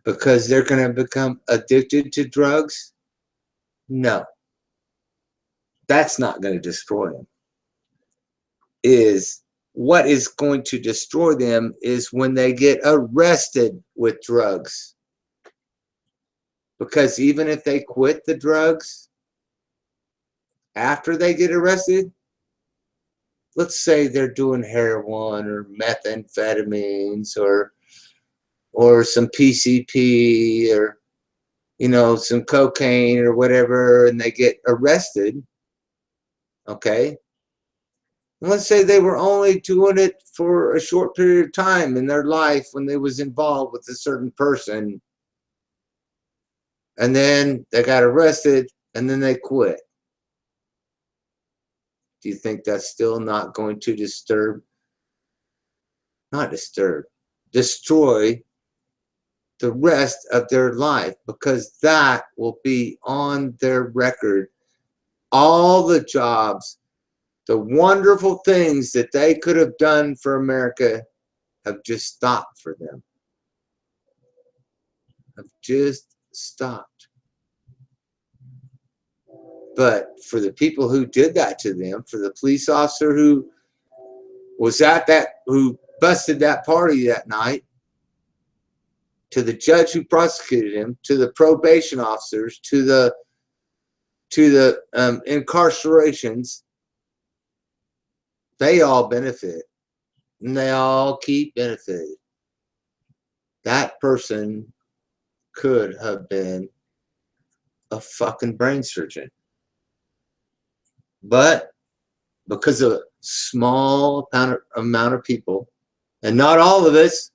because they're going to become addicted to drugs? No. That's not going to destroy them. What is going to destroy them is when they get arrested with drugs. Because even if they quit the drugs after they get arrested, let's say they're doing heroin or methamphetamines or some PCP or, you know, some cocaine or whatever, and they get arrested, okay? And let's say they were only doing it for a short period of time in their life when they was involved with a certain person, and then they got arrested and then they quit. Do you think that's still not going to destroy the rest of their life? Because that will be on their record. All the jobs, the wonderful things that they could have done for America have just stopped for them. Have just stopped. But for the people who did that to them, for the police officer who was who busted that party that night, to the judge who prosecuted him, to the probation officers, to the incarcerations, they all benefit, and they all keep benefiting. That person could have been a fucking brain surgeon. But because of a small amount of people, and not all of us,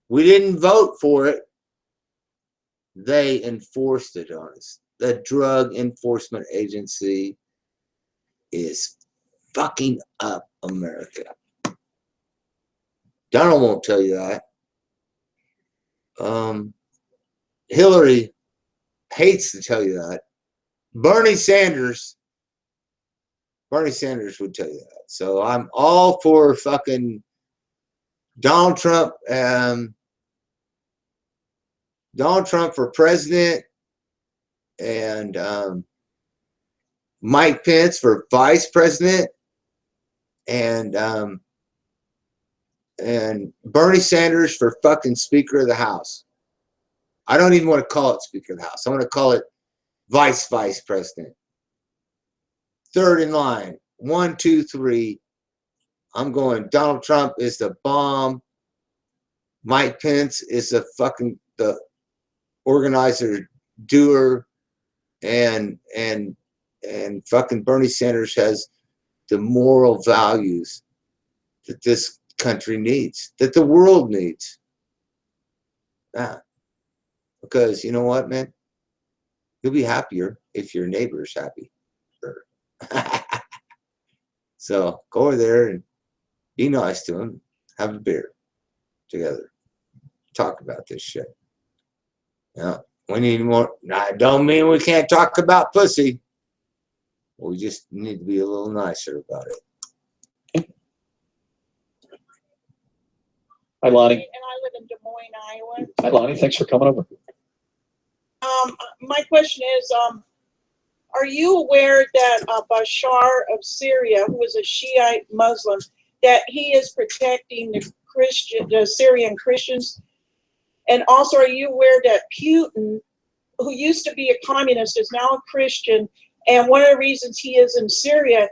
we didn't vote for it, they enforced it on us. The Drug Enforcement Agency is fucking up America. Donald won't tell you that. Hillary hates to tell you that. Bernie Sanders would tell you that. So I'm all for fucking Donald Trump for president, and Mike Pence for vice president, and Bernie Sanders for fucking Speaker of the House. I don't even want to call it Speaker of the House. I want to call it vice president. Third in line. 1, 2, 3. I'm going Donald Trump is the bomb. Mike Pence is the organizer, doer, and fucking Bernie Sanders has the moral values that this country needs, that the world needs. Because you know what, man? You'll be happier if your neighbor's happy. Sure. So go over there and be nice to him. Have a beer together. Talk about this shit. Yeah, we need more. Now, don't mean we can't talk about pussy. We just need to be a little nicer about it. Hi, Lonnie. And I live in Des Moines, Iowa. Hi, Lonnie. Thanks for coming over. My question is, are you aware that Bashar of Syria, who is a Shiite Muslim, that he is protecting the Syrian Christians? And also, are you aware that Putin, who used to be a communist, is now a Christian, and one of the reasons he is in Syria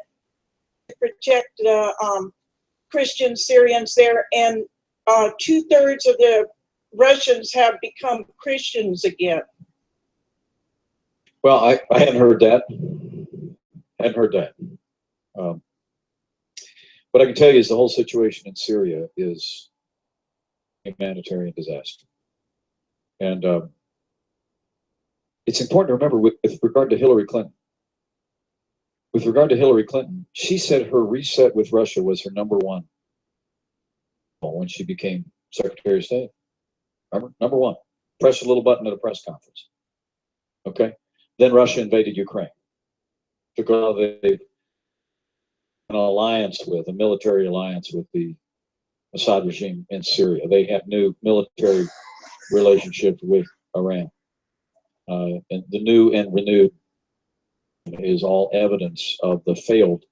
to protect the Christian Syrians there, and 2/3 of the Russians have become Christians again? Well, I hadn't heard that. What I can tell you is the whole situation in Syria is a humanitarian disaster. And it's important to remember with regard to Hillary Clinton. With regard to Hillary Clinton, she said her reset with Russia was her #1 when she became Secretary of State. Remember? #1. Press a little button at a press conference. Okay? Then Russia invaded Ukraine. Took an alliance with, a military alliance with the Assad regime in Syria. They have new military relationships with Iran. And the new and renewed is all evidence of the failed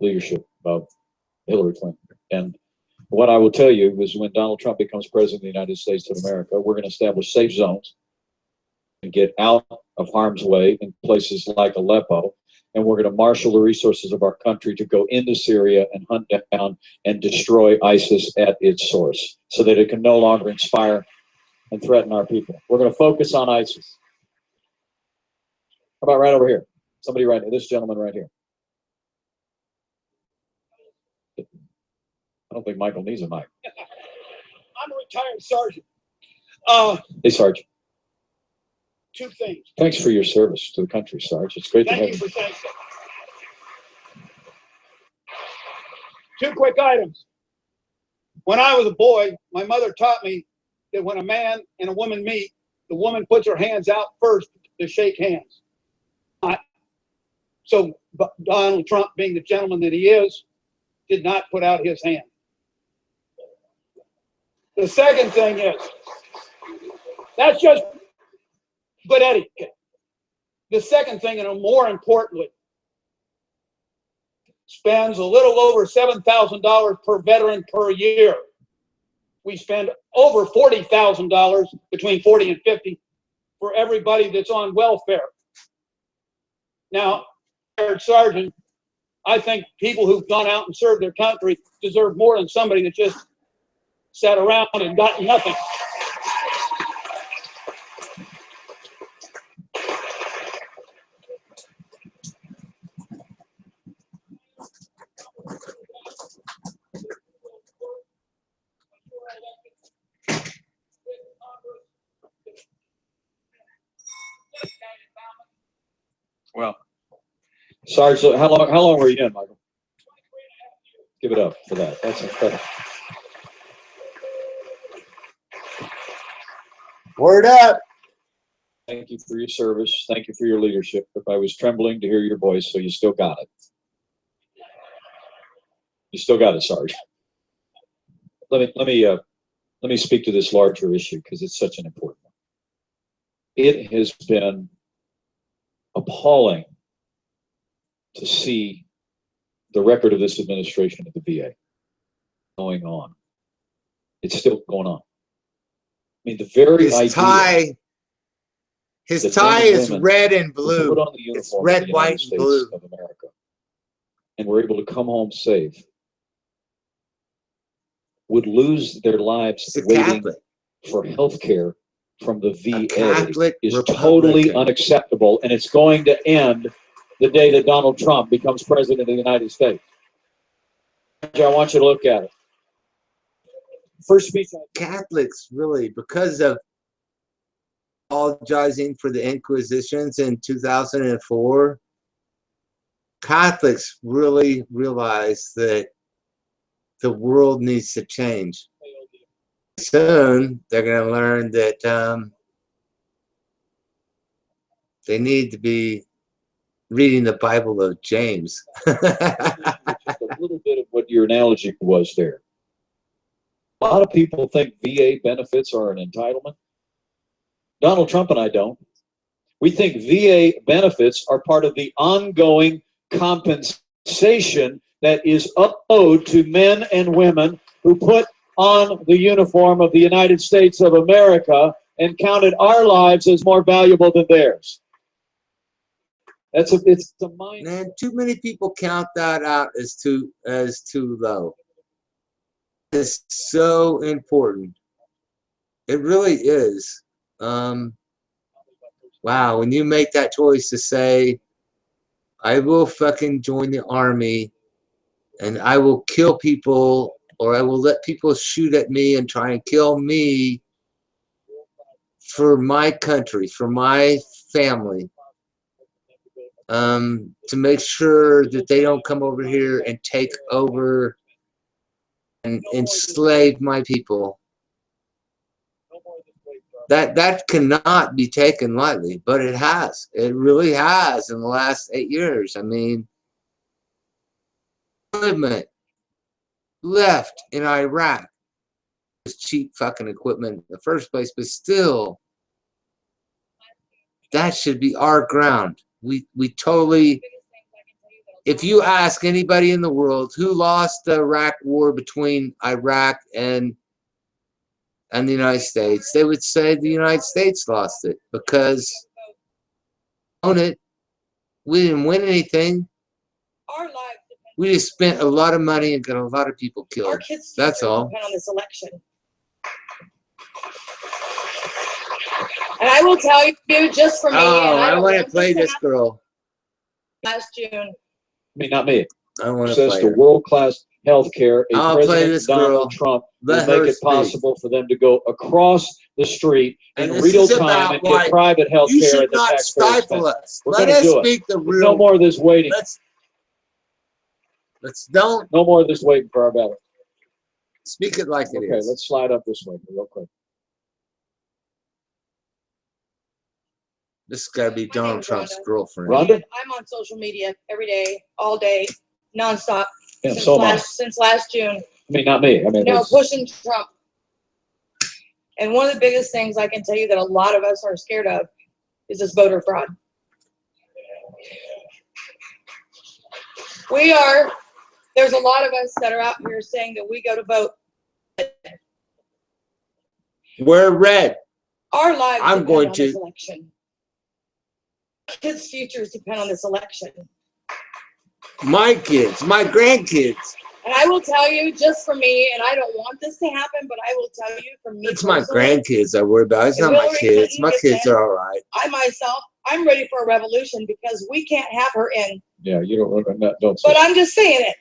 leadership of Hillary Clinton. And what I will tell you is when Donald Trump becomes president of the United States of America, we're going to establish safe zones and get out of harm's way in places like Aleppo. And we're going to marshal the resources of our country to go into Syria and hunt down and destroy ISIS at its source so that it can no longer inspire and threaten our people. We're going to focus on ISIS. How about right over here? Somebody right here, this gentleman right here. I don't think Michael needs a mic. I'm a retired sergeant. Hey, Sarge. 2 things. Thanks for your service to the country, Sarge. It's great to have Thank you you. for saying so. 2 quick items. When I was a boy, my mother taught me that when a man and a woman meet, the woman puts her hands out first to shake hands. So Donald Trump, being the gentleman that he is, did not put out his hand. The second thing is, that's just good etiquette. The second thing, and more importantly, spends a little over $7,000 per veteran per year. We spend over $40,000, between 40 and 50, for everybody that's on welfare. Now, Sergeant, I think people who've gone out and served their country deserve more than somebody that just sat around and got nothing. Well, Sarge, so how long were you in, Michael? Give it up for that. That's incredible. Word up. Thank you for your service. Thank you for your leadership. If I was trembling to hear your voice, so you still got it. You still got it, Sarge. Let me speak to this larger issue because it's such an important one. It has been appalling to see the record of this administration at the VA going on. It's still going on. I mean, the very idea. His that tie men and is women red and who blue. put on the It's uniform of red, the United white, and States blue. of America, and were able to come home safe, would lose their lives It's a waiting Catholic. for health care from the VA Catholic is Republican. totally unacceptable, and it's going to end the day that Donald Trump becomes president of the United States. I want you to look at it. First speech. Catholics, really, because of apologizing for the Inquisitions in 2004, Catholics really realize that the world needs to change. Soon, they're going to learn that they need to be reading the Bible of James. Just a little bit of what your analogy was there. A lot of people think VA benefits are an entitlement. Donald Trump and I don't. We think VA benefits are part of the ongoing compensation that is owed to men and women who put on the uniform of the United States of America and counted our lives as more valuable than theirs. It's a mind. Man, too many people count that out as too low. It's so important. It really is. Wow, when you make that choice to say, I will fucking join the army and I will kill people, or I will let people shoot at me and try and kill me for my country, for my family, to make sure that they don't come over here and take over and enslave my people. That cannot be taken lightly, but it has. It really has in the last 8 years. I mean, equipment left in Iraq was cheap fucking equipment in the first place, but still, that should be our ground. We totally. If you ask anybody in the world who lost the Iraq war between Iraq and the United States, they would say the United States lost it because own it. We didn't win anything. Our lives depend. We just spent a lot of money and got a lot of people Our killed. kids' That's futures all. depend on this election. And I will tell you, just for me, Oh, and I don't want to want play to this happen girl. last June. I mean, not me. I want to Access play to her. world-class health care. I'll President play this Donald girl. Trump Let will her make it speak. possible for them to go across the street And in this real is time about and why get private health You care should at the not taxpayer's stifle expense. us. We're Let gonna us do it. speak the There's real. no more of this waiting. Let's don't No more of this waiting for our ballot. speak it like it Okay, is. let's slide up this way real quick. This has got to be My Donald name's Trump's Rhonda. girlfriend. Rhonda? I'm on social media every day, all day, nonstop, Yeah, since so am I. since last June. I mean, not me. I mean, it's- Pushing Trump. And one of the biggest things I can tell you that a lot of us are scared of is this voter fraud. There's a lot of us that are out here saying that we go to vote. We're red. Our lives I'm depend going on to- this election. Kids' futures depend on this election. My kids, my grandkids. And I will tell you, just for me, and I don't want this to happen, but I will tell you, for me It's my personally, grandkids I worry about. It's If not my Hillary kids. Clinton My gets kids in- are all right. I myself, I'm ready for a revolution because we can't have her in. yeah, you don't say. But I'm just saying it.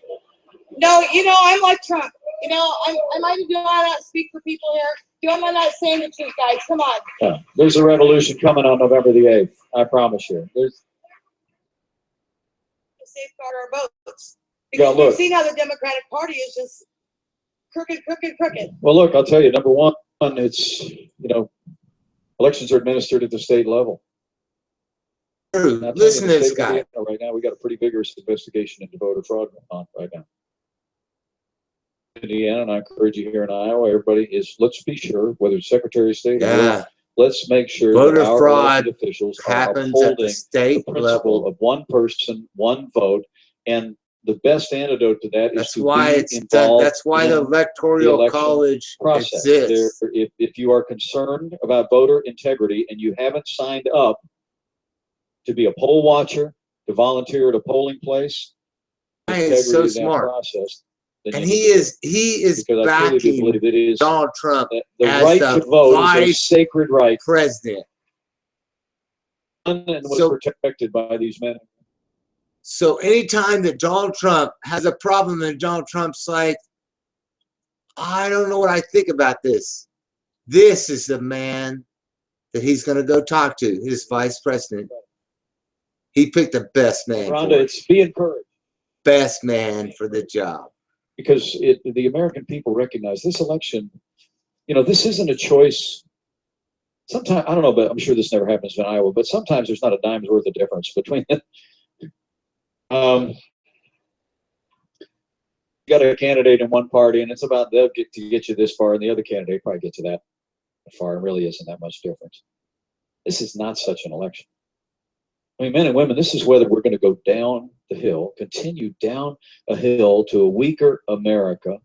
No, I'm like Trump. I might do not speak for people here. Am I not saying the truth, guys? Come on. Yeah, there's a revolution coming on November the 8th. I promise you. There's. Safeguard our votes. Yeah, Because look. we've seen how the Democratic Party is just crooked. Well, look, I'll tell you. Number one, it's Elections are administered at the state level. True. Now, Listen to the this state of guy. Indiana right now, we got a pretty vigorous investigation into voter fraud going on right now. Indiana, and I encourage you here in Iowa, everybody let's be sure, whether it's Secretary of State or Yeah. let's make sure Voter that our fraud elected officials are happens at the upholding state the principle level. of one person, one vote, and the best antidote to that is That's to why be it's done. involved That's why the in electoral election college process. exists. If you are concerned about voter integrity and you haven't signed up to be a poll watcher, to volunteer at a polling place, Guy is so integrity of that smart. process, then And you he need to do is it. Because I truly do backing believe it is Donald Trump that the as right the to vote is a vice sacred right president. and was So- protected by these men. So anytime that Donald Trump has a problem and Donald Trump's like, I don't know what I think about this. This is the man that he's going to go talk to, his vice president. He picked the best man. Rhonda, For it. it's be encouraged. Best man for the job. Because the American people recognize this election, this isn't a choice. Sometimes, I don't know, but I'm sure this never happens in Iowa, but sometimes there's not a dime's worth of difference between you got a candidate in one party and it's about they'll get you this far and the other candidate probably get to that far. It really isn't that much difference. This is not such an election. I mean, men and women, this is whether we're going to go down the hill, continue down a hill to a weaker America,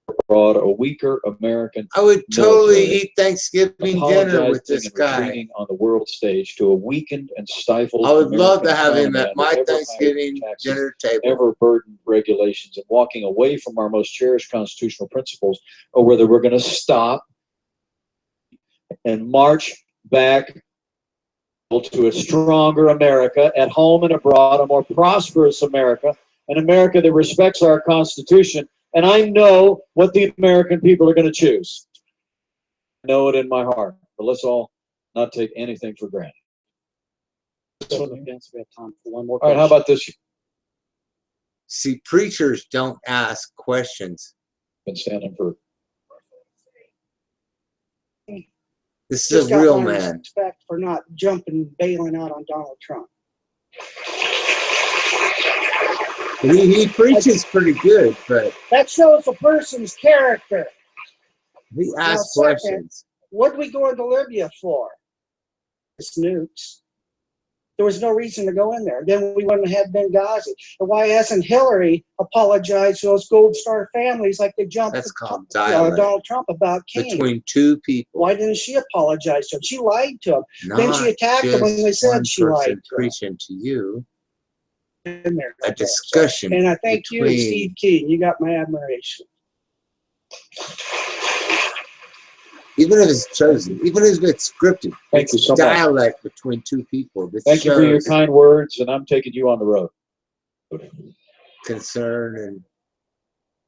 abroad, a weaker American. I would totally military, eat Thanksgiving dinner with this apologizing and guy. retreating on the world stage to a weakened and stifled. I would love to American have him economy at my under ever higher Thanksgiving taxes, dinner table. ever burdened regulations, and walking away from our most cherished constitutional principles, or whether we're going to stop and march back to a stronger America at home and abroad, a more prosperous America, an America that respects our Constitution. And I know what the American people are going to choose. I know it in my heart. But let's all not take anything for granted. We have time for one more All right, how about this? See, preachers don't ask questions. Been standing for This Just is a got real my man. respect for not jumping, bailing out on Donald Trump. He preaches pretty good, but That shows a person's character. he asks Now, second, questions. What did we go into Libya for? It's nukes. There was no reason to go in there. Then we wouldn't have had Benghazi. And why hasn't Hillary apologized to those Gold Star families like they jumped That's called dialogue Donald Trump about King? between two people. Why didn't she apologize to him? She lied to him. Then she Not attacked him when they just said one she lied person to him. preaching to you. In there. A discussion. And I thank you and between- Steve Keen. You got my admiration. Even if it's chosen, even if it's scripted, Thank it's you so much. dialect between two people that Thank you for your shows kind words, and I'm taking you on the road. concern and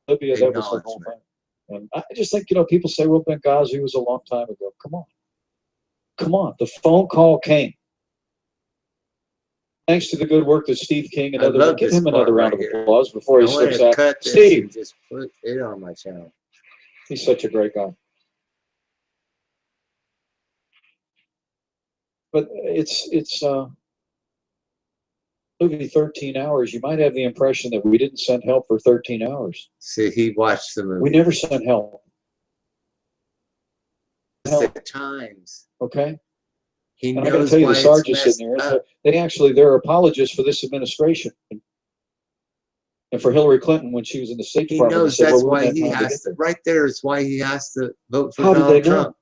Libya, that was the whole thing. And I just think, people say, well, Benghazi was a long time ago. Come on. Come on. The phone call came. Thanks to the good work that Steve King and I others, love give this him another part round right of here. applause before I he want slips to out. cut this Steve, and just put it on my channel. he's such a great guy. But it's movie 13 hours. You might have the impression that we didn't send help for 13 hours. See, he watched the movie. We never sent help. At times. Okay. He And I got to knows tell you, why the it's sergeants messed sitting there, up. they're apologists for this administration. And for Hillary Clinton when she was in the State He Department. knows they said, that's well, we why didn't he have time to has get to. there. Right there is why he has to vote for How did Donald they know? Trump.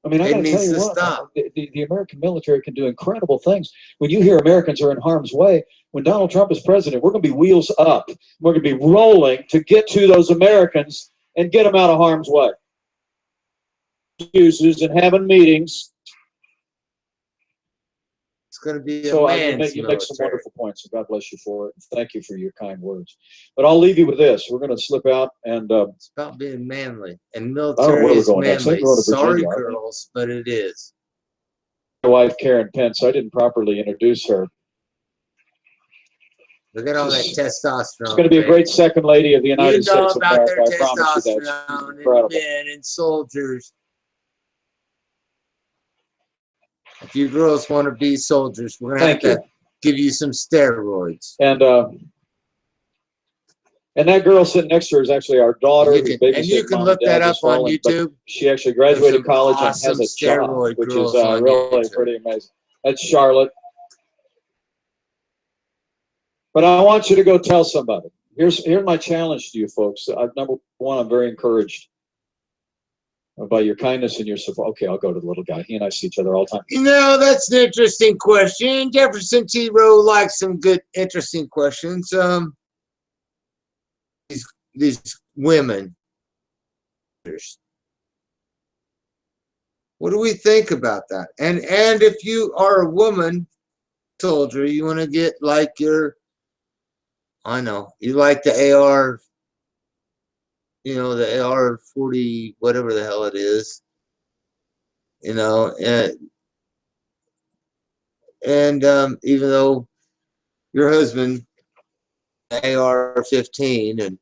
I mean, I It got to tell needs you to what, stop. the American military can do incredible things. When you hear Americans are in harm's way, when Donald Trump is president, we're going to be wheels up. We're going to be rolling to get to those Americans and get them out of harm's way. Excuses and having meetings. It's going to be a So man's you make some military. wonderful points, and God bless you for it. Thank you for your kind words. But I'll leave you with this. We're going to slip out and It's about being manly, and I don't know military where we're is going next. I manly. think we're going to Sorry, Virginia, aren't we? girls, but it is. my wife Karen Pence. I didn't properly introduce her. Look at all that She's- testosterone. She's going to be a baby. great second lady of the United You know States of about America. their I promise you that. She's testosterone and incredible. men and soldiers. If you girls want to be soldiers, we're gonna Thank have to give you some steroids. And that girl sitting next to her is actually our daughter. You who's can, and you babysitting can Mom look and Dad that up this on fall, but YouTube. she actually There's graduated some college and awesome has a job, steroid which is girls on really YouTube. pretty amazing. That's Charlotte. But I want you to go tell somebody. Here's my challenge to you folks. Number one, I'm very encouraged by your kindness and your support. Okay, I'll go to the little guy. He and I see each other all the time. You know, that's an interesting question. Jefferson T. Rowe likes some good, interesting questions. These women. What do we think about that? And if you are a woman soldier, you want to get like your, I know, you like the AR, you know, the AR-40, whatever the hell it is, you know, and even though your husband AR-15 and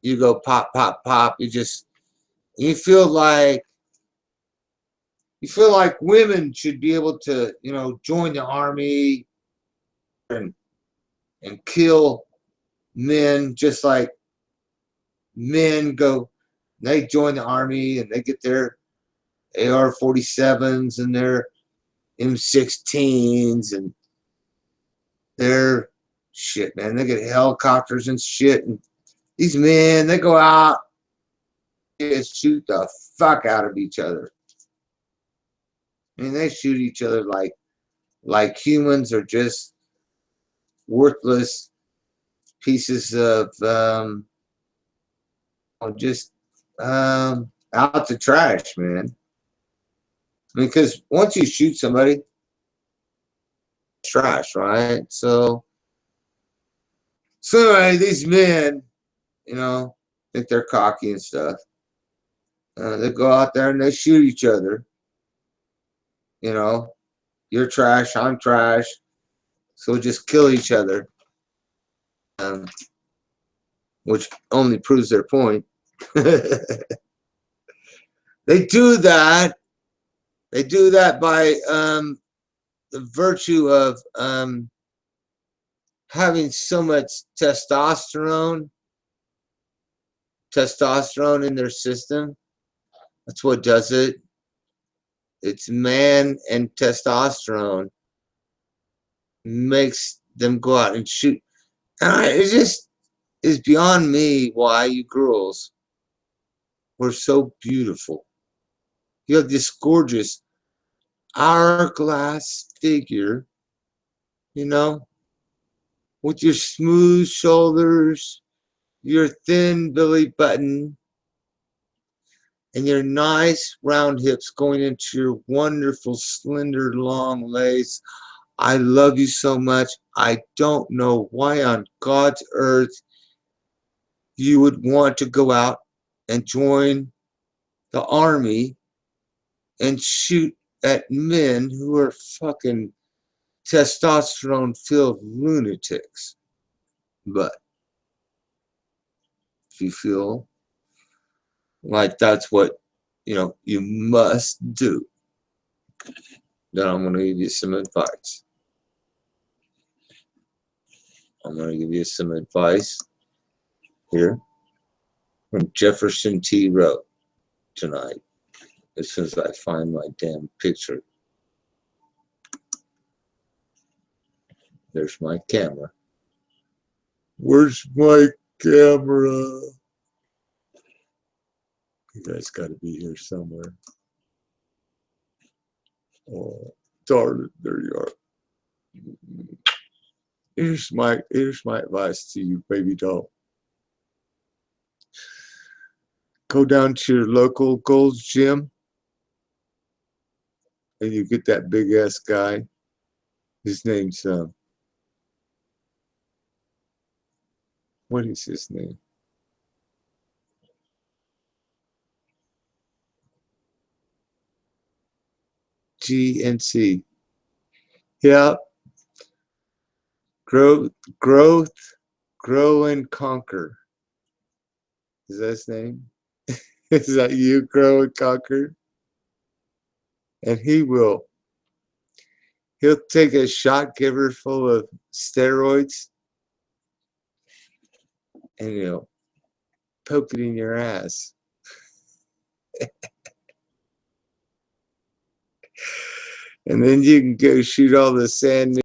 you go pop, pop, pop, you feel like women should be able to, you know, join the army and kill men just like men go. They join the army and they get their AR-47s and their M16s and their shit, man. They get helicopters and shit. And these men, they go out and shoot the fuck out of each other. I mean, they shoot each other like humans are just worthless pieces of out the trash, man. I mean, because once you shoot somebody, it's trash, right? So anyway, these men, you know, think they're cocky and stuff. They go out there and they shoot each other. You know, you're trash, I'm trash. So just kill each other. Which only proves their point. They do that. They do that by the virtue of having so much testosterone in their system. That's what does it. It's man and testosterone makes them go out and shoot. And it just is beyond me why you girls were so beautiful. You have this gorgeous hourglass figure, you know, with your smooth shoulders, your thin belly button, and your nice round hips going into your wonderful slender long legs. I love you so much. I don't know why on God's earth you would want to go out and join the army and shoot at men who are fucking testosterone-filled lunatics. But if you feel like that's what, you know, you must do, then I'm going to give you some advice. I'm going to give you some advice here from Jefferson T. Rowe tonight, as soon as I find my damn picture. There's my camera. Where's my camera? You guys got to be here somewhere. Oh, darn it, there you are. Here's my advice to you, baby doll. Go down to your local Gold's Gym and you get that big ass guy. His name's what is his name? GNC. Yeah. Grow and conquer. Is that his name? Is that you, Grow and Conquer? And he will He'll take a shot giver full of steroids and he'll poke it in your ass. And then you can go shoot all the sand